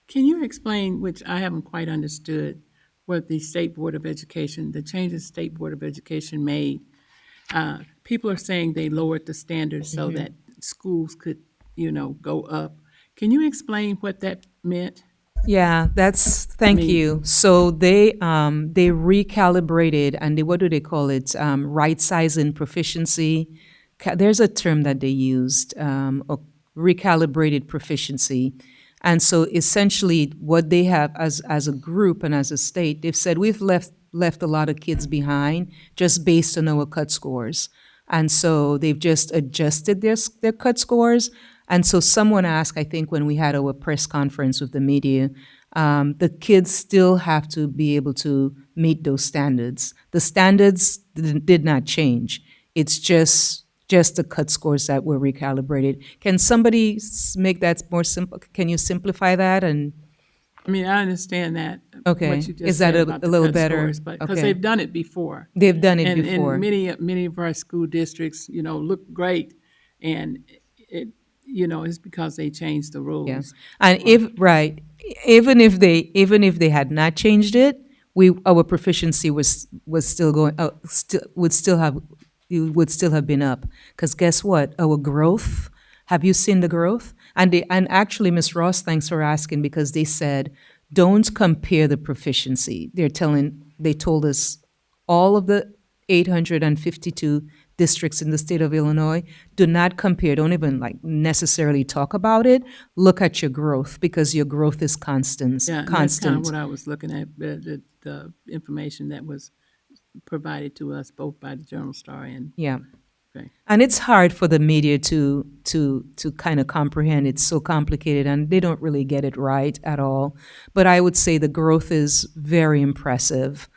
Can you explain, which I haven't quite understood, what the State Board of Education, the changes State Board of Education made? People are saying they lowered the standards so that schools could, go up. Can you explain what that meant? Yeah, thank you. So they recalibrated, and what do they call it? Right sizing proficiency. There's a term that they used, recalibrated proficiency. And so essentially what they have as a group and as a state, they've said we've left a lot of kids behind just based on our cut scores. And so they've just adjusted their cut scores. And so someone asked, I think when we had our press conference with the media, the kids still have to be able to meet those standards. The standards did not change. It's just just the cut scores that were recalibrated. Can somebody make that more simple? Can you simplify that? And I mean, I understand that, Okay. what you Is just that said a about the little cut better? scores, but, because Okay. they've done it before. They've done it And before. many of our school districts, look great, and it, it's because they changed the Yeah. rules. And even if they had not changed it, our proficiency was still going, would still have been up. Because guess what? Our growth, have you seen the growth? And actually, Ms. Ross, thanks for asking, because they said, don't compare the proficiency. They told us all of the 852 districts in the state of Illinois, do not compare, don't even necessarily talk about it. Look at your growth, because your growth is constant. Yeah, and that's kind of what I was looking at, the information that was provided to us both by the Journal Star and. Yeah. Okay. And it's hard for the media to kind of comprehend. It's so complicated, and they don't really get it right at all. But I would say the growth is very impressive.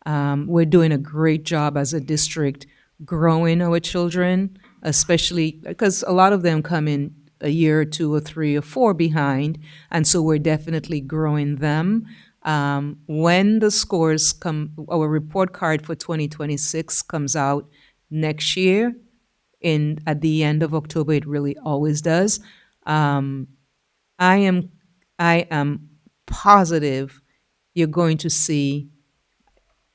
We're doing a great job as a district growing our children, especially because a lot of them come in a year or 2 or 3 or 4 behind, and so we're definitely growing them. When the scores come, our report card for 2026 comes out next year, at the end of October. It really always does. I am positive you're going to see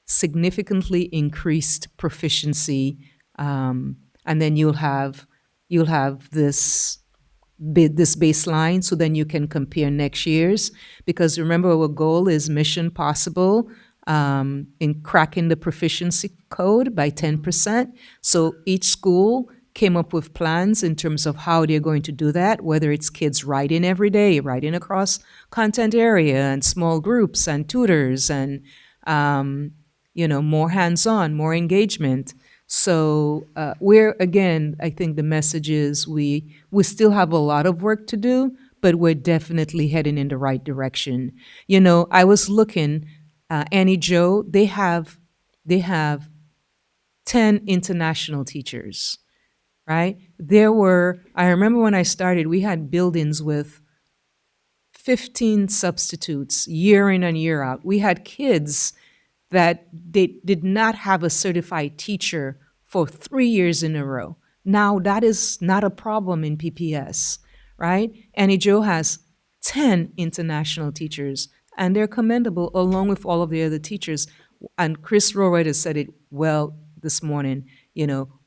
significantly increased proficiency, and then you'll have this baseline, so then you can compare next year's, because remember, our goal is mission possible in cracking the proficiency code by 10%. So each school came up with plans in terms of how they're going to do that, whether it's kids writing every day, writing across content area, and small groups and tutors, and more hands-on, more engagement. So I think the message is we still have a lot of work to do, but we're definitely heading in the right direction. I was looking, Annie Jo, they have 10 international teachers, right? I remember when I started, we had buildings with 15 substitutes year in and year out. We had kids that they did not have a certified teacher for 3 years in a row. Now that is not a problem in PPS, right? Annie Jo has 10 international teachers, and they're commendable along with all of the other teachers. And Chris Rowett has said it well this morning.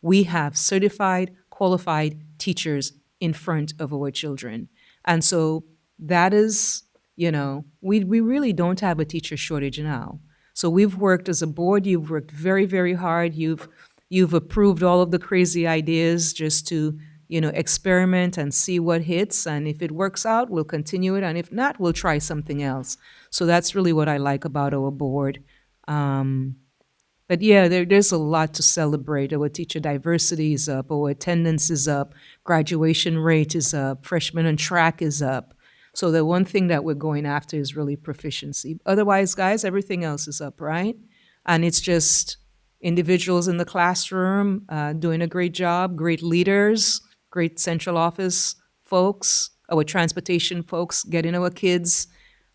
We have certified, qualified teachers in front of our children. And so that is, we really don't have a teacher shortage now. So we've worked as a board, you've worked very, very hard. You've approved all of the crazy ideas just to, experiment and see what hits. And if it works out, we'll continue it. And if not, we'll try something else. So that's really what I like about our board. But yeah, there's a lot to celebrate. Our teacher diversity is up, our attendance is up, graduation rate is up, freshman on track is up. So the one thing that we're going after is really proficiency. Otherwise, guys, everything else is up, right? And it's just individuals in the classroom doing a great job, great leaders, great central office folks, our transportation folks, getting our kids,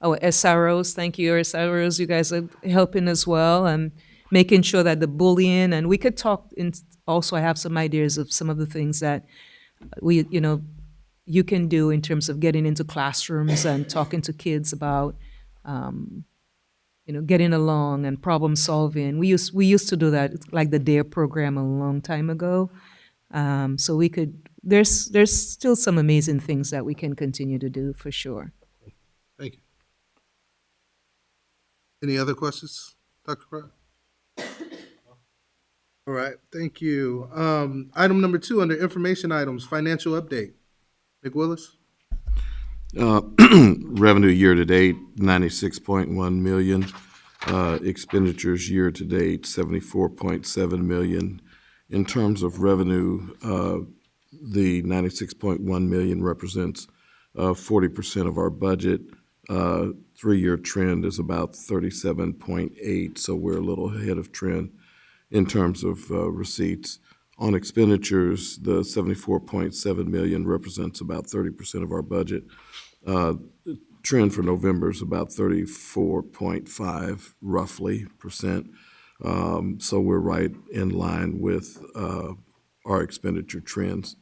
our SROs, thank you, our SROs, you guys are helping as well, and making sure that the bullying, and we could talk, also I have some ideas of some of the things that you can do in terms of getting into classrooms and talking to kids about, getting along and problem solving. We used to do that, like the DARE program a long time ago. So there's still some amazing things that we can continue to do for sure. Thank you. Any other questions, Dr. Crowd? All right, thank you. Item number 2 under information items, financial update. McWillis? Revenue year-to-date, $96.1 million. Expenditures year-to-date, $74.7 million. In terms of revenue, the $96.1 million represents 40% of our budget. 3-year trend is about 37.8, so we're a little ahead of trend in terms of receipts. On expenditures, the 74.7 million represents about 30% of our budget. Trend for November is about 34.5 roughly percent. So we're right in line with our expenditure trends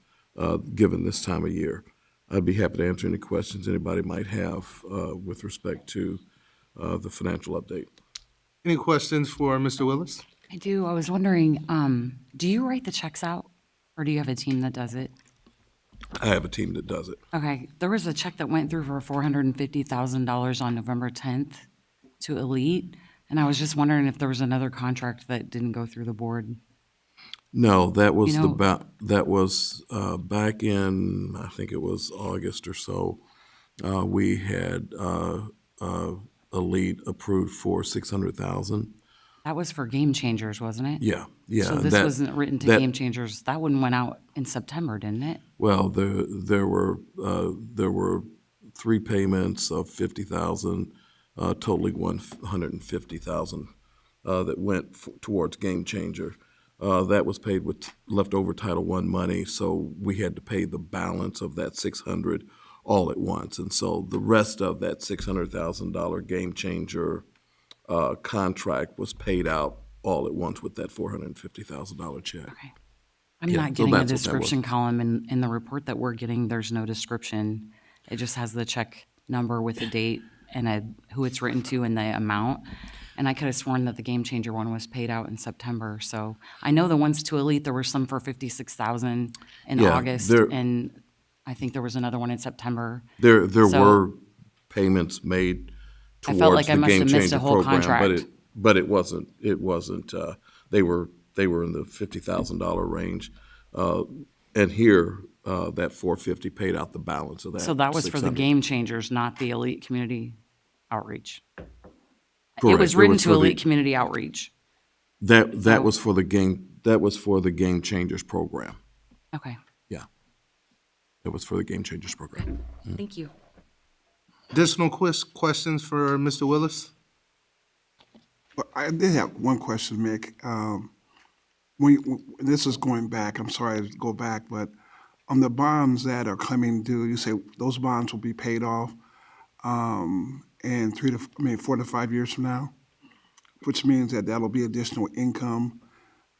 given this time of year. I'd be happy to answer any questions anybody might have with respect to the financial update. Any questions for Mr. Willis? I do. I was wondering, do you write the checks out, or do you have a team that does it? I have a team that does it. Okay, there was a check that went through for $450,000 on November 10th to Elite, and I was just wondering if there was another contract that didn't go through the board. No, that was You know- that was back in, I think it was August or so. We had Elite approved for 600,000. That was for Game Changers, wasn't it? Yeah, yeah. So this that- wasn't written to that- Game Changers. That one went out in September, didn't it? Well, there were 3 payments of 50,000, totaling 150,000 that went towards Game Changer. That was paid with leftover Title I money, so we had to pay the balance of that 600 all at once, and so the rest of that $600,000 Game Changer contract was paid out all at once with that $450,000 check. Okay. I'm Yeah, not so getting a that's what that was. description column in the report that we're getting. There's no description. It just has the check number with the date and who it's written to and the amount. And I could have sworn that the Game Changer one was paid out in September. So I know the ones to Elite, there were some for 56,000 in Yeah, August, there- and I think there was another one in September. There So- were payments made I towards felt like I the must Game have missed Changer a whole program, contract. but it wasn't. They were in the $50,000 range, and here that 450 paid out the balance of that. So that was for the 600. Game Changers, not the Elite Community Outreach. It Correct. was It written was to for the- Elite Community Outreach. That So- was for the Game Changers program. Okay, Yeah, it was for the Game Changers program. thank you. Additional questions for Mr. Willis? Well, I did have one question, Mick. This is going back, I'm sorry to go back, but on the bonds that are coming due, you say those bonds will be paid off in 4 to 5 years from now, which means that that'll be additional income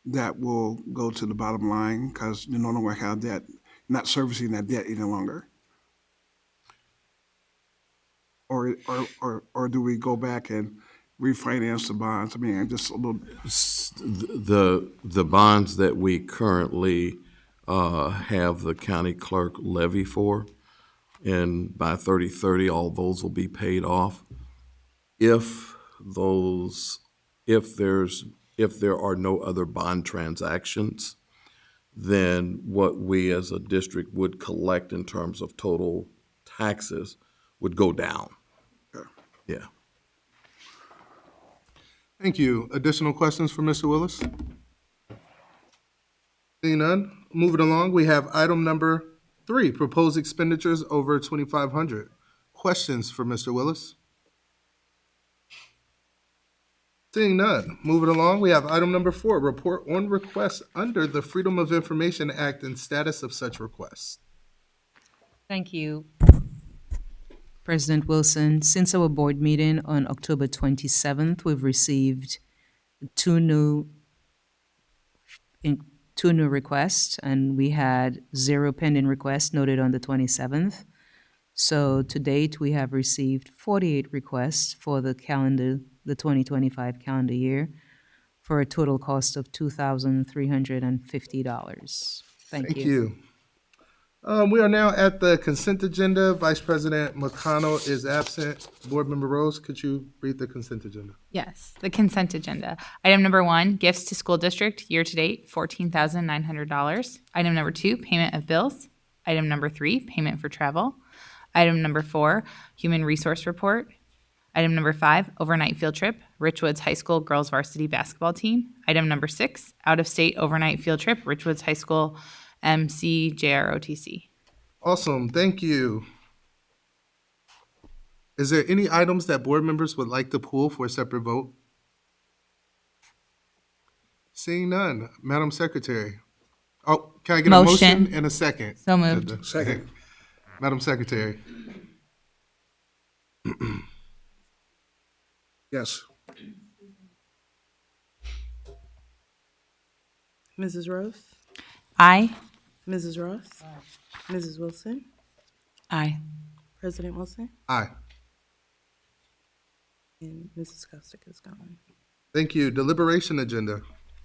that will go to the bottom line because you no longer have that, not servicing that debt any longer. Or do we go back and refinance the bonds? I mean, just a little. The bonds that we currently have the county clerk levy for, and by 30/30, all those will be paid off. If there are no other bond transactions, then what we as a district would collect in terms of total taxes would go down. Yeah. Thank you. Additional questions for Mr. Willis? Seeing none, moving along, we have item number 3, proposed expenditures over 2,500. Questions for Mr. Willis? Seeing none, moving along, we have item number 4, report on requests under the Freedom of Information Act and status of such requests. Thank you, President Wilson. Since our board meeting on October 27th, we've received two new requests, and we had 0 pending requests noted on the 27th. So to date, we have received 48 requests for the 2025 calendar year, for a total cost of $2,350. Thank you. We are now at the consent agenda. Vice President McConnell is absent. Board Member Rose, could you read the consent agenda? Yes, the consent agenda. Item number 1, gifts to school district, year-to-date, $14,900. Item number 2, payment of bills. Item number 3, payment for travel. Item number 4, human resource report. Item number 5, overnight field trip, Richwoods High School girls varsity basketball team. Item number 6, out-of-state overnight field trip, Richwoods High School MCJROTC. Awesome, thank you. Is there any items that board members would like to pull for a separate vote? Seeing none, Madam Secretary. Oh, can I get a motion Motion. and a second? So moved. to the- Second. Madam Secretary. Yes. Mrs. Rose? Aye. Mrs. Ross? Mrs. Wilson? Aye. President Wilson? Aye. And Mrs. Costick is gone. Thank you. Deliberation agenda.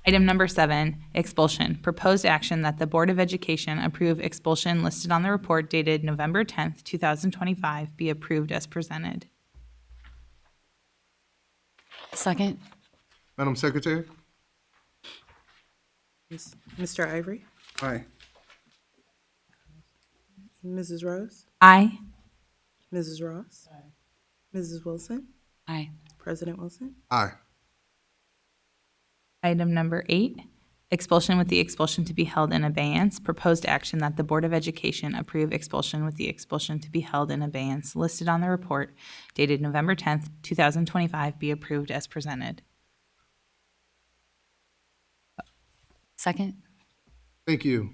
Item number 7, expulsion. Proposed action that the Board of Education approve expulsion listed on the report dated November 10th, 2025 be approved as presented. Second. Madam Secretary. Mr. Ivory? Aye. Mrs. Rose? Aye. Mrs. Ross? Mrs. Wilson? Aye. President Wilson? Aye. Item number 8, expulsion with the expulsion to be held in abeyance. Proposed action that the Board of Education approve expulsion with the expulsion to be held in abeyance listed on the report dated November 10th, 2025 be approved as presented. Second. Thank you.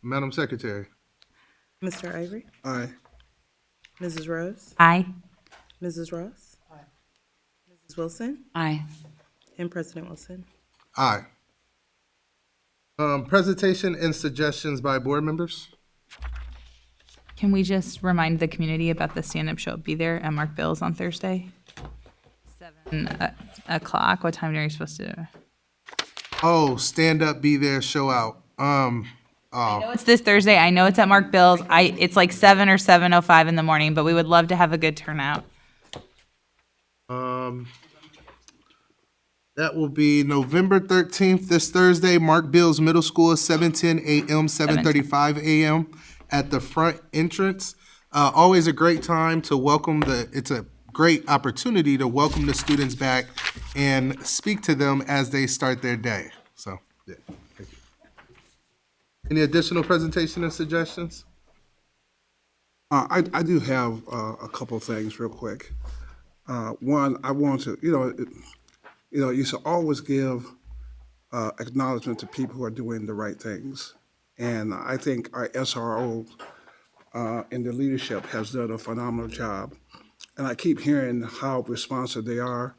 Madam Secretary. Mr. Ivory? Aye. Mrs. Rose? Aye. Mrs. Ross? Mrs. Wilson? Aye. And President Wilson? Aye. Presentation and suggestions by board members. Can we just remind the community about the stand-up show? Be there at Mark Bill's on Thursday? 7 o'clock. What time are you supposed to? Oh, stand up, be there, show out. I know it's this Thursday. I know it's at Mark Bill's. It's like 7 or 7:05 in the morning, but we would love to have a good turnout. That will be November 13th, this Thursday, Mark Bills Middle School, 7:10 a.m., 7:35 a.m. at the front entrance. Always a great time to welcome it's a great opportunity to welcome the students back and speak to them as they start their day. So, yeah. Thank you. Any additional presentation and suggestions? I do have a couple of things real quick. One, I want to, you should always give acknowledgement to people who are doing the right things. And I think our SRO and the leadership has done a phenomenal job. And I keep hearing how responsive they are.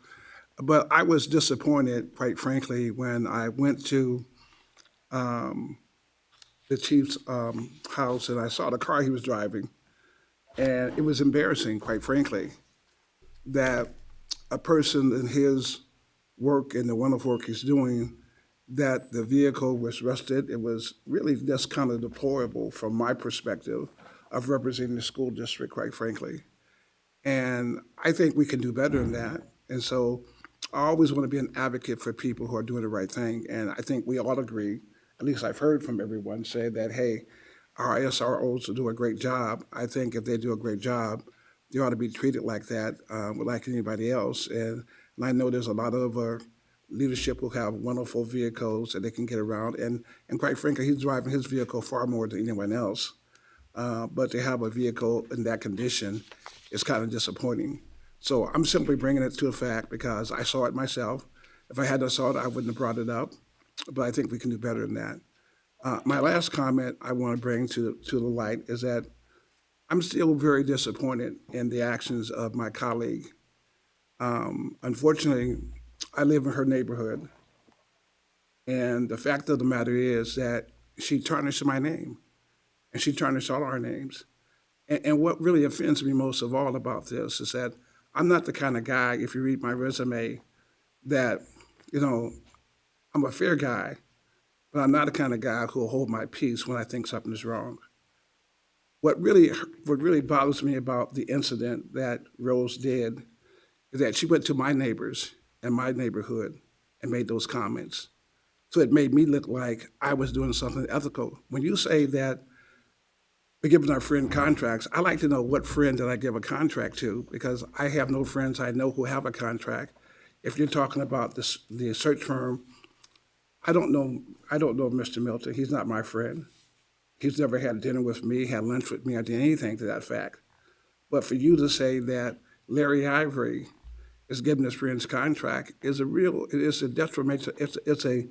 But I was disappointed, quite frankly, when I went to the chief's house and I saw the car he was driving. And it was embarrassing, quite frankly, that a person in his work and the wonderful work he's doing, that the vehicle was rusted. It was really just kind of deplorable from my perspective of representing the school district, quite frankly. And I think we can do better than that. And so I always want to be an advocate for people who are doing the right thing. And I think we all agree, at least I've heard from everyone say that, hey, our SROs will do a great job. I think if they do a great job, they ought to be treated like that, like anybody else. And I know there's a lot of leadership who have wonderful vehicles that they can get around. And quite frankly, he's driving his vehicle far more than anyone else. But to have a vehicle in that condition is kind of disappointing. So I'm simply bringing it to a fact because I saw it myself. If I hadn't saw it, I wouldn't have brought it up. But I think we can do better than that. My last comment I want to bring to the light is that I'm still very disappointed in the actions of my colleague. Unfortunately, I live in her neighborhood. And the fact of the matter is that she tarnished my name. And she tarnished all our names. And what really offends me most of all about this is that I'm not the kind of guy, if you read my resume, that, I'm a fair guy, but I'm not the kind of guy who will hold my peace when I think something is wrong. What really bothers me about the incident that Rose did is that she went to my neighbors in my neighborhood and made those comments. So it made me look like I was doing something ethical. When you say that we're giving our friend contracts, I like to know what friend did I give a contract to, because I have no friends I know who have a contract. If you're talking about the search firm, I don't know Mr. Milton. He's not my friend. He's never had dinner with me, had lunch with me, or did anything to that fact. But for you to say that Larry Ivory is giving his friend's contract is a detrimental, it's a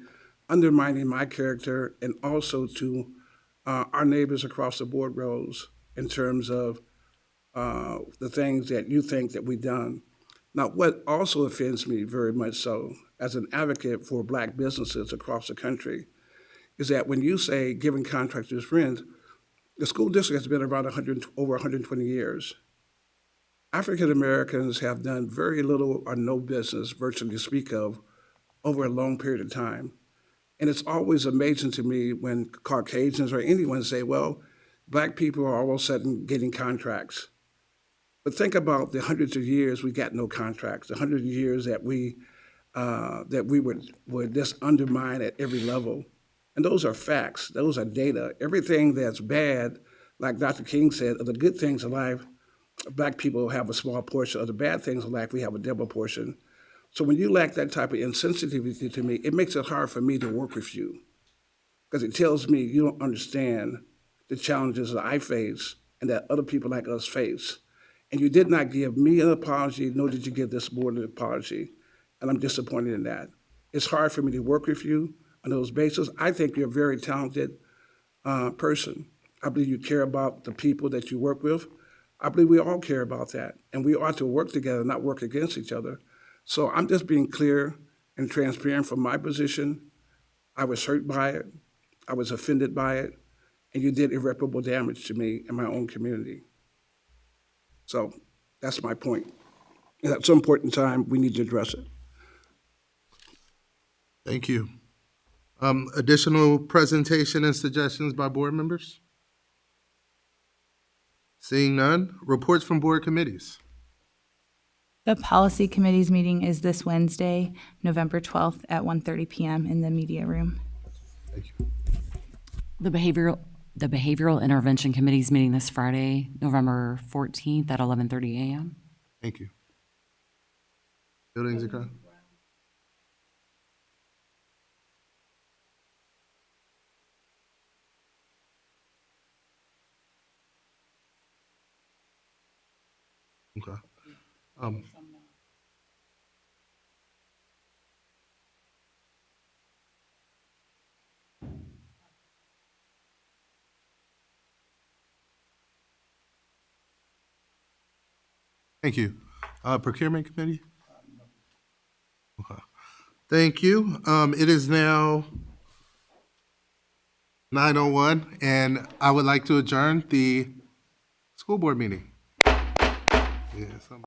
undermining my character and also to our neighbors across the board rows in terms of the things that you think that we've done. Now, what also offends me very much so as an advocate for Black businesses across the country is that when you say giving contractors rent, the school district has been around over 120 years. African Americans have done very little or no business, virtually to speak of, over a long period of time. And it's always amazing to me when Caucasians or anyone say, well, Black people are all of a sudden getting contracts. But think about the hundreds of years we got no contracts, the hundreds of years that we would just undermine at every level. And those are facts, those are data. Everything that's bad, like Dr. King said, of the good things in life, Black people have a small portion. Of the bad things in life, we have a double portion. So when you lack that type of insensitivity to me, it makes it hard for me to work with you because it tells me you don't understand the challenges that I face and that other people like us face. And you did not give me an apology, nor did you give this board an apology. And I'm disappointed in that. It's hard for me to work with you on those bases. I think you're a very talented person. I believe you care about the people that you work with. I believe we all care about that. And we ought to work together, not work against each other. So I'm just being clear and transparent from my position. I was hurt by it. I was offended by it. And you did irreparable damage to me and my own community. So that's my point. And at some point in time, we need to address it. Thank you. Additional presentation and suggestions by board members? Seeing none, reports from board committees. The policy committee's meeting is this Wednesday, November 12th at 1:30 p.m. in the media room. Thank you. The Behavioral Intervention Committee's meeting this Friday, November 14th at 11:30 a.m. Thank you. Buildings and grounds. Okay. Thank you. Procurement Committee? Okay. Thank you. It is now 9:01, and I would like to adjourn the school board meeting. Yes.